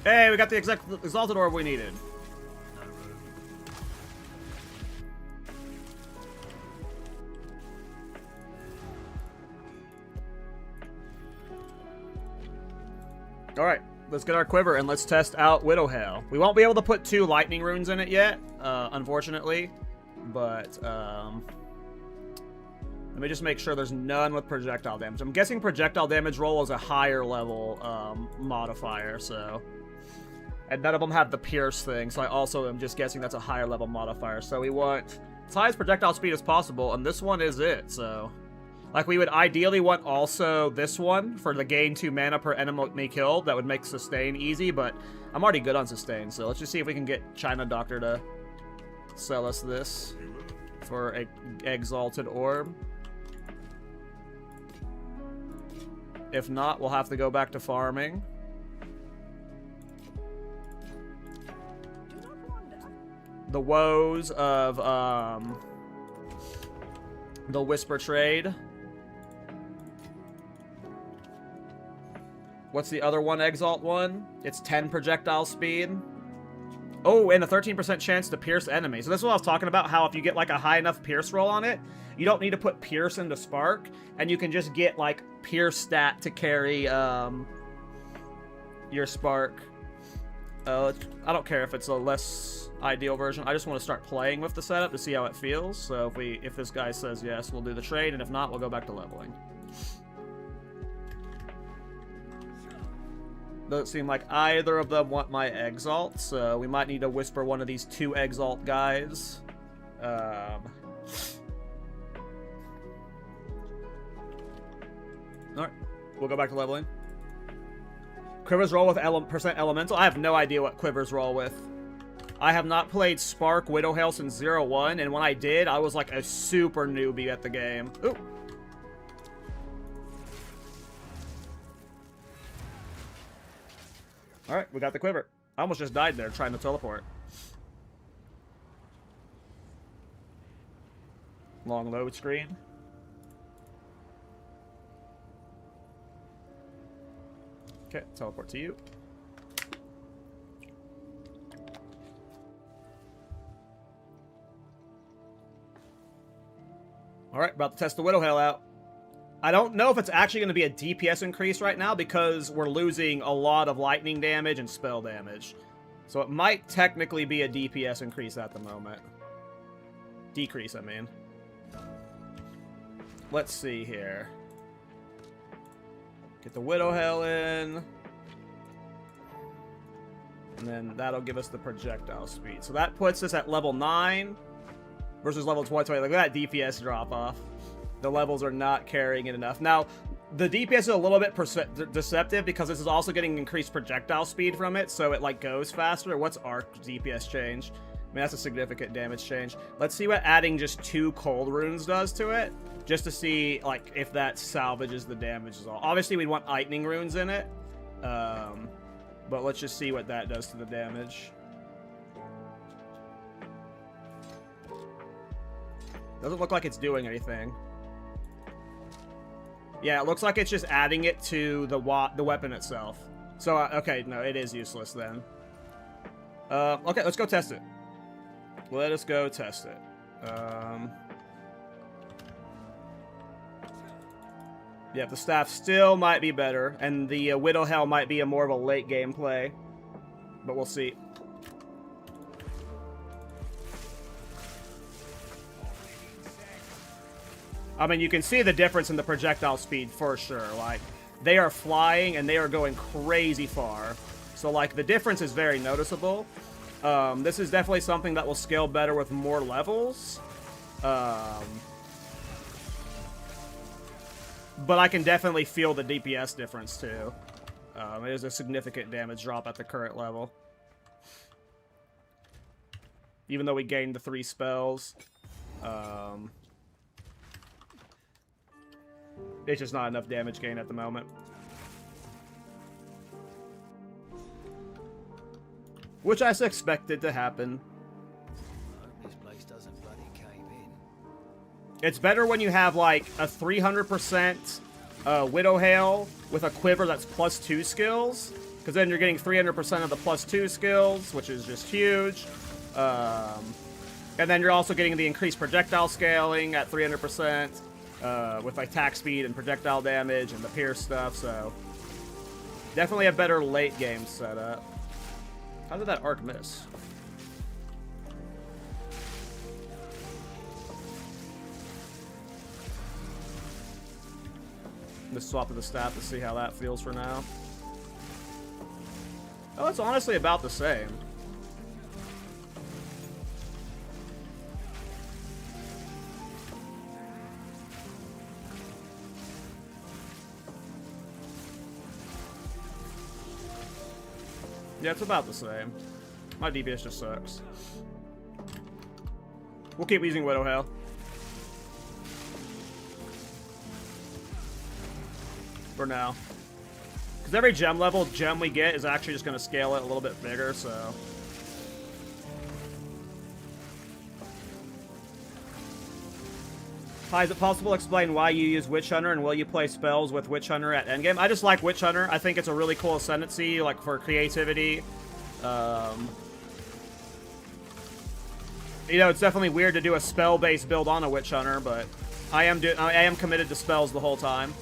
Hey, we got the Exalted Orb we needed. Alright, let's get our quiver and let's test out Widowhail. We won't be able to put 2 lightning runes in it yet, unfortunately. But, let me just make sure there's none with projectile damage. I'm guessing projectile damage roll is a higher level modifier, so... And none of them have the pierce thing, so I also am just guessing that's a higher level modifier. So we want as high as projectile speed as possible, and this one is it, so... Like, we would ideally want also this one for the gain 2 mana per enemy killed. That would make sustain easy, but I'm already good on sustain, so let's just see if we can get China Doctor to sell us this for an Exalted Orb. If not, we'll have to go back to farming. The woes of the Whisper Trade. What's the other one, Exalt one? It's 10 projectile speed. Oh, and a 13% chance to pierce enemies. So this is what I was talking about, how if you get like a high enough pierce roll on it, you don't need to put pierce into Spark, and you can just get like pierce stat to carry your Spark. I don't care if it's a less ideal version. I just want to start playing with the setup to see how it feels. So if this guy says yes, we'll do the trade, and if not, we'll go back to leveling. Doesn't seem like either of them want my Exalt, so we might need to whisper one of these 2 Exalt guys. Alright, we'll go back to leveling. Quivers roll with percent elemental. I have no idea what quivers roll with. I have not played Spark Widowhail since 0-1, and when I did, I was like a super newbie at the game. Ooh. Alright, we got the quiver. I almost just died there trying to teleport. Long load screen. Okay, teleport to you. Alright, about to test the Widowhail out. I don't know if it's actually going to be a DPS increase right now because we're losing a lot of lightning damage and spell damage. So it might technically be a DPS increase at the moment. Decrease, I mean. Let's see here. Get the Widowhail in. And then that'll give us the projectile speed. So that puts us at level 9 versus level 20. Look at that DPS drop off. The levels are not carrying it enough. Now, the DPS is a little bit deceptive because this is also getting increased projectile speed from it, so it like goes faster. What's arc DPS change? I mean, that's a significant damage change. Let's see what adding just 2 cold runes does to it, just to see like if that salvages the damage as well. Obviously, we'd want lightning runes in it, but let's just see what that does to the damage. Doesn't look like it's doing anything. Yeah, it looks like it's just adding it to the weapon itself. So, okay, no, it is useless then. Okay, let's go test it. Let us go test it. Yeah, the staff still might be better, and the Widowhail might be more of a late game play. But we'll see. I mean, you can see the difference in the projectile speed for sure. Like, they are flying and they are going crazy far. So, like, the difference is very noticeable. This is definitely something that will scale better with more levels. but I can definitely feel the DPS difference too. It is a significant damage drop at the current level. Even though we gained the 3 spells, it's just not enough damage gain at the moment. Which I expected to happen. I hope this place doesn't bloody cave in. It's better when you have like a 300% Widow Hail with a quiver that's +2 skills, because then you're getting 300% of the +2 skills, which is just huge. And then you're also getting the increased projectile scaling at 300% with attack speed and projectile damage and the pierce stuff, so definitely a better late game setup. How did that arc miss? Let's swap to the staff to see how that feels for now. Oh, it's honestly about the same. Yeah, it's about the same. My DPS just sucks. We'll keep using Widow Hail. For now. Because every gem we get is actually just going to scale it a little bit bigger, so... Hi, is it possible to explain why you use Witch Hunter and will you play spells with Witch Hunter at endgame? I just like Witch Hunter. I think it's a really cool ascendancy, like, for creativity. You know, it's definitely weird to do a spell-based build on a Witch Hunter, but I am committed to spells the whole time.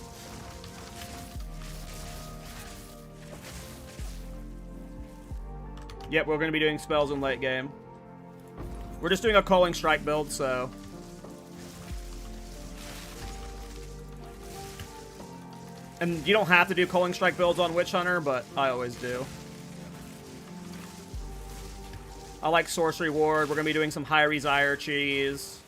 Yep, we're going to be doing spells in late game. We're just doing a Culling Strike build, so... And you don't have to do Culling Strike builds on Witch Hunter, but I always do. I like Sorcery Ward. We're going to be doing some High Resire cheese.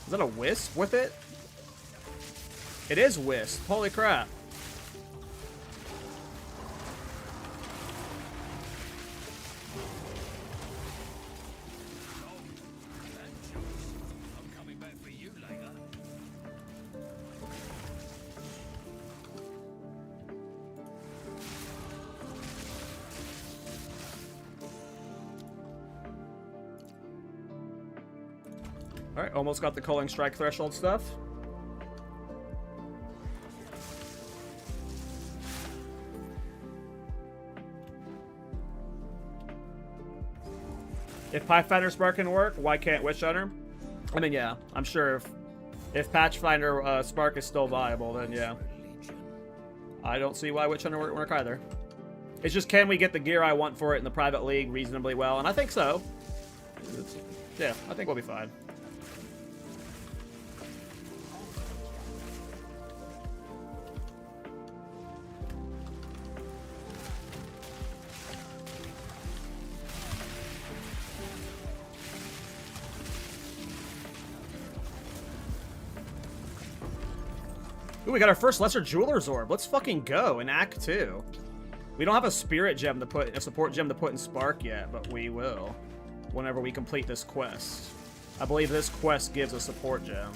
Is that a Wisp with it? It is Wisp. Holy crap. Alright, almost got the Culling Strike threshold stuff. If Pathfinder Spark can work, why can't Witch Hunter? I mean, yeah, I'm sure if Pathfinder Spark is still viable, then yeah. I don't see why Witch Hunter won't work either. It's just, can we get the gear I want for it in the private league reasonably well? And I think so. Yeah, I think we'll be fine. Ooh, we got our first Lesser Jeweler's Orb. Let's fucking go in Act 2. We don't have a Spirit Gem to put, a Support Gem to put in Spark yet, but we will whenever we complete this quest. I believe this quest gives a Support Gem.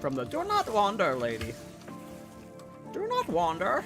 From the Do Not Wander lady. Do not wander.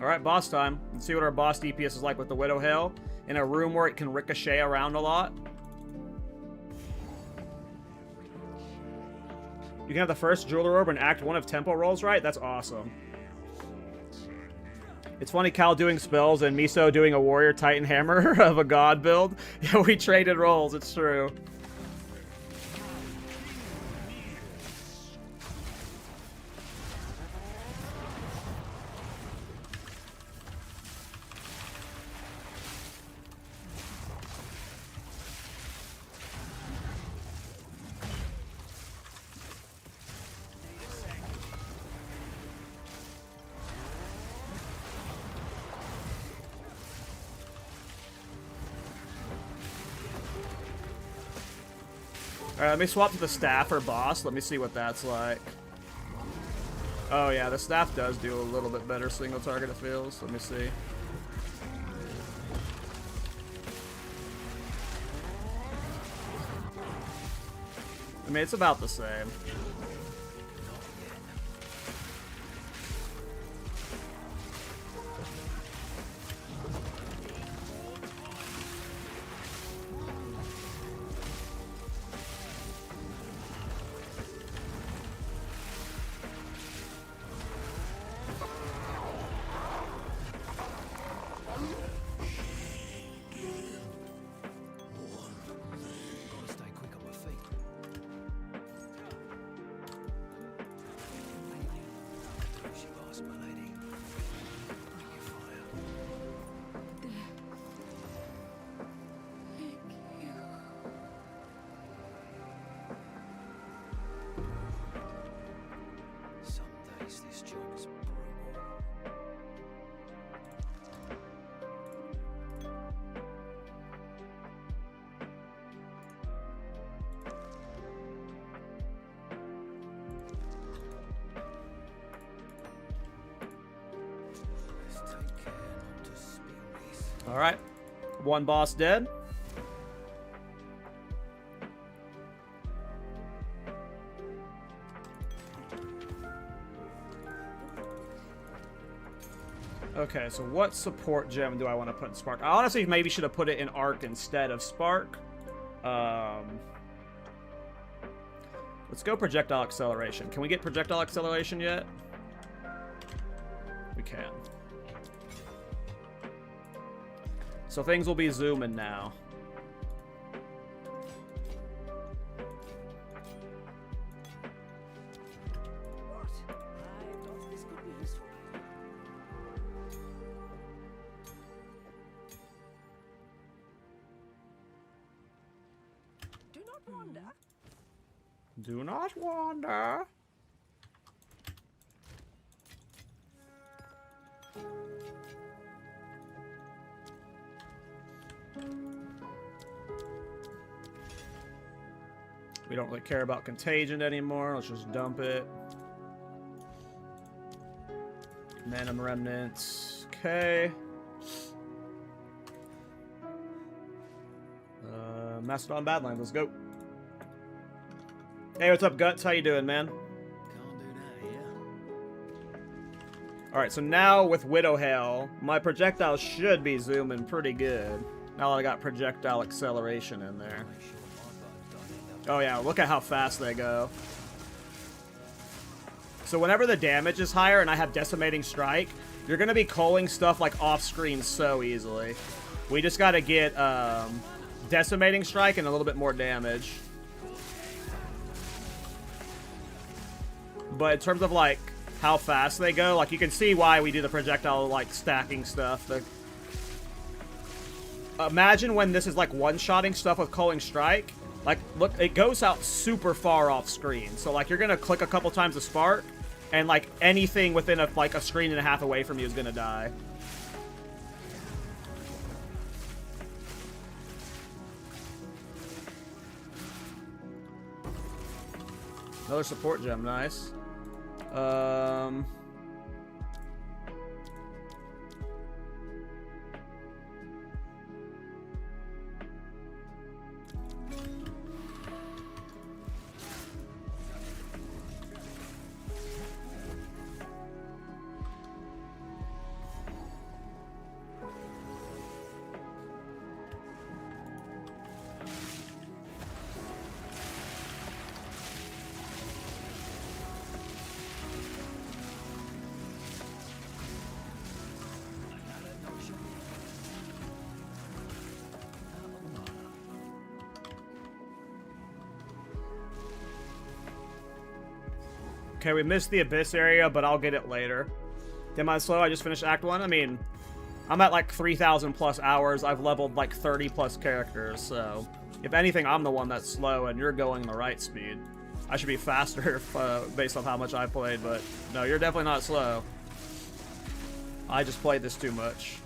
Alright, boss time. Let's see what our boss DPS is like with the Widow Hail. In a room where it can ricochet around a lot. You can have the first Jeweler Orb in Act 1 of Tempo rolls, right? That's awesome. It's funny, Cal doing spells and Miso doing a warrior titan hammer of a god build. Yeah, we traded roles, it's true. Alright, let me swap to the staff or boss. Let me see what that's like. Oh yeah, the staff does do a little bit better single target, it feels. Let me see. I mean, it's about the same. Gotta stay quick on my feet. She lost, my lady. Bring your fire. Thank you. Some days this job's brutal. Let's take care not to spill this. Alright. One boss dead. Okay, so what support gem do I want to put in Spark? I honestly maybe should have put it in Arc instead of Spark. Let's go Projectile Acceleration. Can we get Projectile Acceleration yet? We can. So things will be zooming now. What? I thought this could be useful. Do not wander. Do not wander. We don't really care about Contagion anymore. Let's just dump it. Manum Remnants. Okay. Mastodon Badlands. Let's go. Hey, what's up, Guts? How you doing, man? Can't do that here. Alright, so now with Widowhail, my projectiles should be zooming pretty good. Now that I got projectile acceleration in there. Make sure my buttons don't end up. Oh yeah, look at how fast they go. So whenever the damage is higher and I have Decimating Strike, you're going to be culling stuff like off-screen so easily. We just got to get Decimating Strike and a little bit more damage. But in terms of like how fast they go, like you can see why we do the projectile like stacking stuff. Imagine when this is like one-shotting stuff with Culling Strike. Like, look, it goes out super far off screen. So like you're gonna click a couple times a spark, and like anything within a screen and a half away from you is gonna die. Another support gem, nice. Okay, we missed the Abyss area, but I'll get it later. Am I slow? I just finished Act 1. I mean, I'm at like 3,000 plus hours. I've leveled like 30 plus characters, so if anything, I'm the one that's slow and you're going the right speed. I should be faster if, based on how much I played, but no, you're definitely not slow. I just played this too much.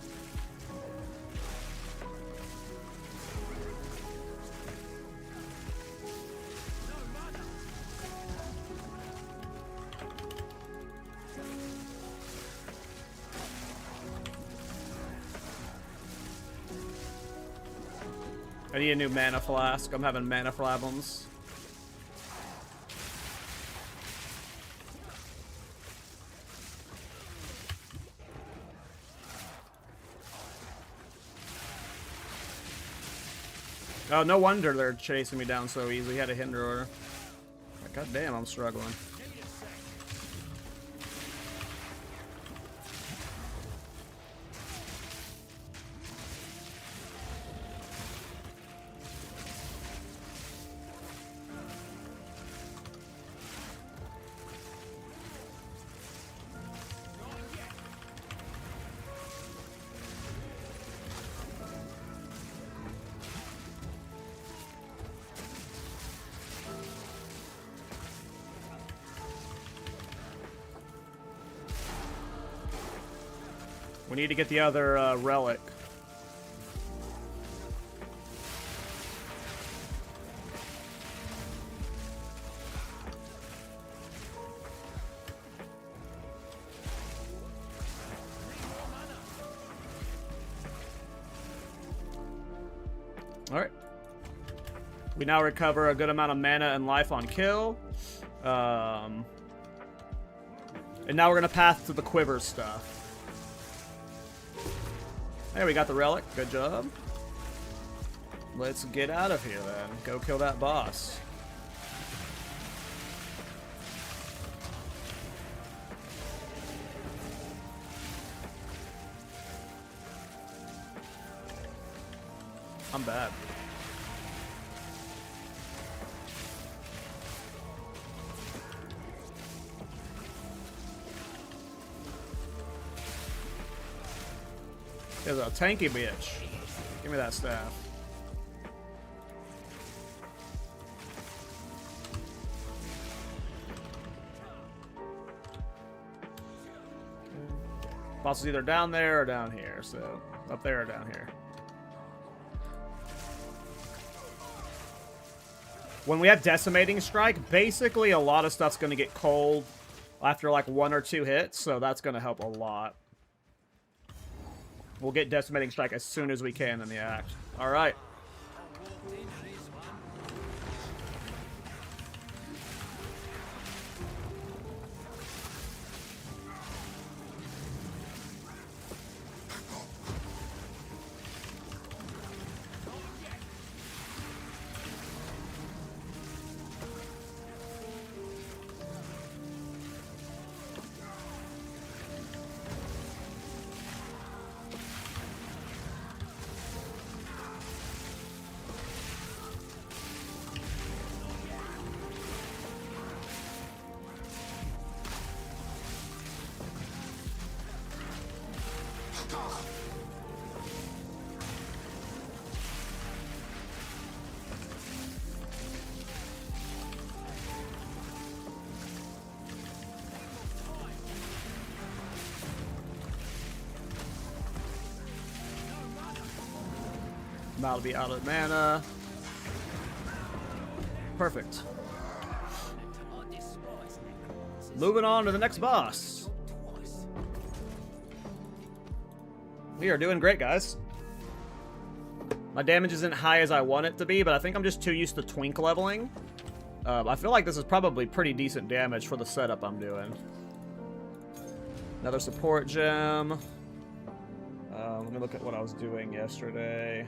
I need a new mana flask. I'm having mana problems. Oh, no wonder they're chasing me down so easy. He had a hinder order. God damn, I'm struggling. We need to get the other relic. Alright. We now recover a good amount of mana and life on kill. And now we're going to path to the quiver stuff. There, we got the relic. Good job. Let's get out of here, then. Go kill that boss. I'm bad. There's a tanky bitch. Give me that staff. Boss is either down there or down here, so up there or down here. When we have Decimating Strike, basically a lot of stuff's going to get cold after like 1 or 2 hits, so that's going to help a lot. We'll get Decimating Strike as soon as we can in the act. Alright. That'll be out of mana. Perfect. Moving on to the next boss. We are doing great, guys. My damage isn't high as I want it to be, but I think I'm just too used to twink leveling. I feel like this is probably pretty decent damage for the setup I'm doing. Another support gem. Let me look at what I was doing yesterday.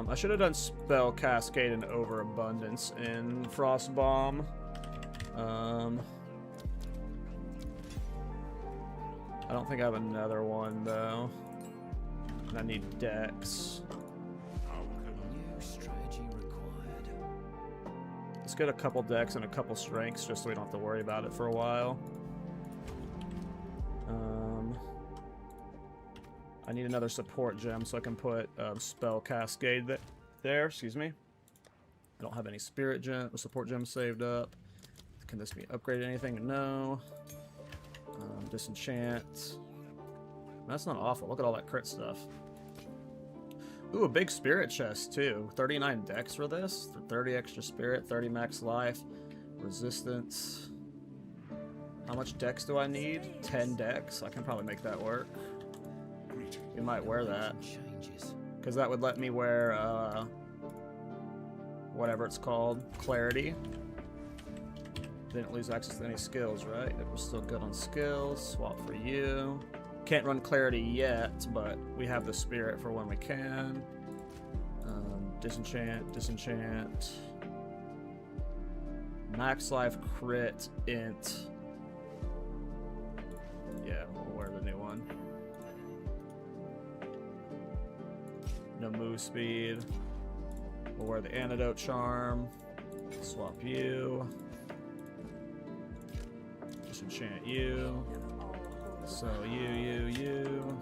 I should have done Spell Cascade and Overabundance in Frostbomb. I don't think I have another one though. And I need Dex. New strategy required. Let's get a couple Dex and a couple Strengths just so we don't have to worry about it for a while. I need another support gem so I can put Spell Cascade there. Excuse me. I don't have any Spirit gem or support gems saved up. Can this be upgraded? Anything? No. Disenchant. That's not awful. Look at all that crit stuff. Ooh, a big spirit chest too. 39 dex for this. For 30 extra spirit, 30 max life, resistance. How much dex do I need? 10 dex. I can probably make that work. We might wear that. Changes. Because that would let me wear, whatever it's called. Clarity. Didn't lose access to any skills, right? It was still good on skills. Swap for you. Can't run Clarity yet, but we have the Spirit for when we can. Disenchant, disenchant. Max life, crit, int. Yeah, we'll wear the new one. No move speed. We'll wear the Antidote Charm. Swap you. Disenchant you. So you.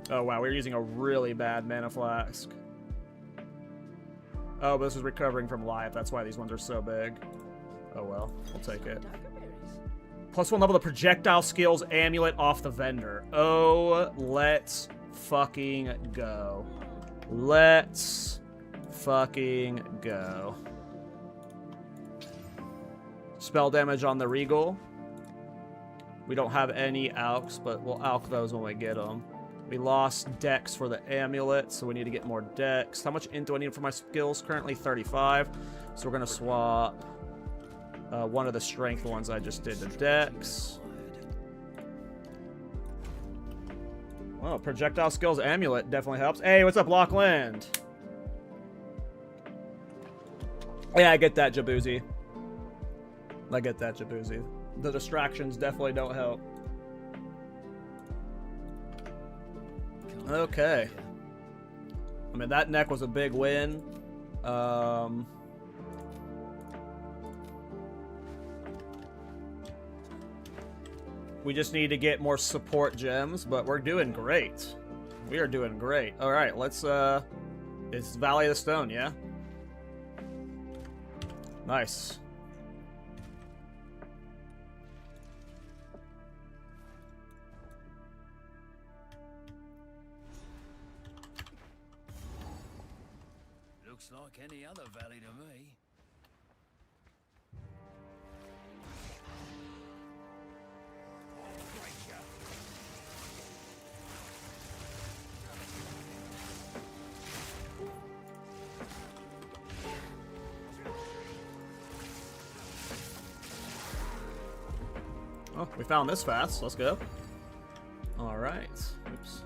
Oh wow, we're using a really bad mana flask. Oh, but this is recovering from life. That's why these ones are so big. Oh well, we'll take it. +1 level the projectile skills amulet off the vendor. Oh, let's fucking go. Let's fucking go. Spell damage on the Regal. We don't have any alks, but we'll alk those when we get them. We lost dex for the amulet, so we need to get more dex. How much int do I need for my skills? Currently 35. So we're going to swap one of the strength ones I just did to dex. Well, projectile skills amulet definitely helps. Hey, what's up, Lockland? Yeah, I get that, Jaboozy. I get that, Jaboozy. The distractions definitely don't help. Okay. I mean, that neck was a big win. We just need to get more support gems, but we're doing great. We are doing great. All right, let's, it's Valley of the Stone, yeah? Nice. Looks like any other valley to me. Oh, we found this fast. Let's go. All right. Oops.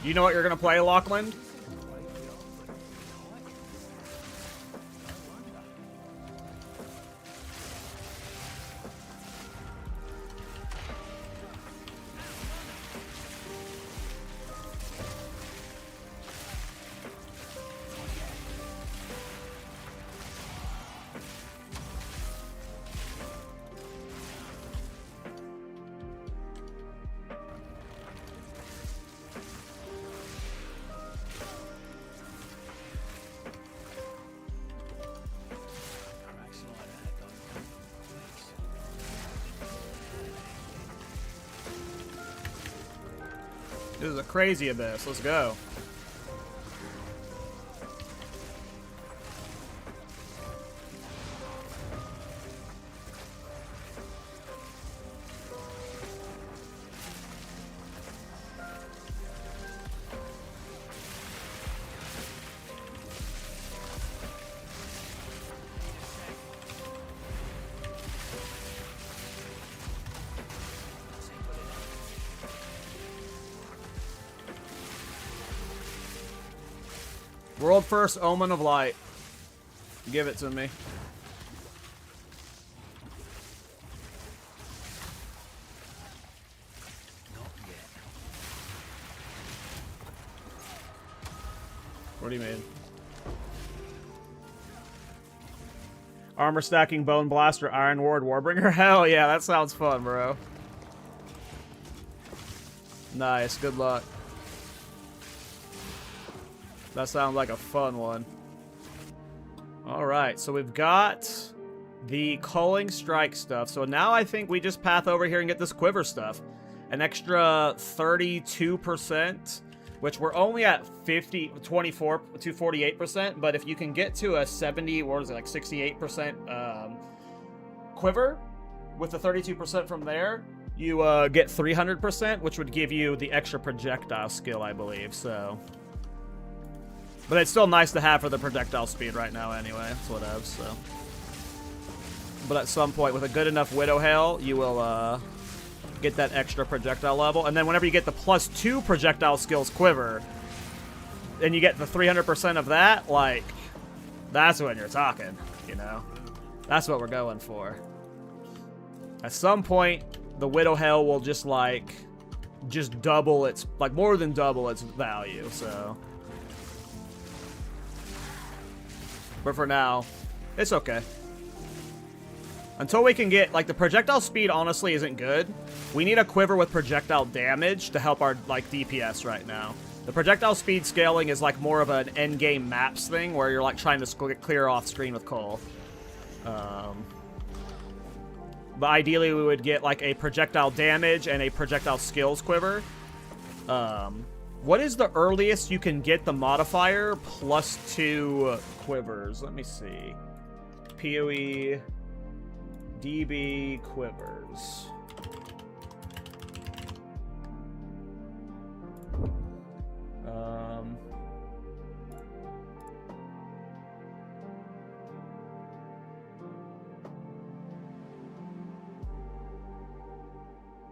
You know what you're gonna play, Lockland? This is a crazy abyss. Let's go. World first Omen of Light. Give it to me. Not yet. What do you mean? Armor stacking, Bone Blaster, Iron Ward, Warbringer? Hell yeah, that sounds fun, bro. Nice, good luck. That sounds like a fun one. Alright, so we've got the Culling Strike stuff. So now I think we just path over here and get this Quiver stuff. An extra 32%, which we're only at 24 to 48%. But if you can get to a 70, what is it, like 68% Quiver with the 32% from there, you get 300%, which would give you the extra projectile skill, I believe. So... But it's still nice to have for the projectile speed right now anyway. That's whatevs, so. But at some point, with a good enough Widow Hail, you will get that extra projectile level. And then whenever you get the +2 projectile skills quiver, and you get the 300% of that, like, that's when you're talking, you know? That's what we're going for. At some point, the Widow Hail will just, like, just double its, like, more than double its value, so... But for now, it's okay. Until we can get, like, the projectile speed honestly isn't good. We need a quiver with projectile damage to help our, like, DPS right now. The projectile speed scaling is, like, more of an endgame maps thing where you're, like, trying to clear off screen with Cole. But ideally we would get, like, a projectile damage and a projectile skills quiver. What is the earliest you can get the modifier +2 quivers? Let me see. PoE DB quivers.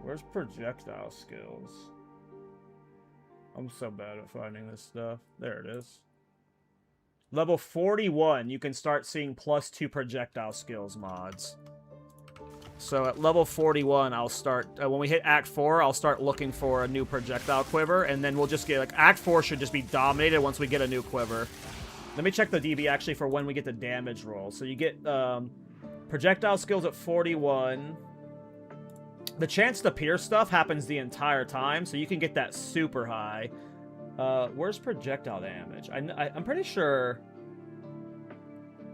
Where's projectile skills? I'm so bad at finding this stuff. There it is. Level 41, you can start seeing +2 projectile skills mods. So at level 41, I'll start... when we hit Act 4, I'll start looking for a new projectile quiver, and then we'll just get... like, Act 4 should just be dominated once we get a new quiver. Let me check the DB, actually, for when we get the damage roll. So you get projectile skills at 41... The chance to pierce stuff happens the entire time, so you can get that super high. Where's projectile damage? I'm pretty sure...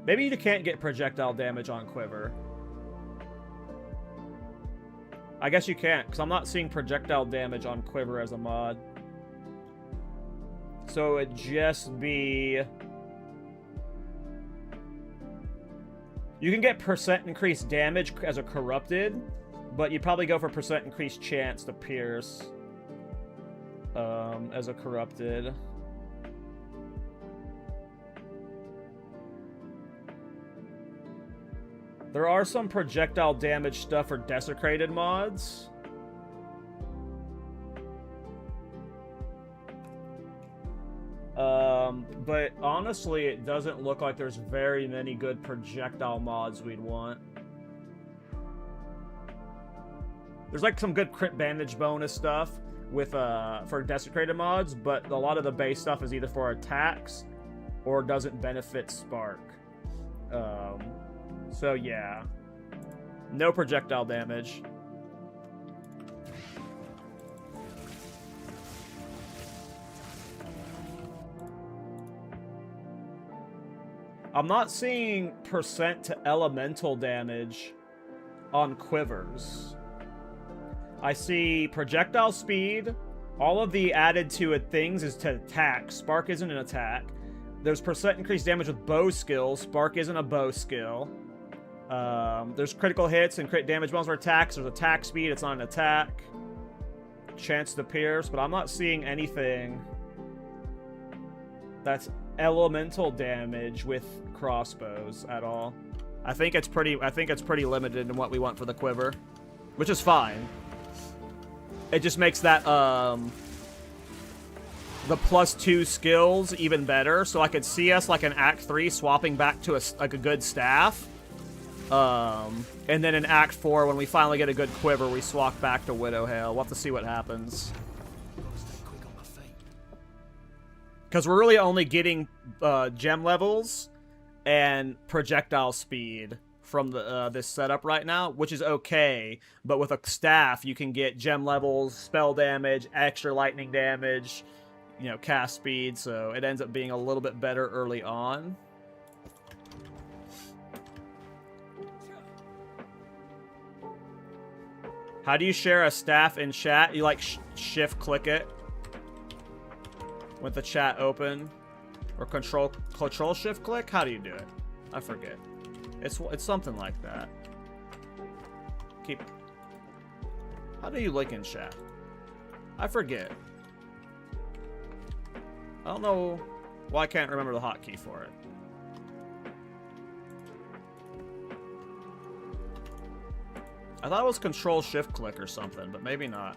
Maybe you can't get projectile damage on Quiver. I guess you can't, because I'm not seeing projectile damage on Quiver as a mod. So it'd just be... You can get % increased damage as a corrupted, but you'd probably go for % increased chance to pierce as a corrupted. There are some projectile damage stuff for desecrated mods. But honestly, it doesn't look like there's very many good projectile mods we'd want. There's like some good crit bandage bonus stuff with for desecrated mods, but a lot of the base stuff is either for attacks or doesn't benefit Spark. So yeah, no projectile damage. I'm not seeing % to elemental damage on quivers. I see projectile speed, All of the added to it things is to attack. Spark isn't an attack. There's percent increased damage with bow skill. Spark isn't a bow skill. There's critical hits and crit damage bonus for attacks. There's attack speed. It's not an attack. Chance to pierce, but I'm not seeing anything that's elemental damage with crossbows at all. I think it's pretty limited in what we want for the quiver, which is fine. It just makes that the +2 skills even better. So I could see us like in Act 3 swapping back to a good staff. And then in Act 4, when we finally get a good quiver, we swap back to Widowhail. We'll have to see what happens. Because we're really only getting gem levels and projectile speed from the this setup right now, which is okay. But with a staff, you can get gem levels, spell damage, extra lightning damage, you know, cast speed. So it ends up being a little bit better early on. How do you share a staff in chat? You like shift click it with the chat open, or control shift click? How do you do it? I forget. It's something like that. How do you link in chat? I forget. I don't know why I can't remember the hotkey for it. I thought it was control shift click or something, but maybe not.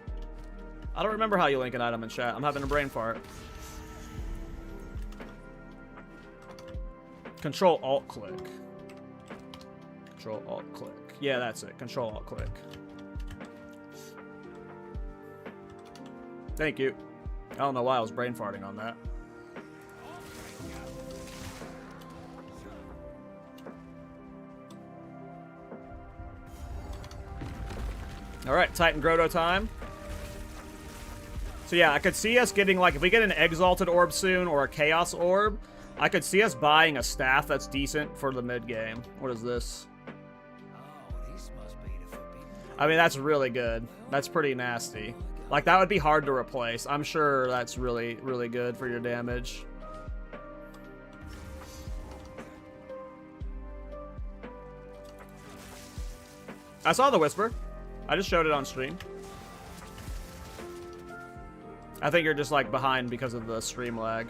I don't remember how you link an item in chat. I'm having a brain fart. Control alt click. Control alt click. Yeah, that's it. Control alt click. Thank you. I don't know why I was brain farting on that. Alright, Titan Grotto time. So yeah, I could see us getting, like, if we get an Exalted Orb soon or a Chaos Orb, I could see us buying a staff that's decent for the mid-game. What is this? I mean, that's really good. That's pretty nasty. Like, that would be hard to replace. I'm sure that's really, really good for your damage. I saw the Whisper. I just showed it on stream. I think you're just, like, behind because of the stream lag.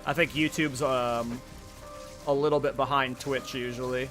I think YouTube's a little bit behind Twitch usually.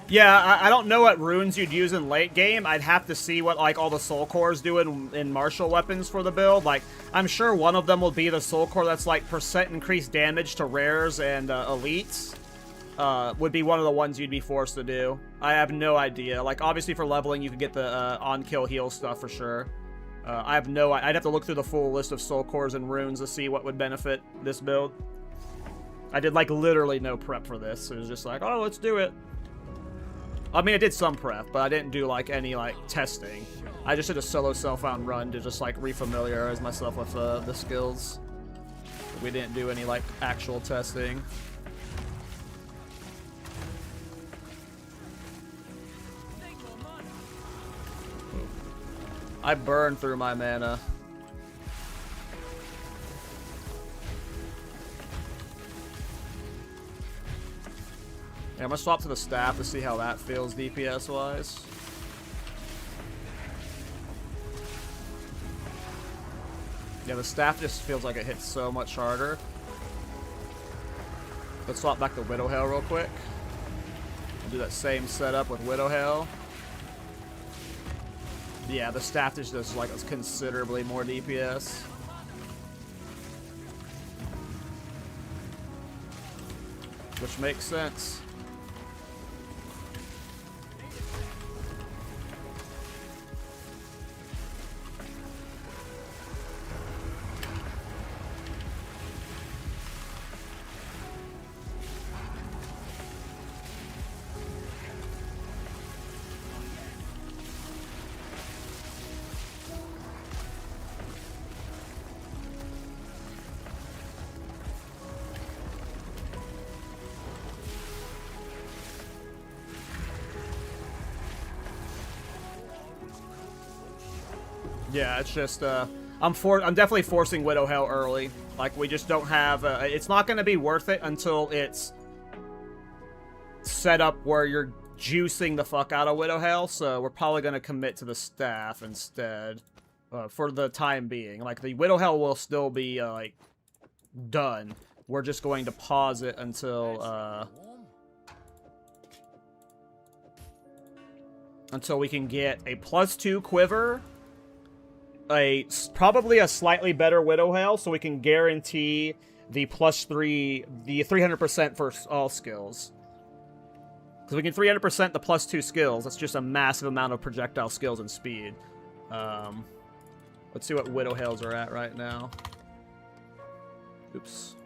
Yeah, I don't know what runes you'd use in late game. I'd have to see what, like, all the soul cores do in martial weapons for the build. Like, I'm sure one of them will be the soul core that's, like, percent increased damage to rares and elites. Would be one of the ones you'd be forced to do. I have no idea. Like, obviously for leveling, you could get the on-kill heal stuff for sure. I'd have to look through the full list of soul cores and runes to see what would benefit this build. I did, like, literally no prep for this. It was just like, oh, let's do it. I mean, I did some prep, but I didn't do, like, any, like, testing. I just did a solo self-found run to just, like, refamiliarize myself with the skills. We didn't do any, like, actual testing. I burned through my mana. Yeah, I'm gonna swap to the staff to see how that feels DPS wise. Yeah, the staff just feels like it hits so much harder. Let's swap back to Widowhail real quick. Do that same setup with Widowhail. Yeah, the staff just does like considerably more DPS. Which makes sense. Yeah, it's just I'm definitely forcing Widowhail early. Like we just don't have. It's not going to be worth it until it's set up where you're juicing the fuck out of Widowhail. So we're probably going to commit to the staff instead for the time being. Like the Widowhail will still be like done. We're just going to pause it until we can get a +2 quiver. Probably a slightly better Widowhail, so we can guarantee the +3, the 300% for all skills. Because we can 300% the +2 skills. That's just a massive amount of projectile skills and speed. Let's see what Widowhails are at right now. Oops.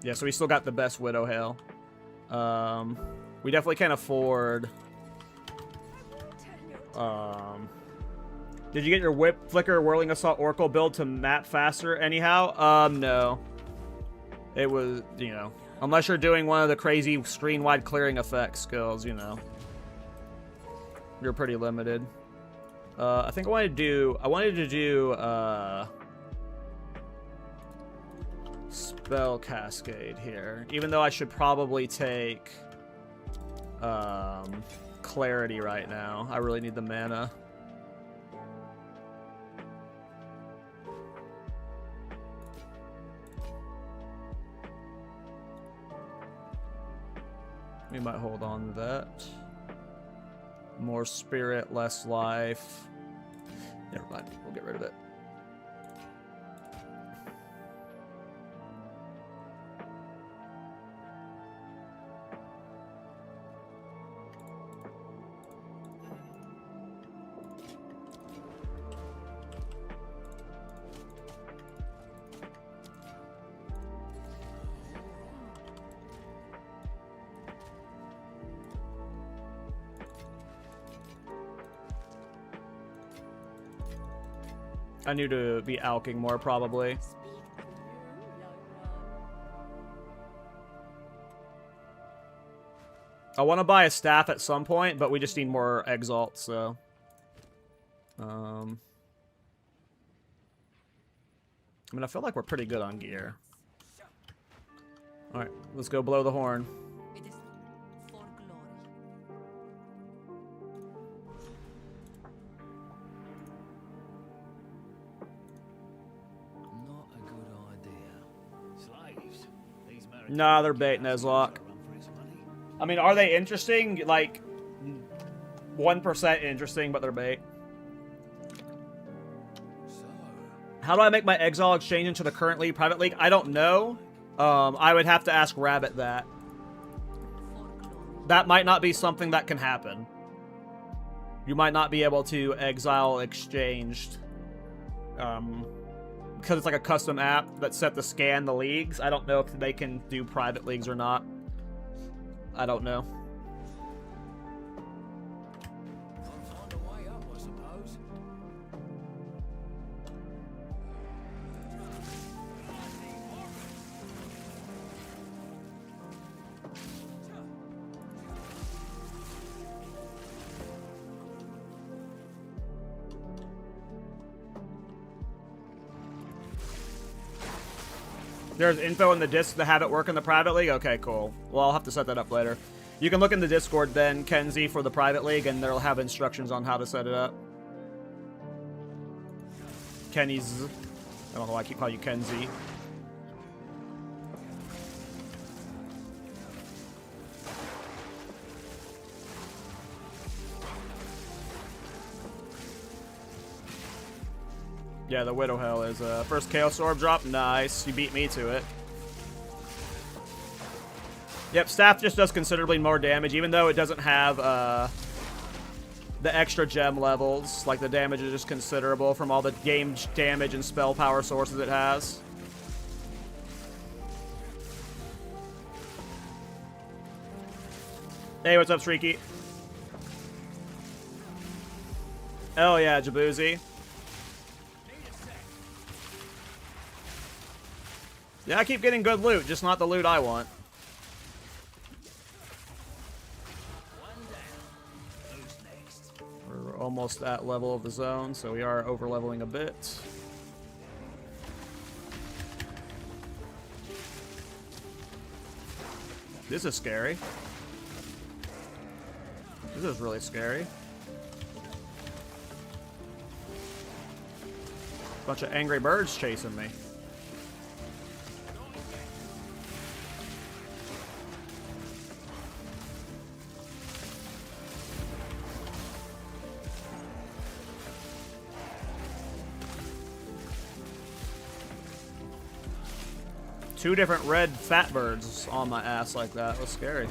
Yeah, so we still got the best Widowhail. We definitely can't afford... did you get your Whip, Flicker, Whirling Assault, Oracle build to map faster anyhow? No. It was, you know, unless you're doing one of the crazy screen-wide clearing effect skills, you know. You're pretty limited. I think I wanted to do, Spell Cascade here. Even though I should probably take, Clarity right now. I really need the mana. We might hold on to that. More spirit, less life. Never mind. We'll get rid of it. I need to be alking more, probably. I want to buy a staff at some point, but we just need more Exalt, so... I mean, I feel like we're pretty good on gear. Alright, let's go blow the horn. It is for glory. Not a good idea. Slaves. These Nah, they're bait, Nuzlocke. I mean, are they interesting? Like, 1% interesting, but they're bait. How do I make my Exile exchange into the current league, private league? I don't know. I would have to ask Rabbit that. That might not be something that can happen. You might not be able to Exile exchanged. Because it's like a custom app that's set to scan the leagues. I don't know if they can do private leagues or not. I don't know. Find a way up, I suppose. There's info in the disc to have it work in the private league? Okay, cool. Well, I'll have to set that up later. You can look in the Discord then, Kenzie, for the private league, and they'll have instructions on how to set it up. Kenny's. I don't know why I keep calling you Kenzie. Yeah, the Widow Hell is first Chaos Orb drop. Nice. You beat me to it. Yep, Staff just does considerably more damage, even though it doesn't have the extra gem levels. Like, the damage is just considerable from all the game damage and spell power sources it has. Hey, what's up, Streaky? Oh yeah, Jaboozy. Yeah, I keep getting good loot, just not the loot I want. We're almost at level of the zone, so we are over-leveling a bit. This is scary. This is really scary. Bunch of angry birds chasing me. Two different red fat birds on my ass like that. That's scary.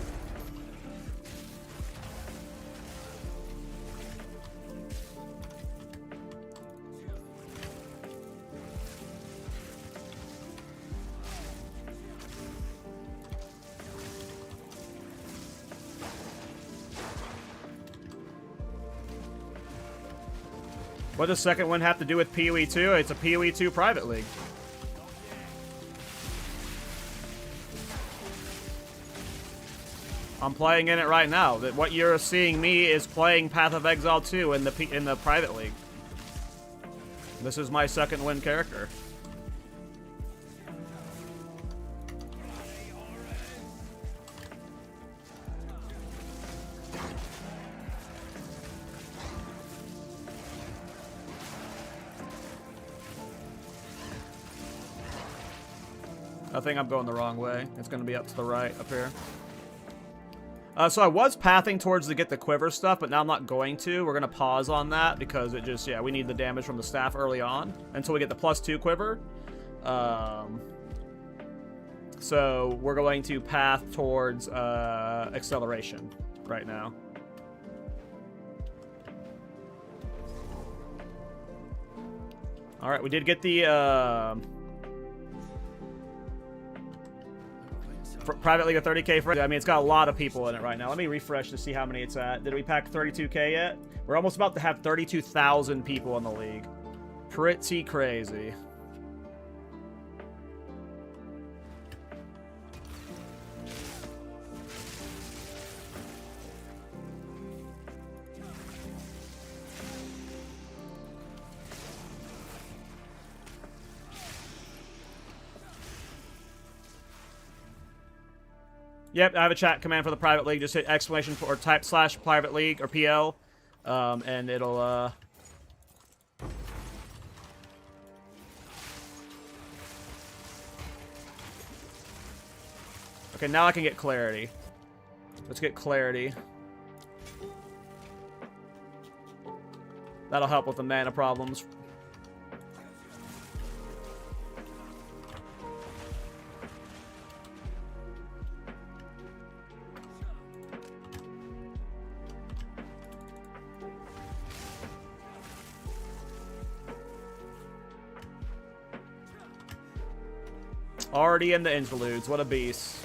What does second one have to do with PoE 2? It's a PoE 2 private league. I'm playing in it right now. That what you're seeing me is playing Path of Exile 2 in the private league. This is my second win character. I think I'm going the wrong way. It's going to be up to the right, up here. So I was pathing towards to get the quiver stuff, but now I'm not going to. We're going to pause on that because it just, yeah, we need the damage from the staff early on until we get the +2 quiver. So we're going to path towards acceleration right now. All right, we did get the private league of 30k for, I mean, it's got a lot of people in it right now. Let me refresh to see how many it's at. Did we pack 32k yet? We're almost about to have 32,000 people in the league. Pretty crazy. Yep, I have a chat command for the private league. Just hit exclamation or type / private league or PL, and it'll Okay, now I can get clarity. Let's get clarity. That'll help with the mana problems. Already in the interludes. What a beast.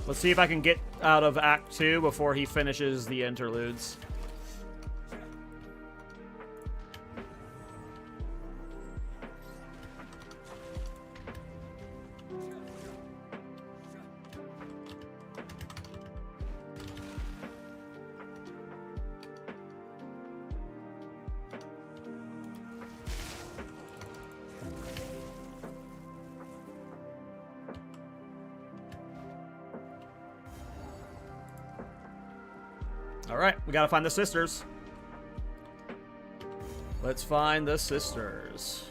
Let's see if I can get out of Act 2 before he finishes the interludes. Alright, we gotta find the sisters. Let's find the sisters.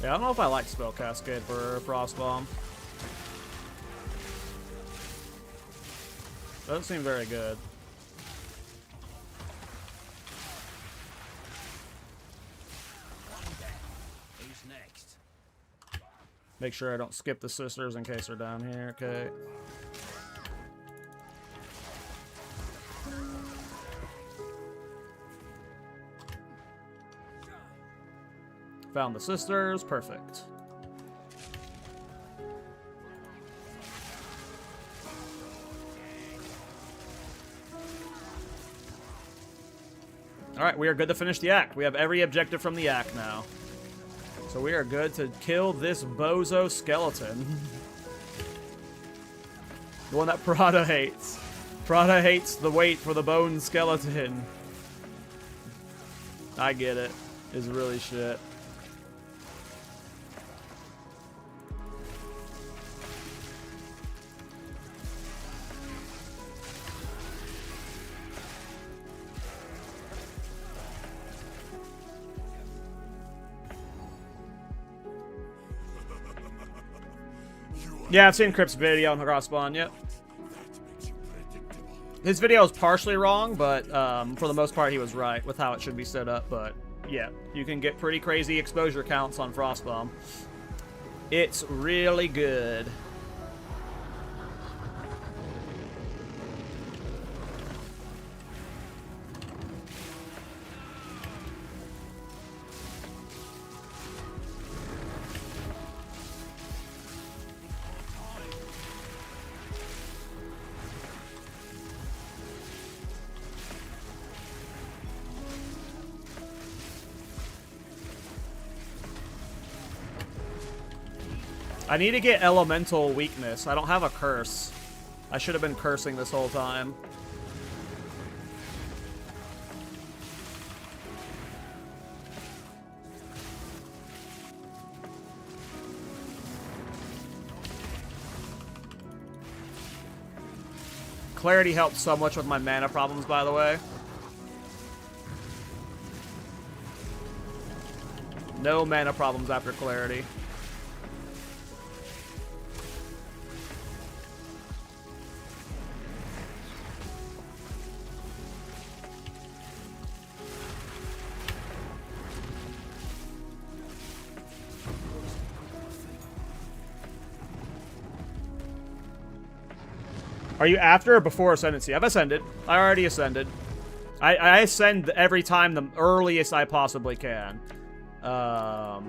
Yeah, I don't know if I like Spell Cascade for Frost Bomb. Doesn't seem very good. Who's next? Make sure I don't skip the sisters in case they're down here. Okay. Found the sisters. Perfect. Alright, we are good to finish the act. We have every objective from the act now. So we are good to kill this bozo skeleton. The one that Prada hates. Prada hates the wait for the bone skeleton. I get it. It's really shit. Yeah, I've seen Crip's video on Crosspawn, yep. His video is partially wrong, but for the most part he was right with how it should be set up, but yeah, you can get pretty crazy exposure counts on Frostbomb. It's really good. I need to get elemental weakness. I don't have a curse. I should have been cursing this whole time. Clarity helps so much with my mana problems, by the way. No mana problems after Clarity. Are you after or before Ascendancy? I've ascended. I already ascended. I ascend every time the earliest I possibly can. So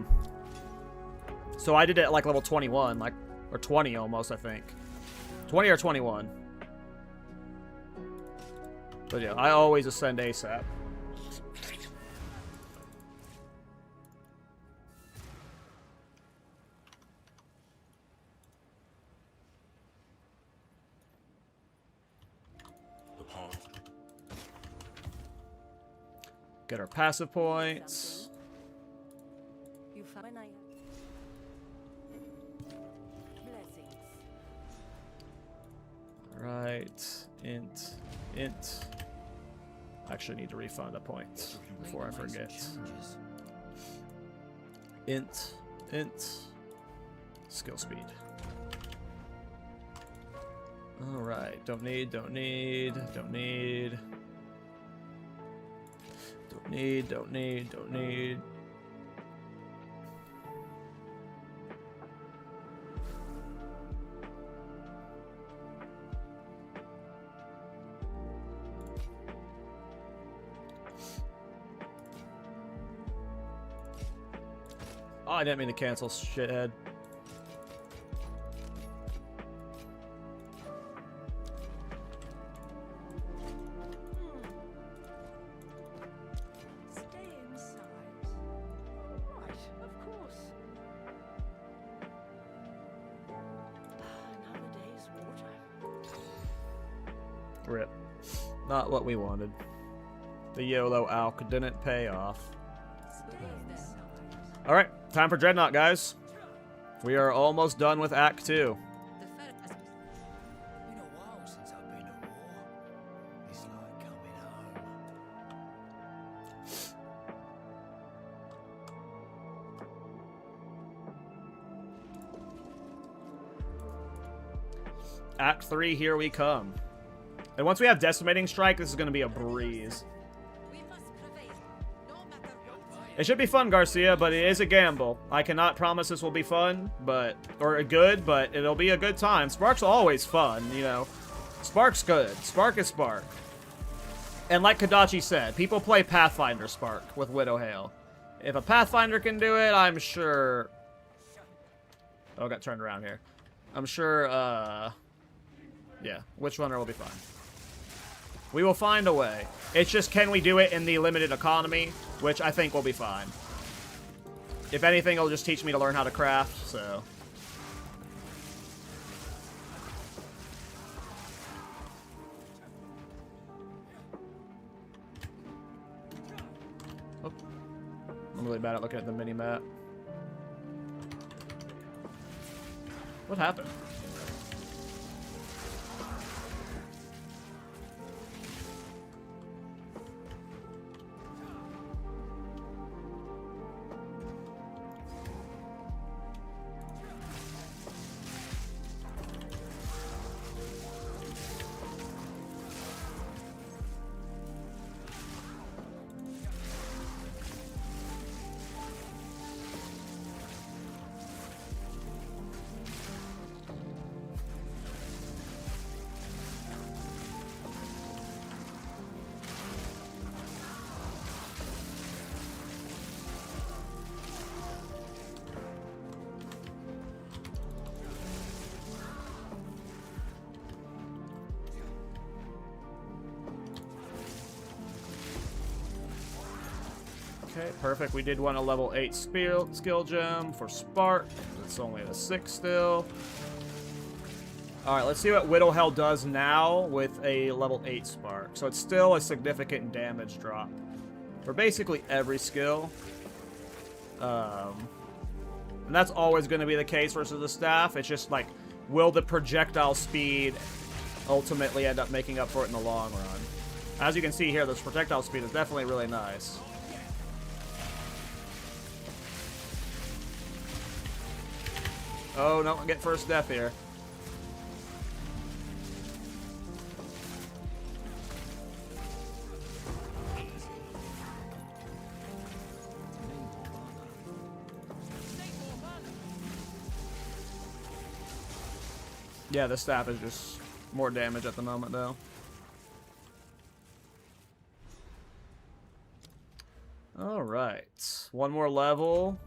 I did it at like level 21, like, or 20 almost, I think. 20 or 21. But yeah, I always ascend ASAP. Get our passive points. You find I blessings. Alright. Int. I actually need to refund a point before I forget. Int. Skill speed. Alright. Don't need. Oh, I didn't mean to cancel, shithead. Stay inside. Right, of course. Another day's water. Rip. Not what we wanted. The YOLO alk didn't pay off. Stay inside. Alright, time for Dreadnought, guys. We are almost done with Act 2. Been a while since I've been at war. It's like coming home. Act 3, here we come. And once we have Decimating Strike, this is going to be a breeze. We must prevail, no matter what. It should be fun, Garcia, but it is a gamble. I cannot promise this will be fun, or good, but it'll be a good time. Spark's always fun, you know. Spark's good. Spark is Spark. And like Kadachi said, people play Pathfinder Spark with Widow Hail. If a Pathfinder can do it, I'm sure... Oh, I got turned around here. I'm sure, yeah, Witch Runner will be fine. We will find a way. It's just, can we do it in the limited economy? Which I think will be fine. If anything, it'll just teach me to learn how to craft, so... Oh. I'm really bad at looking at the mini-map. What happened? Okay, perfect. We did want a level 8 skill gem for Spark. It's only a 6 still. Alright, let's see what Widow Hell does now with a level 8 Spark. So it's still a significant damage drop for basically every skill. And that's always going to be the case versus the staff. It's just like, will the projectile speed ultimately end up making up for it in the long run? As you can see here, this projectile speed is definitely really nice. Oh, no, I get first death here. Yeah, the staff is just more damage at the moment, though. Alright. One more level.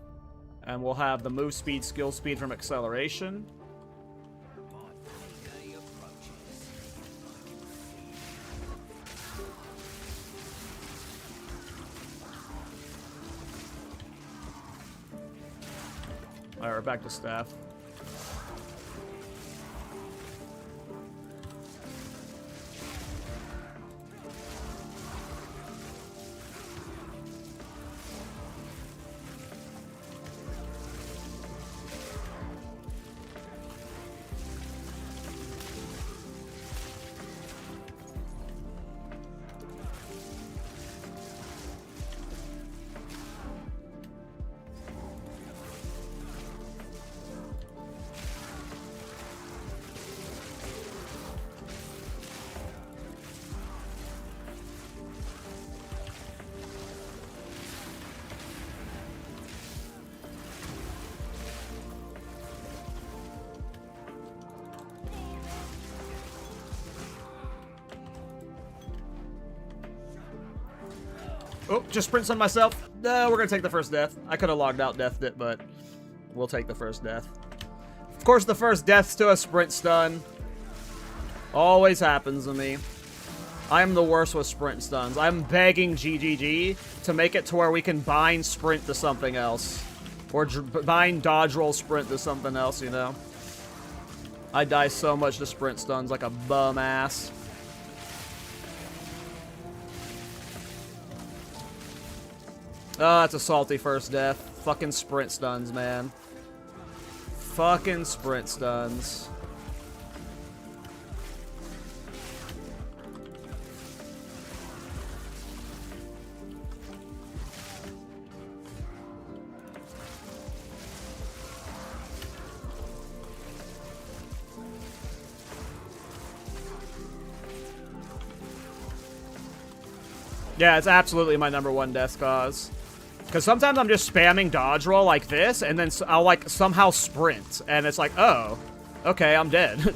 And we'll have the move speed, skill speed from acceleration. My payday approaches. Alright, we're back to staff. Oh, just sprint stun myself. No, we're gonna take the first death. I could have logged out, deathed it, but we'll take the first death. Of course, the first death's to a sprint stun. Always happens to me. I'm the worst with sprint stuns. I'm begging GGG to make it to where we can bind sprint to something else. Or bind dodge roll sprint to something else, you know? I die so much to sprint stuns like a bum ass. Oh, that's a salty first death. Fucking sprint stuns, man. Fucking sprint stuns. Yeah, it's absolutely my #1 death cause. Because sometimes I'm just spamming dodge roll like this, and then I'll, like, somehow sprint. And it's like, oh, okay, I'm dead.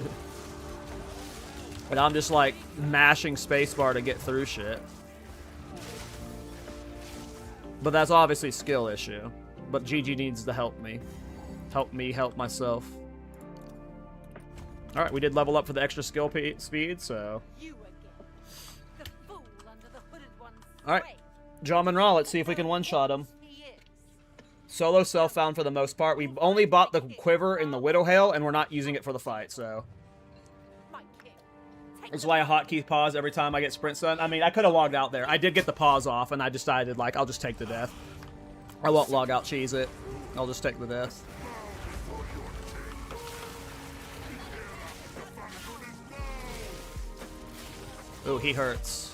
And I'm just, like, mashing spacebar to get through shit. But that's obviously a skill issue. But GG needs to help me. Help me help myself. Alright, we did level up for the extra skill speed, so... You again. The fool under the hooded one's Alright, John Monroe, let's see if we can one-shot him. He is. Solo self-found for the most part. We only bought the quiver in the Widow Hail, and we're not using it for the fight, so... My king. Take That's the why I hotkey pause every time I get sprint stun. I mean, I could have logged out there. I did get the pause off, and I decided, like, I'll just take the death. I won't log out, cheese it. I'll just take the death. Ooh, he hurts.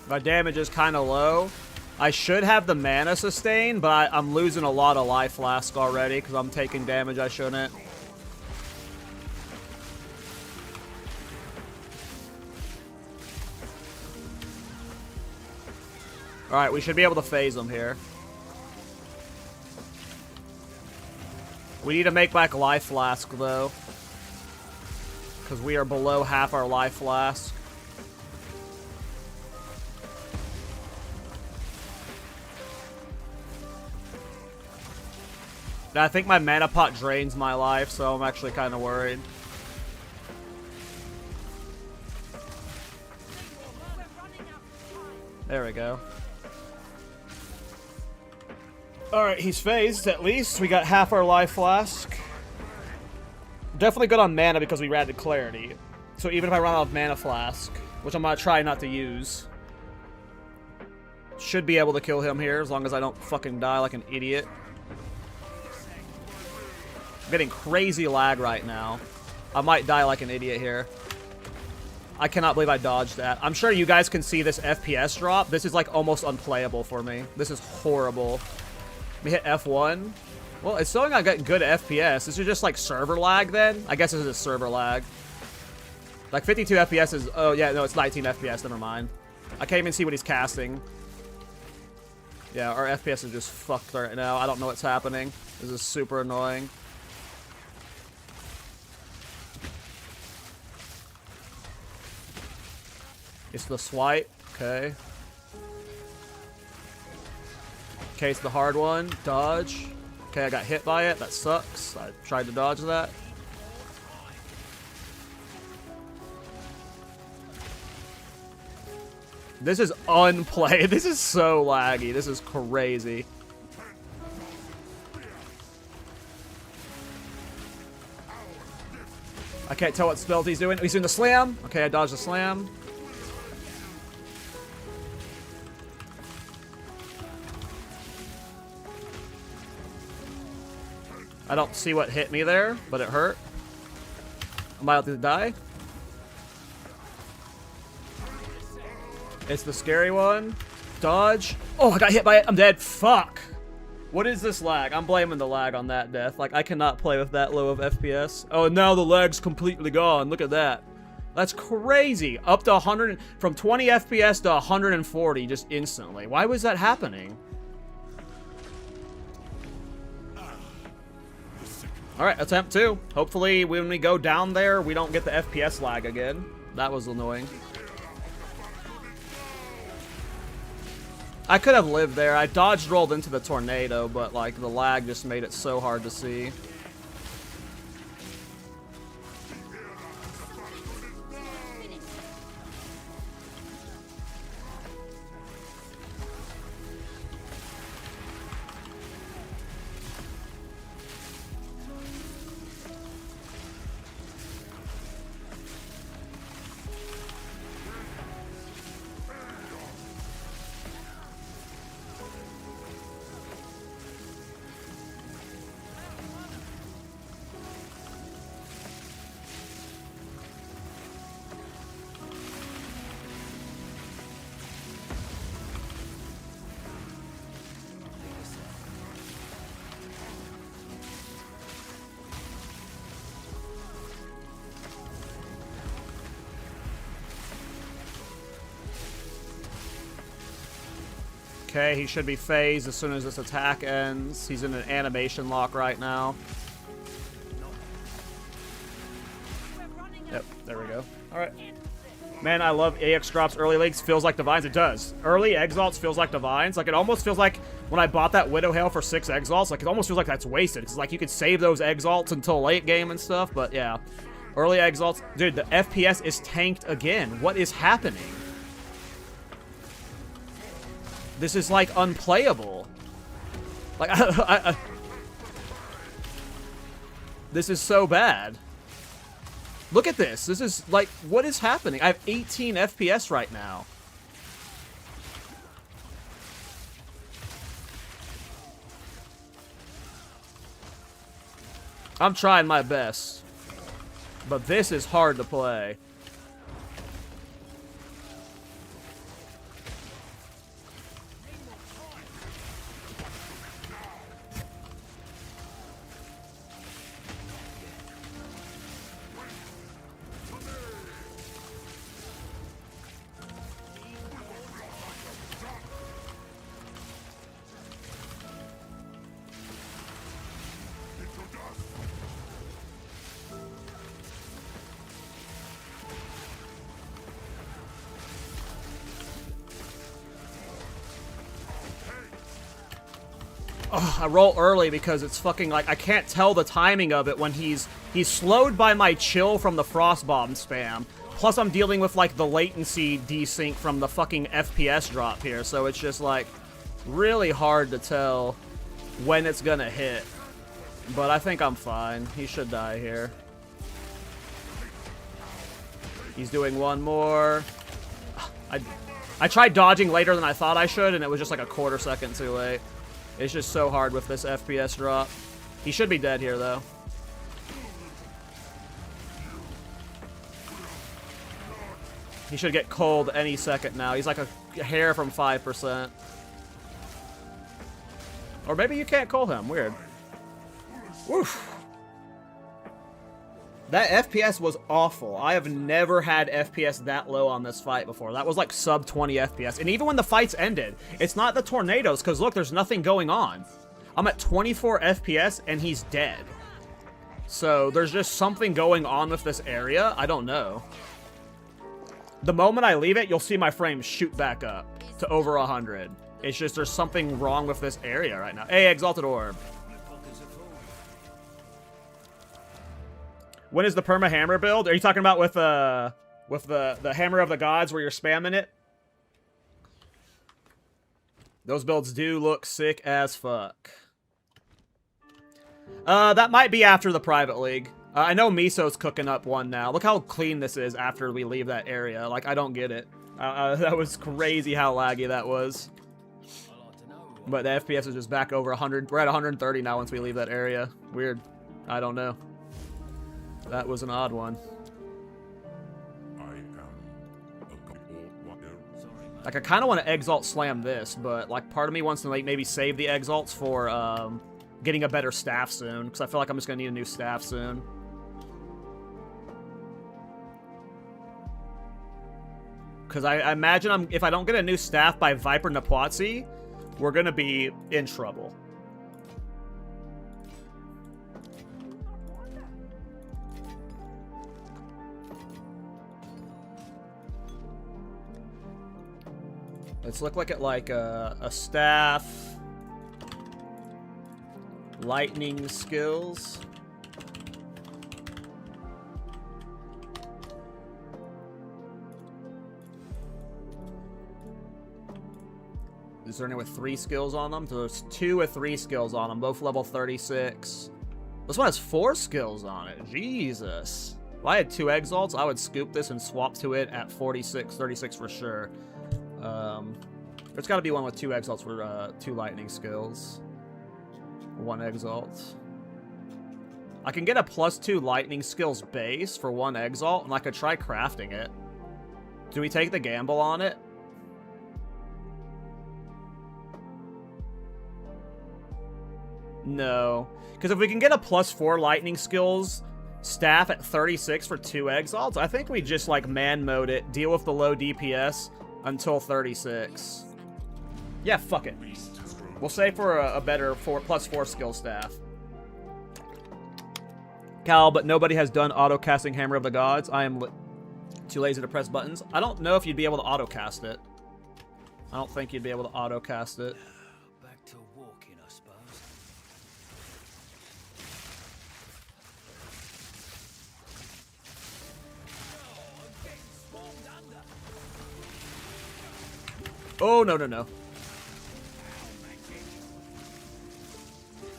My damage is kind of low. I should have the mana sustain, but I'm losing a lot of life flask already because I'm taking damage I shouldn't. Alright, we should be able to phase them here. We need to make back life flask, though. Because we are below half our life flask. I think my mana pot drains my life, so I'm actually kind of worried. There we go. Alright, he's phased, at least. We got half our life flask. Definitely good on mana because we added clarity. So even if I run out of mana flask, which I'm going to try not to use, should be able to kill him here as long as I don't fucking die like an idiot. I'm getting crazy lag right now. I might die like an idiot here. I cannot believe I dodged that. I'm sure you guys can see this FPS drop. This is like almost unplayable for me. This is horrible. Let me hit F1. Well, it's showing I got good FPS. This is just like server lag then? I guess this is server lag. Like 52 FPS is... Oh, yeah, no, it's 19 FPS. Never mind. I can't even see what he's casting. Yeah, our FPS is just fucked right now. I don't know what's happening. This is super annoying. It's the swipe. Okay. Okay, it's the hard one. Dodge. Okay, I got hit by it. That sucks. I tried to dodge that. This is unplayed. This is so laggy. This is crazy. I can't tell what spells he's doing. He's doing the slam. Okay, I dodged the slam. I don't see what hit me there, but it hurt. Am I about to die? It's the scary one. Dodge. Oh, I got hit by it. I'm dead. Fuck. What is this lag? I'm blaming the lag on that death. Like, I cannot play with that low of FPS. Oh, now the lag's completely gone. Look at that. That's crazy. Up to 100, from 20 FPS to 140 just instantly. Why was that happening? Alright, attempt 2. Hopefully, when we go down there, we don't get the FPS lag again. That was annoying. I could have lived there. I dodged rolled into the tornado, but like the lag just made it so hard to see. Okay, he should be phased as soon as this attack ends. He's in an animation lock right now. Yep, there we go. Alright. Man, I love AX drops early leagues. Feels like Divines. It does. Early Exalts feels like Divines. Like, it almost feels like when I bought that Widow Hail for 6 Exalts, like, it almost feels like that's wasted. Because, like, you could save those Exalts until late game and stuff. But, yeah. Early Exalts. Dude, the FPS is tanked again. What is happening? This is, like, unplayable. Like, this is so bad. Look at this. This is, like, what is happening? I have 18 FPS right now. I'm trying my best. But this is hard to play. I roll early because it's fucking like I can't tell the timing of it when he's slowed by my chill from the frost bomb spam. Plus I'm dealing with like the latency desync from the fucking FPS drop here, so it's just like really hard to tell when it's gonna hit. But I think I'm fine. He should die here. He's doing one more. I tried dodging later than I thought I should, and it was just like a quarter second too late. It's just so hard with this FPS drop. He should be dead here, though. He should get cold any second now. He's like a hair from 5%. Or maybe you can't call him. Weird. Woof. That FPS was awful. I have never had FPS that low on this fight before. That was like sub 20 FPS. And even when the fights ended, it's not the tornadoes, because look, there's nothing going on. I'm at 24 FPS and he's dead. So there's just something going on with this area. I don't know. The moment I leave it, you'll see my frames shoot back up to over 100. It's just there's something wrong with this area right now. Hey, Exalted Orb. When is the perma hammer build? Are you talking about with the hammer of the gods where you're spamming it? Those builds do look sick as fuck. That might be after the private league. I know Miso's cooking up one now. Look how clean this is after we leave that area. Like, I don't get it. That was crazy how laggy that was. But the FPS is just back over 100. We're at 130 now once we leave that area. Weird. I don't know. That was an odd one. I am a Like, I kind of want to Exalt Slam this, but, like, part of me wants to, like, maybe save the Exalts for, getting a better staff soon, because I feel like I'm just going to need a new staff soon. Because I imagine if I don't get a new staff by Viper Napuazzi, we're going to be in trouble. Let's look like a staff. Lightning skills. Is there any with 3 skills on them? There's 2 with 3 skills on them, both level 36. This one has 4 skills on it. Jesus. If I had 2 Exalts, I would scoop this and swap to it at 46, 36 for sure. There's got to be one with 2 Exalts for 2 lightning skills. 1 Exalt. I can get a +2 lightning skills base for 1 Exalt, and I could try crafting it. Do we take the gamble on it? No. Because if we can get a +4 lightning skills staff at 36 for 2 Exalts, I think we just, like, man mode it, deal with the low DPS until 36. Yeah, fuck it. We'll save for a better +4 skill staff. Cal, but nobody has done auto-casting Hammer of the Gods. I am too lazy to press buttons. I don't know if you'd be able to auto-cast it. I don't think you'd be able to auto-cast it. Back to walking, I suppose. Oh, no, no, no.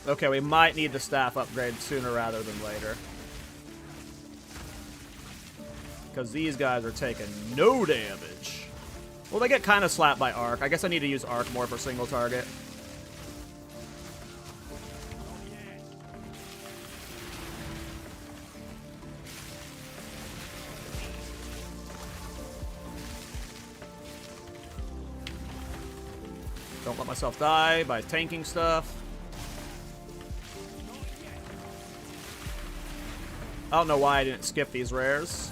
Okay, we might need the staff upgrade sooner rather than later. Because these guys are taking no damage. Well, they get kind of slapped by arc. I guess I need to use arc more for single target. Don't let myself die by tanking stuff. I don't know why I didn't skip these rares.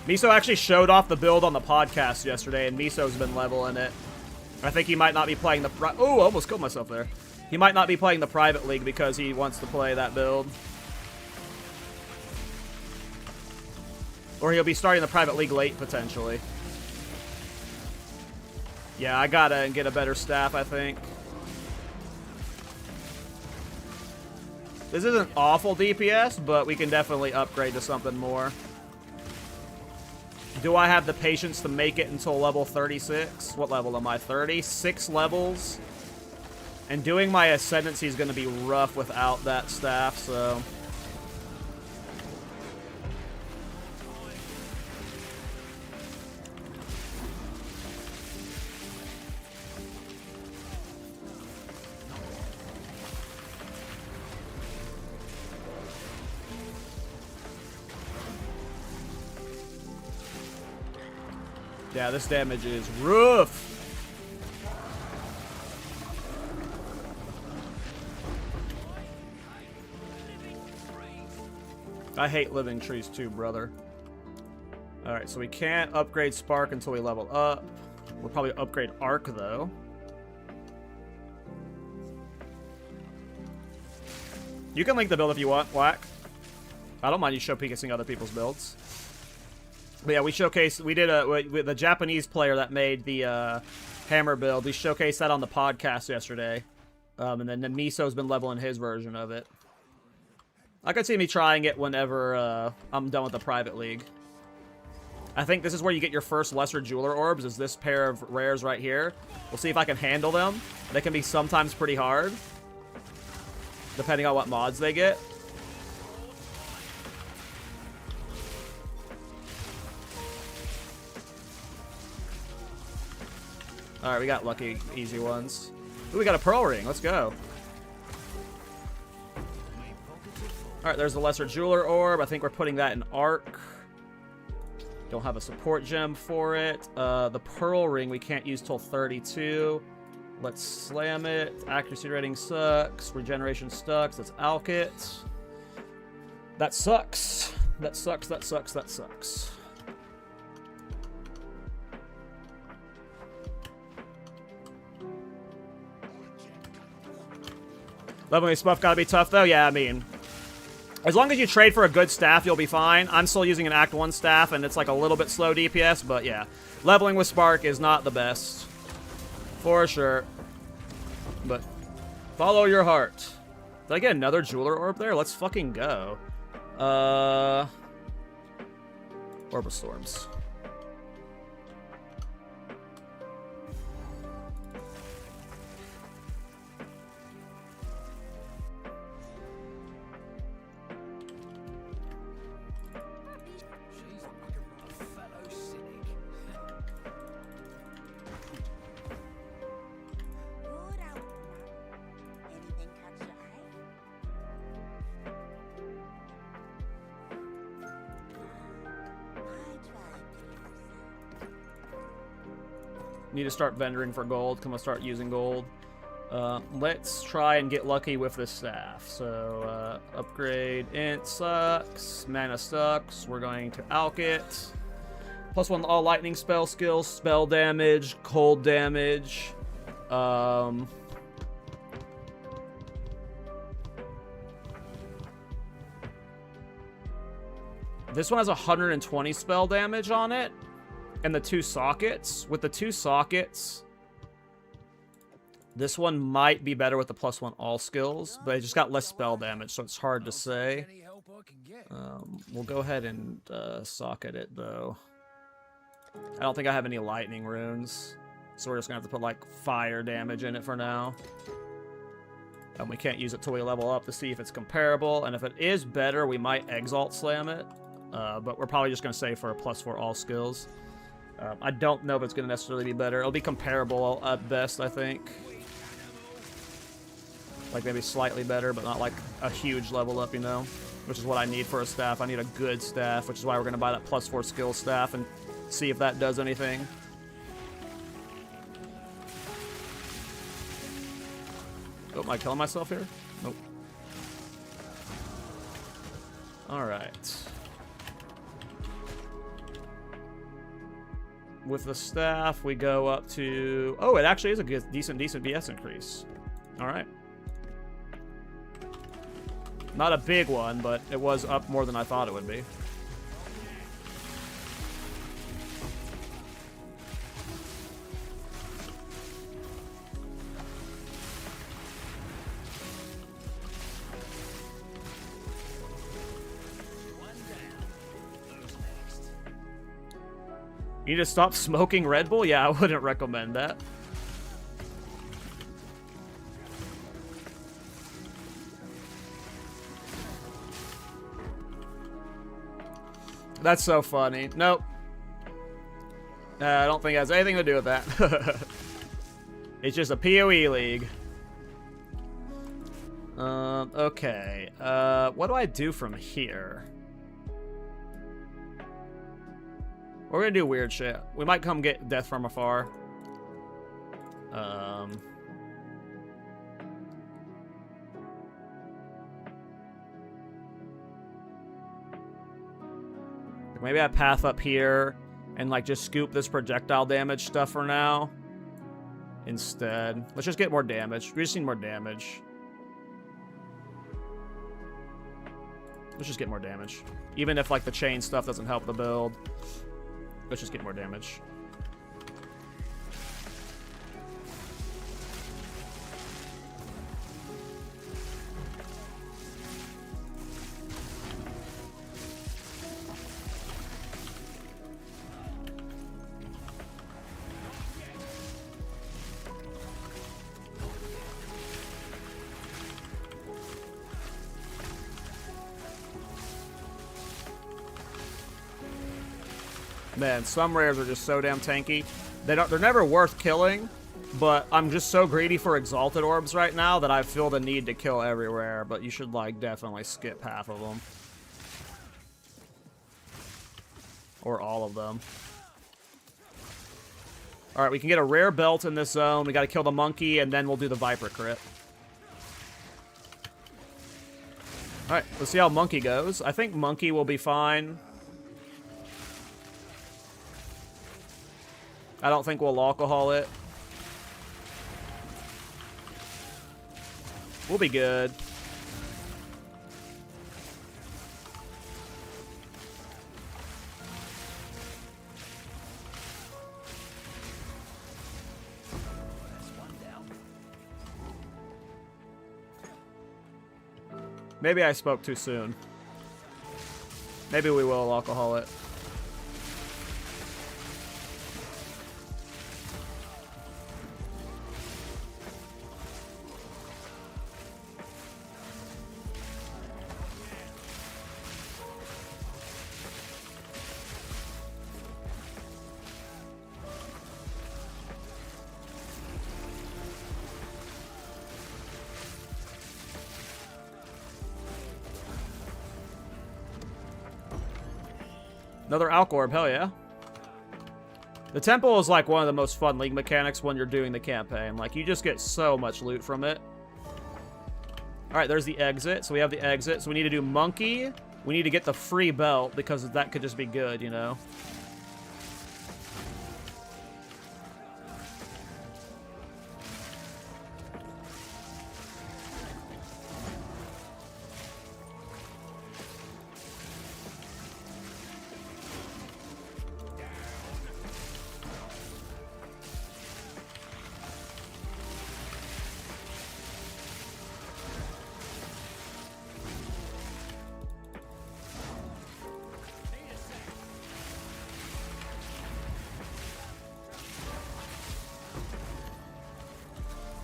Miso actually showed off the build on the podcast yesterday, and Miso's been leveling it. I think he might not be playing the... Oh, I almost killed myself there. He might not be playing the private league because he wants to play that build. Or he'll be starting the private league late, potentially. Yeah, I gotta get a better staff, I think. This isn't awful DPS, but we can definitely upgrade to something more. Do I have the patience to make it until level 36? What level am I? 36 levels. And doing my Ascendancy is going to be rough without that staff, so... Yeah, this damage is rough. I hate living trees too, brother. Alright, so we can't upgrade Spark until we level up. We'll probably upgrade Arc, though. You can link the build if you want, Whack. I don't mind you showcasing other people's builds. But yeah, we did the Japanese player that made the hammer build. We showcased that on the podcast yesterday. And then Miso's been leveling his version of it. I could see me trying it whenever I'm done with the private league. I think this is where you get your first lesser jeweler orbs, is this pair of rares right here. We'll see if I can handle them. They can be sometimes pretty hard, depending on what mods they get. Alright, we got lucky, easy ones. Ooh, we got a pearl ring. Let's go. Alright, there's the lesser jeweler orb. I think we're putting that in arc. Don't have a support gem for it. The pearl ring we can't use till 32. Let's slam it. Accuracy rating sucks. Regeneration sucks. Let's alch it. That sucks. That sucks, that sucks, that sucks. Leveling buff gotta be tough though? Yeah, I mean, as long as you trade for a good staff, you'll be fine. I'm still using an Act 1 staff, and it's like a little bit slow DPS, but yeah. Leveling with Spark is not the best. For sure. But follow your heart. Did I get another Jeweler Orb there? Let's fucking go. Orb of Storms. She's like a fellow cynic. Good out. Anything catch your eye? Need to start vendoring for gold. Come on, start using gold. Let's try and get lucky with this staff. So, upgrade int sucks. Mana sucks. We're going to alch it. +1 all lightning spell skills, spell damage, cold damage. This one has 120 spell damage on it. And the 2 sockets. With the 2 sockets, this one might be better with the +1 all skills, but it just got less spell damage, so it's hard to say. Any help I can get. We'll go ahead and socket it, though. I don't think I have any lightning runes, so we're just going to have to put, like, fire damage in it for now. And we can't use it till we level up to see if it's comparable, and if it is better, we might Exalt Slam it. But we're probably just going to save for a +4 all skills. I don't know if it's going to necessarily be better. It'll be comparable at best, I think. Like, maybe slightly better, but not like a huge level up, you know? Which is what I need for a staff. I need a good staff, which is why we're going to buy that +4 skill staff and see if that does anything. Oh, am I killing myself here? Nope. Alright. With the staff, we go up to... Oh, it actually is a good, decent BS increase. Alright. Not a big one, but it was up more than I thought it would be. You need to stop smoking Red Bull? Yeah, I wouldn't recommend that. That's so funny. Nope. I don't think it has anything to do with that. It's just a PoE league. Okay. What do I do from here? We're gonna do weird shit. We might come get Death from Afar. Maybe I path up here and like just scoop this projectile damage stuff for now. Instead, let's just get more damage. We just need more damage. Let's just get more damage. Even if like the chain stuff doesn't help the build. Let's just get more damage. Man, some rares are just so damn tanky. They're never worth killing, but I'm just so greedy for exalted orbs right now that I feel the need to kill everywhere, but you should, like, definitely skip half of them. Or all of them. Alright, we can get a rare belt in this zone. We gotta kill the monkey, and then we'll do the Viper crit. Alright, let's see how monkey goes. I think monkey will be fine. I don't think we'll alcohol it. We'll be good. Maybe I spoke too soon. Maybe we will alcohol it. Another Alk Orb, hell yeah. The Temple is like one of the most fun League mechanics when you're doing the campaign. Like, you just get so much loot from it. Alright, there's the exit. So we have the exit. So we need to do Monkey. We need to get the free belt because that could just be good, you know?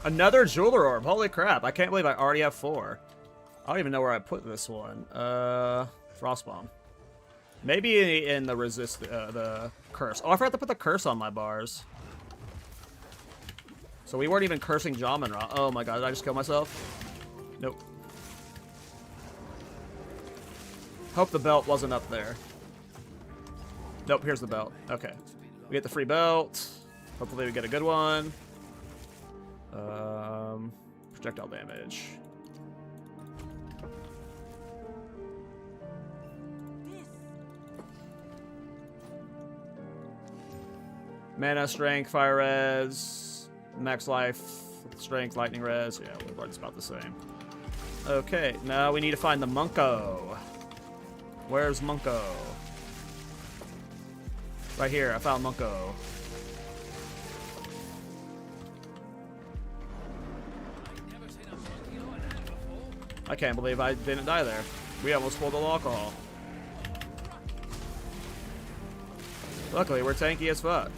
Another Jeweler Orb. Holy crap. I can't believe I already have 4. I don't even know where I put this one. Frostbomb. Maybe in the the curse. Oh, I forgot to put the curse on my bars. So we weren't even cursing Jamin-Ra. Oh my god, did I just kill myself? Nope. Hope the belt wasn't up there. Nope, here's the belt. Okay. We get the free belt. Hopefully we get a good one. Projectile damage. Mana, strength, fire res, max life, strength, lightning res. Yeah, it's about the same. Okay, now we need to find the Munko. Where's Munko? Right here, I found Munko. I can't believe I didn't die there. We almost pulled the alcohol. Luckily, we're tanky as fuck.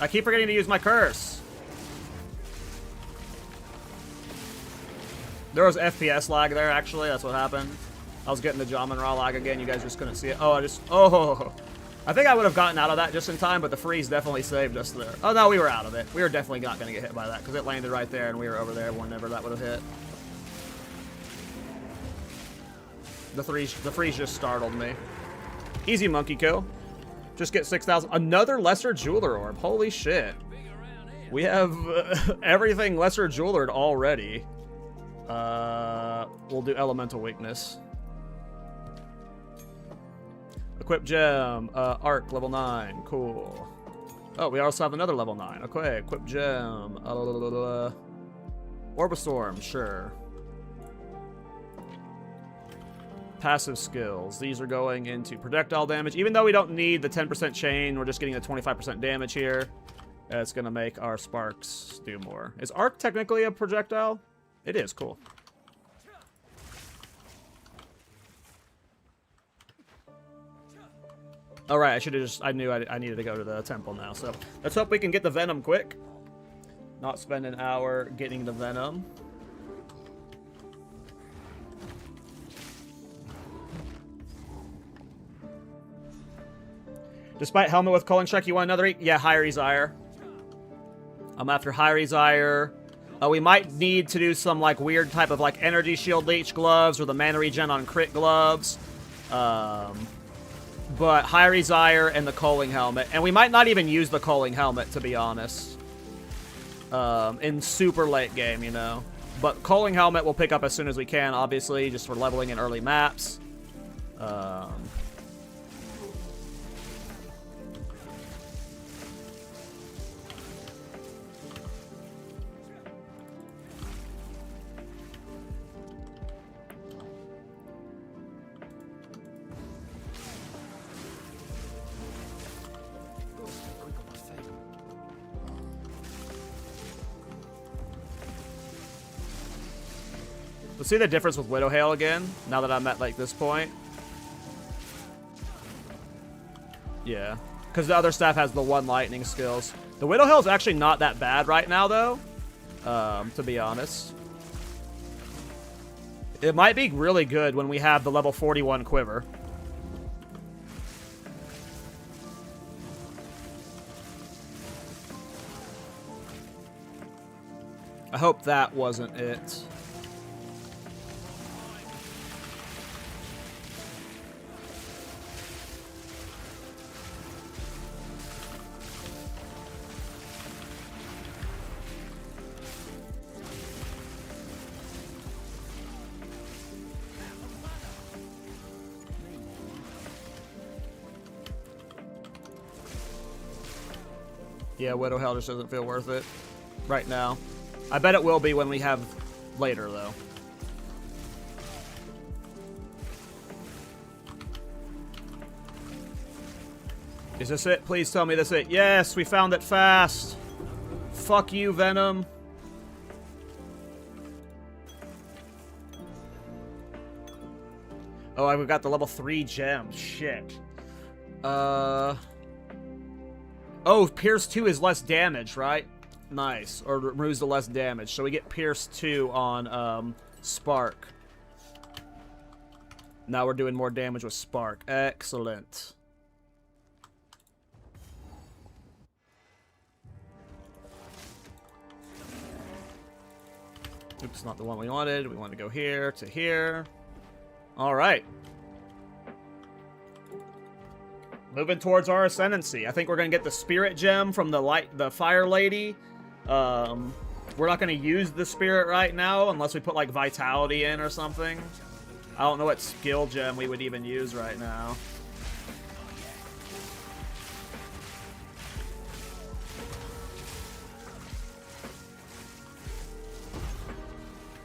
I keep forgetting to use my curse. There was FPS lag there, actually. That's what happened. I was getting the Jamin-Ra lag again. You guys just couldn't see it. Oh, I think I would have gotten out of that just in time, but the freeze definitely saved us there. Oh, no, we were out of it. We were definitely not going to get hit by that because it landed right there and we were over there whenever that would have hit. The freeze just startled me. Easy monkey kill. Just get 6,000. Another Lesser Jeweler Orb. Holy shit. We have everything Lesser Jewelered already. We'll do Elemental Weakness. Equip Gem. Arc, level 9. Cool. Oh, we also have another level 9. Okay, Equip Gem. Orbistorm, sure. Passive skills. These are going into projectile damage. Even though we don't need the 10% chain, we're just getting the 25% damage here. It's going to make our sparks do more. Is Arc technically a projectile? It is, cool. Alright, I should have just... I knew I needed to go to the temple now, so... Let's hope we can get the Venom quick. Not spend an hour getting the Venom. Despite helmet with Culling Strike, you want another? Yeah, higher Exile. I'm after higher Exile. We might need to do some like weird type of like energy shield leech gloves or the mana regen on crit gloves. But higher Exile and the Culling helmet, and we might not even use the Culling helmet to be honest. In super late game, you know. But Culling helmet we'll pick up as soon as we can, obviously, just for leveling in early maps. Let's see the difference with Widow Hail again, now that I'm at, like, this point. Yeah, because the other staff has the one lightning skills. The Widow Hail is actually not that bad right now, though, to be honest. It might be really good when we have the level 41 quiver. I hope that wasn't it. Yeah, Widow Hell just doesn't feel worth it right now. I bet it will be when we have later, though. Is this it? Please tell me this is it. Yes, we found it fast. Fuck you, Venom. Oh, I've got the level 3 gem. Shit. Oh, Pierce 2 is less damage, right? Nice. Or removes the less damage. So we get Pierce 2 on Spark. Now we're doing more damage with Spark. Excellent. Oops, not the one we wanted. We want to go here to here. All right. Moving towards our ascendancy. I think we're gonna get the spirit gem from the fire lady. We're not gonna use the spirit right now unless we put like vitality in or something. I don't know what skill gem we would even use right now.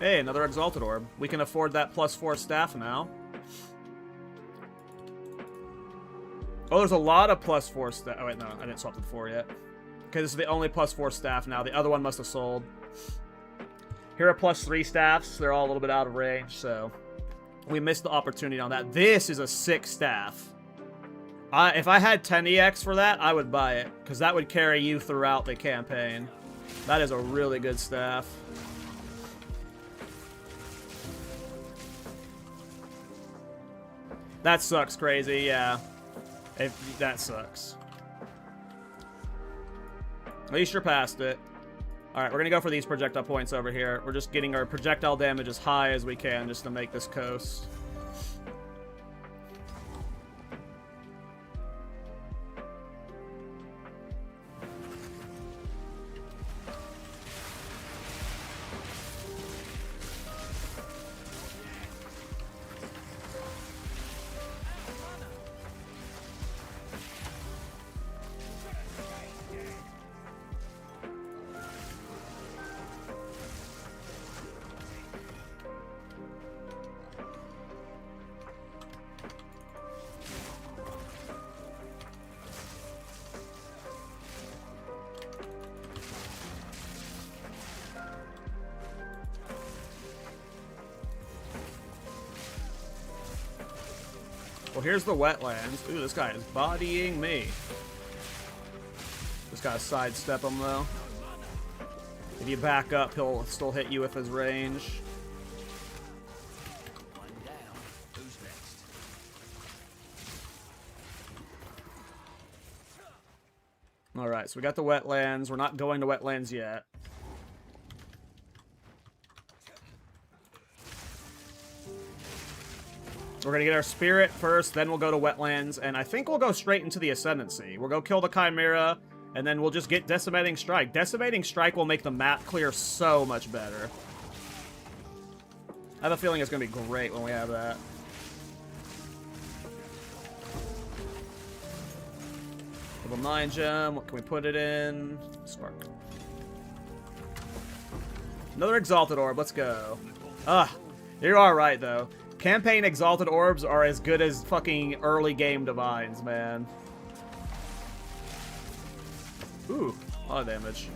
Hey, another Exalted Orb. We can afford that +4 staff now. Oh, there's a lot of +4 staff. Oh, wait, no. I didn't swap to the 4 yet. Okay, this is the only +4 staff now. The other one must have sold. Here are +3 staffs. They're all a little bit out of range, so we missed the opportunity on that. This is a 6 staff. If I had 10 EX for that, I would buy it, because that would carry you throughout the campaign. That is a really good staff. That sucks crazy, yeah. That sucks. At least you're past it. Alright, we're gonna go for these projectile points over here. We're just getting our projectile damage as high as we can just to make this coast. Well, here's the wetlands. Ooh, this guy is bodying me. Just gotta sidestep him, though. If you back up, he'll still hit you with his range. One down. Who's next? Alright, so we got the wetlands. We're not going to wetlands yet. We're going to get our spirit first, then we'll go to wetlands, and I think we'll go straight into the Ascendancy. We'll go kill the Chimera, and then we'll just get Decimating Strike. Decimating Strike will make the map clear so much better. I have a feeling it's going to be great when we have that. Level 9 gem. What can we put it in? Spark. Another Exalted Orb. Let's go. You're alright, though. Campaign Exalted Orbs are as good as fucking early game Divines, man. Ooh, a lot of damage.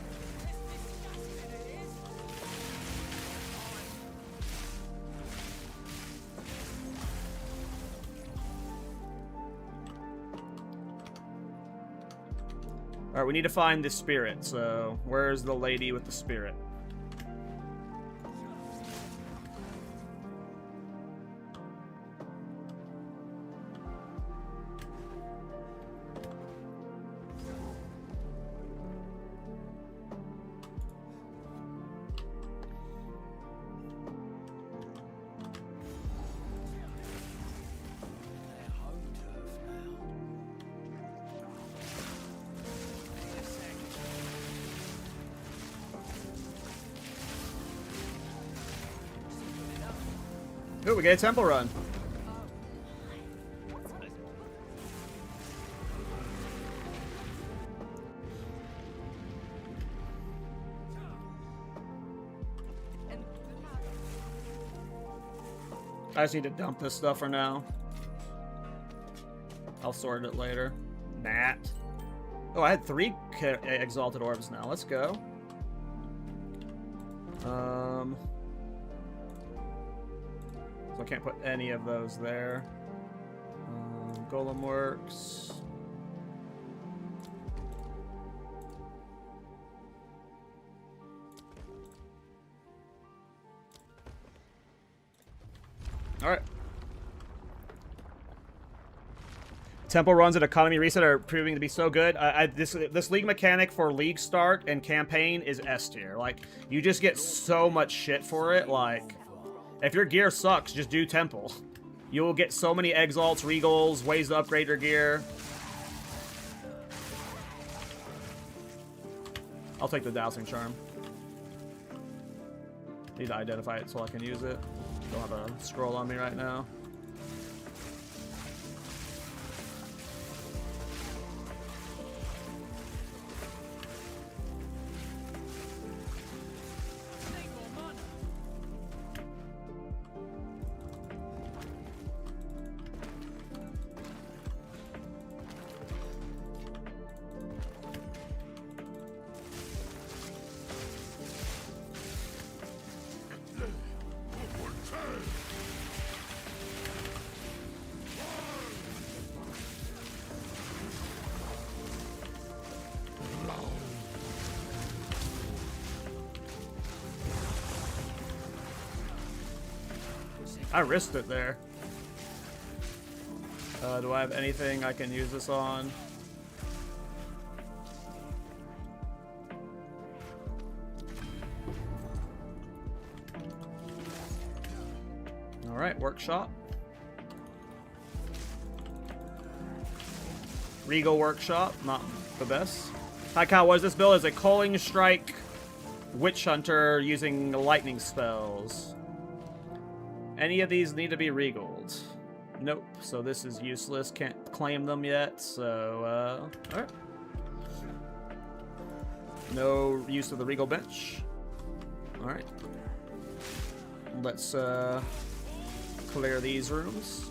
Alright, we need to find the spirit, so where's the lady with the spirit? Their home turf now. Ooh, we get a temple run. I just need to dump this stuff for now. I'll sort it later. Nat. Oh, I had 3 Exalted Orbs now. Let's go. So I can't put any of those there. Golem works. Alright. Temple runs and economy reset are proving to be so good. This league mechanic for league start and campaign is S tier. Like, you just get so much shit for it. Like, if your gear sucks, just do temple. You'll get so many exalts, regals, ways to upgrade your gear. I'll take the dowsing charm. Need to identify it so I can use it. Don't have a scroll on me right now. I risked it there. Do I have anything I can use this on? Alright, workshop. Regal workshop, not the best. Hi Kyle, what is this build? Is a Culling Strike Witch Hunter using lightning spells. Any of these need to be regaled? Nope, so this is useless. Can't claim them yet, so, alright. No use of the regal bench. Alright. Let's, clear these rooms.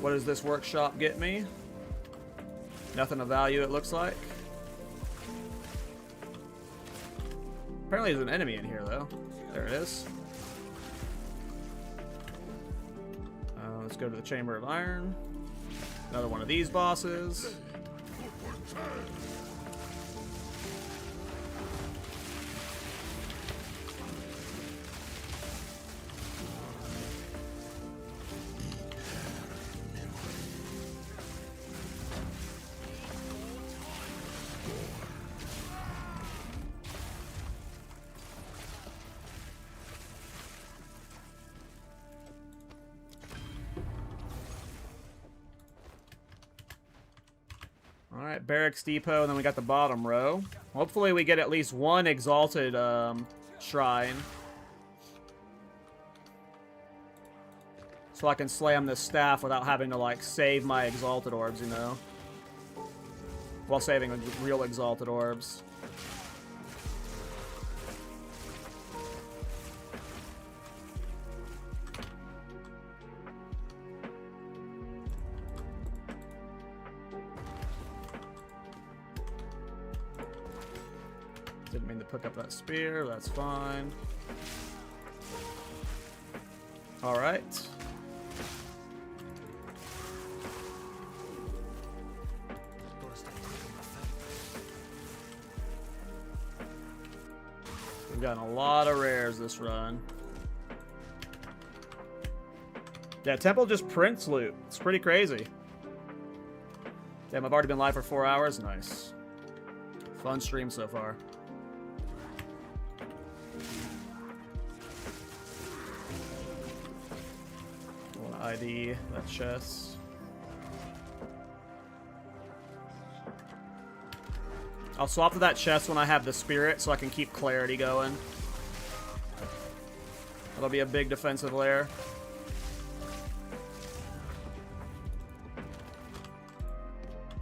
What does this workshop get me? Nothing of value, it looks like. Apparently there's an enemy in here, though. There it is. Let's go to the Chamber of Iron. Another one of these bosses. Alright, Barracks Depot, and then we got the bottom row. Hopefully we get at least one Exalted shrine. So I can slam this staff without having to, like, save my Exalted orbs, you know? While saving the real Exalted orbs. Didn't mean to pick up that spear, that's fine. Alright. We've gotten a lot of rares this run. Yeah, Temple just prints loot. It's pretty crazy. Damn, I've already been live for 4 hours. Nice. Fun stream so far. I want to ID that chest. I'll swap to that chest when I have the spirit so I can keep clarity going. That'll be a big defensive layer.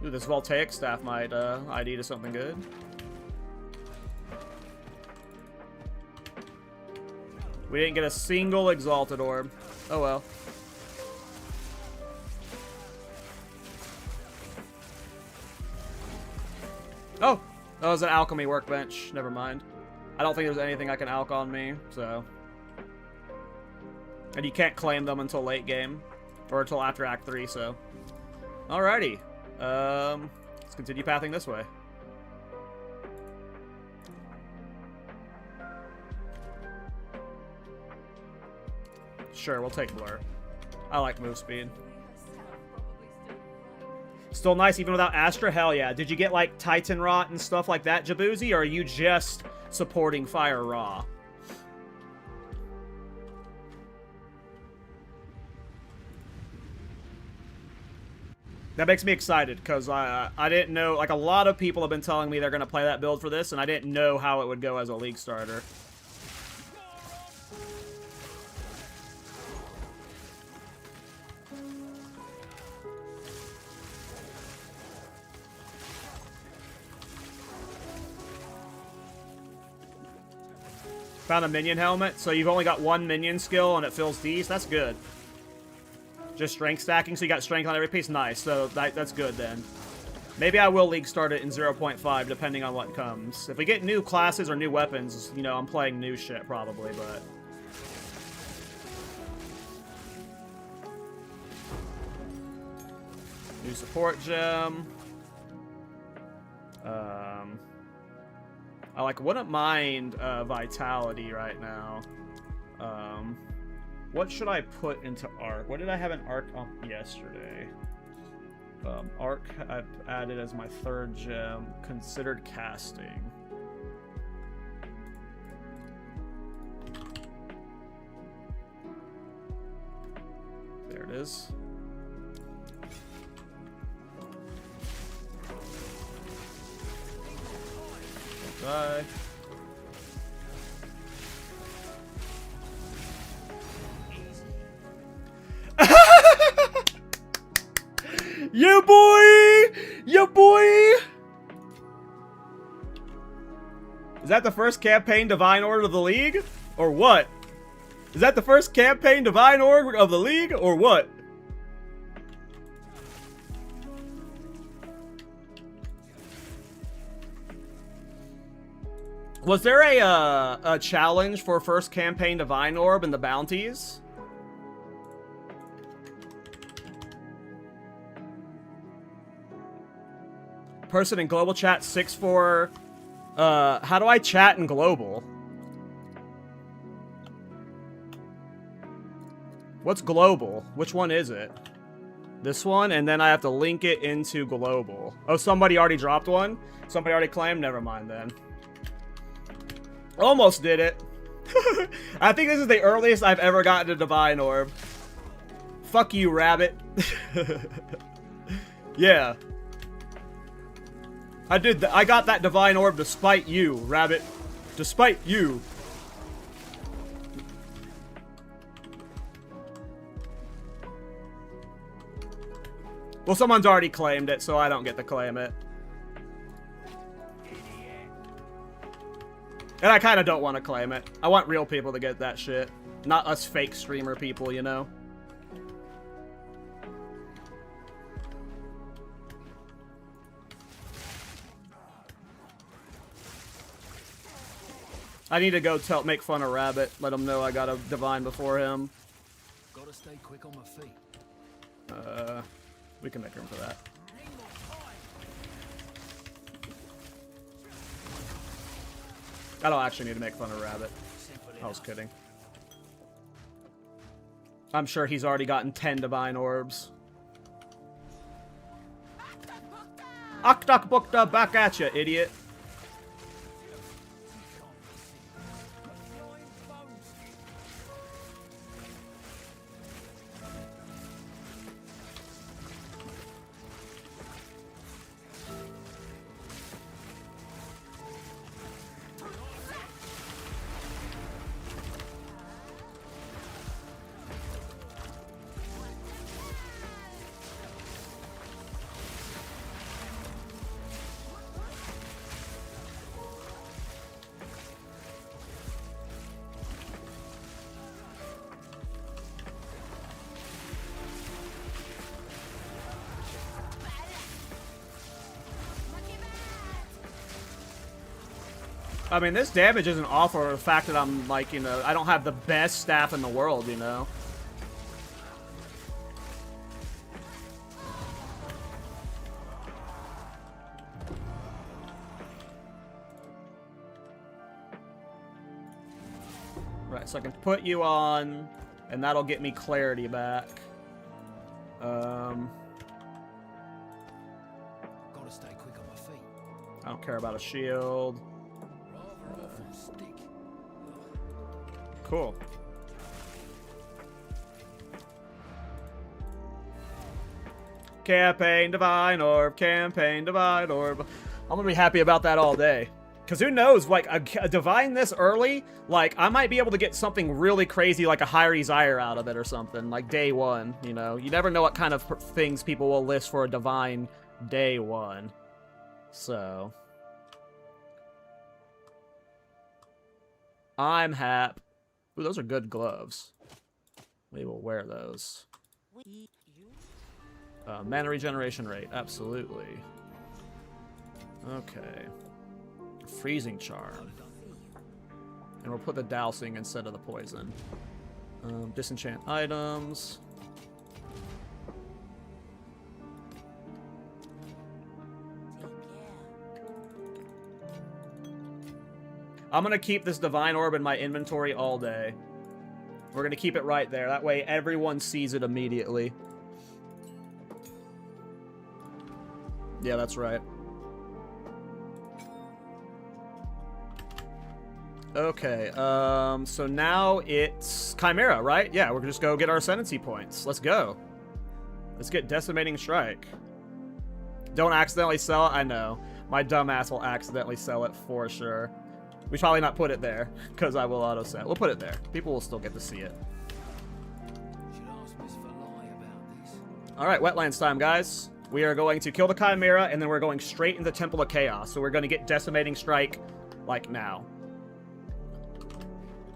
Ooh, this Voltaic staff might ID to something good. We didn't get a single Exalted Orb. Oh well. Oh! That was an alchemy workbench. Never mind. I don't think there's anything I can alch on me, so... And you can't claim them until late game. Or until after Act 3, so... Alrighty. Let's continue pathing this way. Sure, we'll take Blur. I like move speed. Still nice even without Astra? Hell yeah. Did you get like Titan Rot and stuff like that, Jaboozy? Or are you just supporting Fire Raw? That makes me excited, because I didn't know, like a lot of people have been telling me they're going to play that build for this, and I didn't know how it would go as a League starter. Found a minion helmet, so you've only got one minion skill and it fills these. That's good. Just strength stacking, so you got strength on every piece. Nice, so that's good then. Maybe I will League start it in 0.5, depending on what comes. If we get new classes or new weapons, you know, I'm playing new shit probably, but... New support gem. I wouldn't mind Vitality right now. What should I put into Arc? What did I have an Arc on yesterday? Arc I've added as my third gem. Considered casting. There it is. Die. Yeah, boy! Yeah, boy! Is that the first campaign Divine Order of the League? Or what? Is that the first campaign Divine Order of the League? Or what? Was there a challenge for first campaign Divine Orb in the bounties? Person in global chat 6-4. How do I chat in global? What's global? Which one is it? This one, and then I have to link it into global. Oh, somebody already dropped one? Somebody already claimed? Never mind then. Almost did it. I think this is the earliest I've ever gotten a Divine Orb. Fuck you, rabbit. Yeah. I got that divine orb despite you, rabbit. Despite you. Well, someone's already claimed it, so I don't get to claim it. And I kind of don't want to claim it. I want real people to get that shit. Not us fake streamer people, you know? I need to go make fun of Rabbit. Let him know I got a divine before him. Gotta stay quick on my feet. We can make room for that. I don't actually need to make fun of Rabbit. I was kidding. I'm sure he's already gotten 10 divine orbs. Aktak Bukta, back at ya, idiot. I mean, this damage isn't awful for the fact that I'm, like, you know, I don't have the best staff in the world, you know? Right, so I can put you on, and that'll get me clarity back. Gotta stay quick on my feet. I don't care about a shield. Rather awful stick. Cool. Campaign Divine Orb, Campaign Divine Orb. I'm gonna be happy about that all day. Because who knows, like, a Divine this early, like, I might be able to get something really crazy, like a High Desire out of it or something, like day one, you know? You never know what kind of things people will list for a Divine day one. So... I'm hap. Ooh, those are good gloves. We will wear those. Mana regeneration rate, absolutely. Okay. Freezing charm. And we'll put the dousing instead of the poison. Disenchant items. I'm gonna keep this Divine Orb in my inventory all day. We're gonna keep it right there. That way everyone sees it immediately. Yeah, that's right. Okay, so now it's Chimera, right? Yeah, we're gonna just go get our Ascendancy points. Let's go. Let's get Decimating Strike. Don't accidentally sell it? I know. My dumbass will accidentally sell it for sure. We should probably not put it there, because I will auto-set. We'll put it there. People will still get to see it. Should ask Miss Verlai about this. Alright, Wetlands time, guys. We are going to kill the Chimera, and then we're going straight into Temple of Chaos. So we're going to get Decimating Strike, like, now.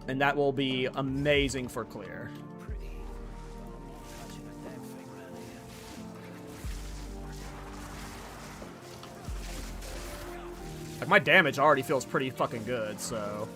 And that will be amazing for clear. Pretty. But I'm not touching a damn thing around here. Like, my damage already feels pretty fucking good, so...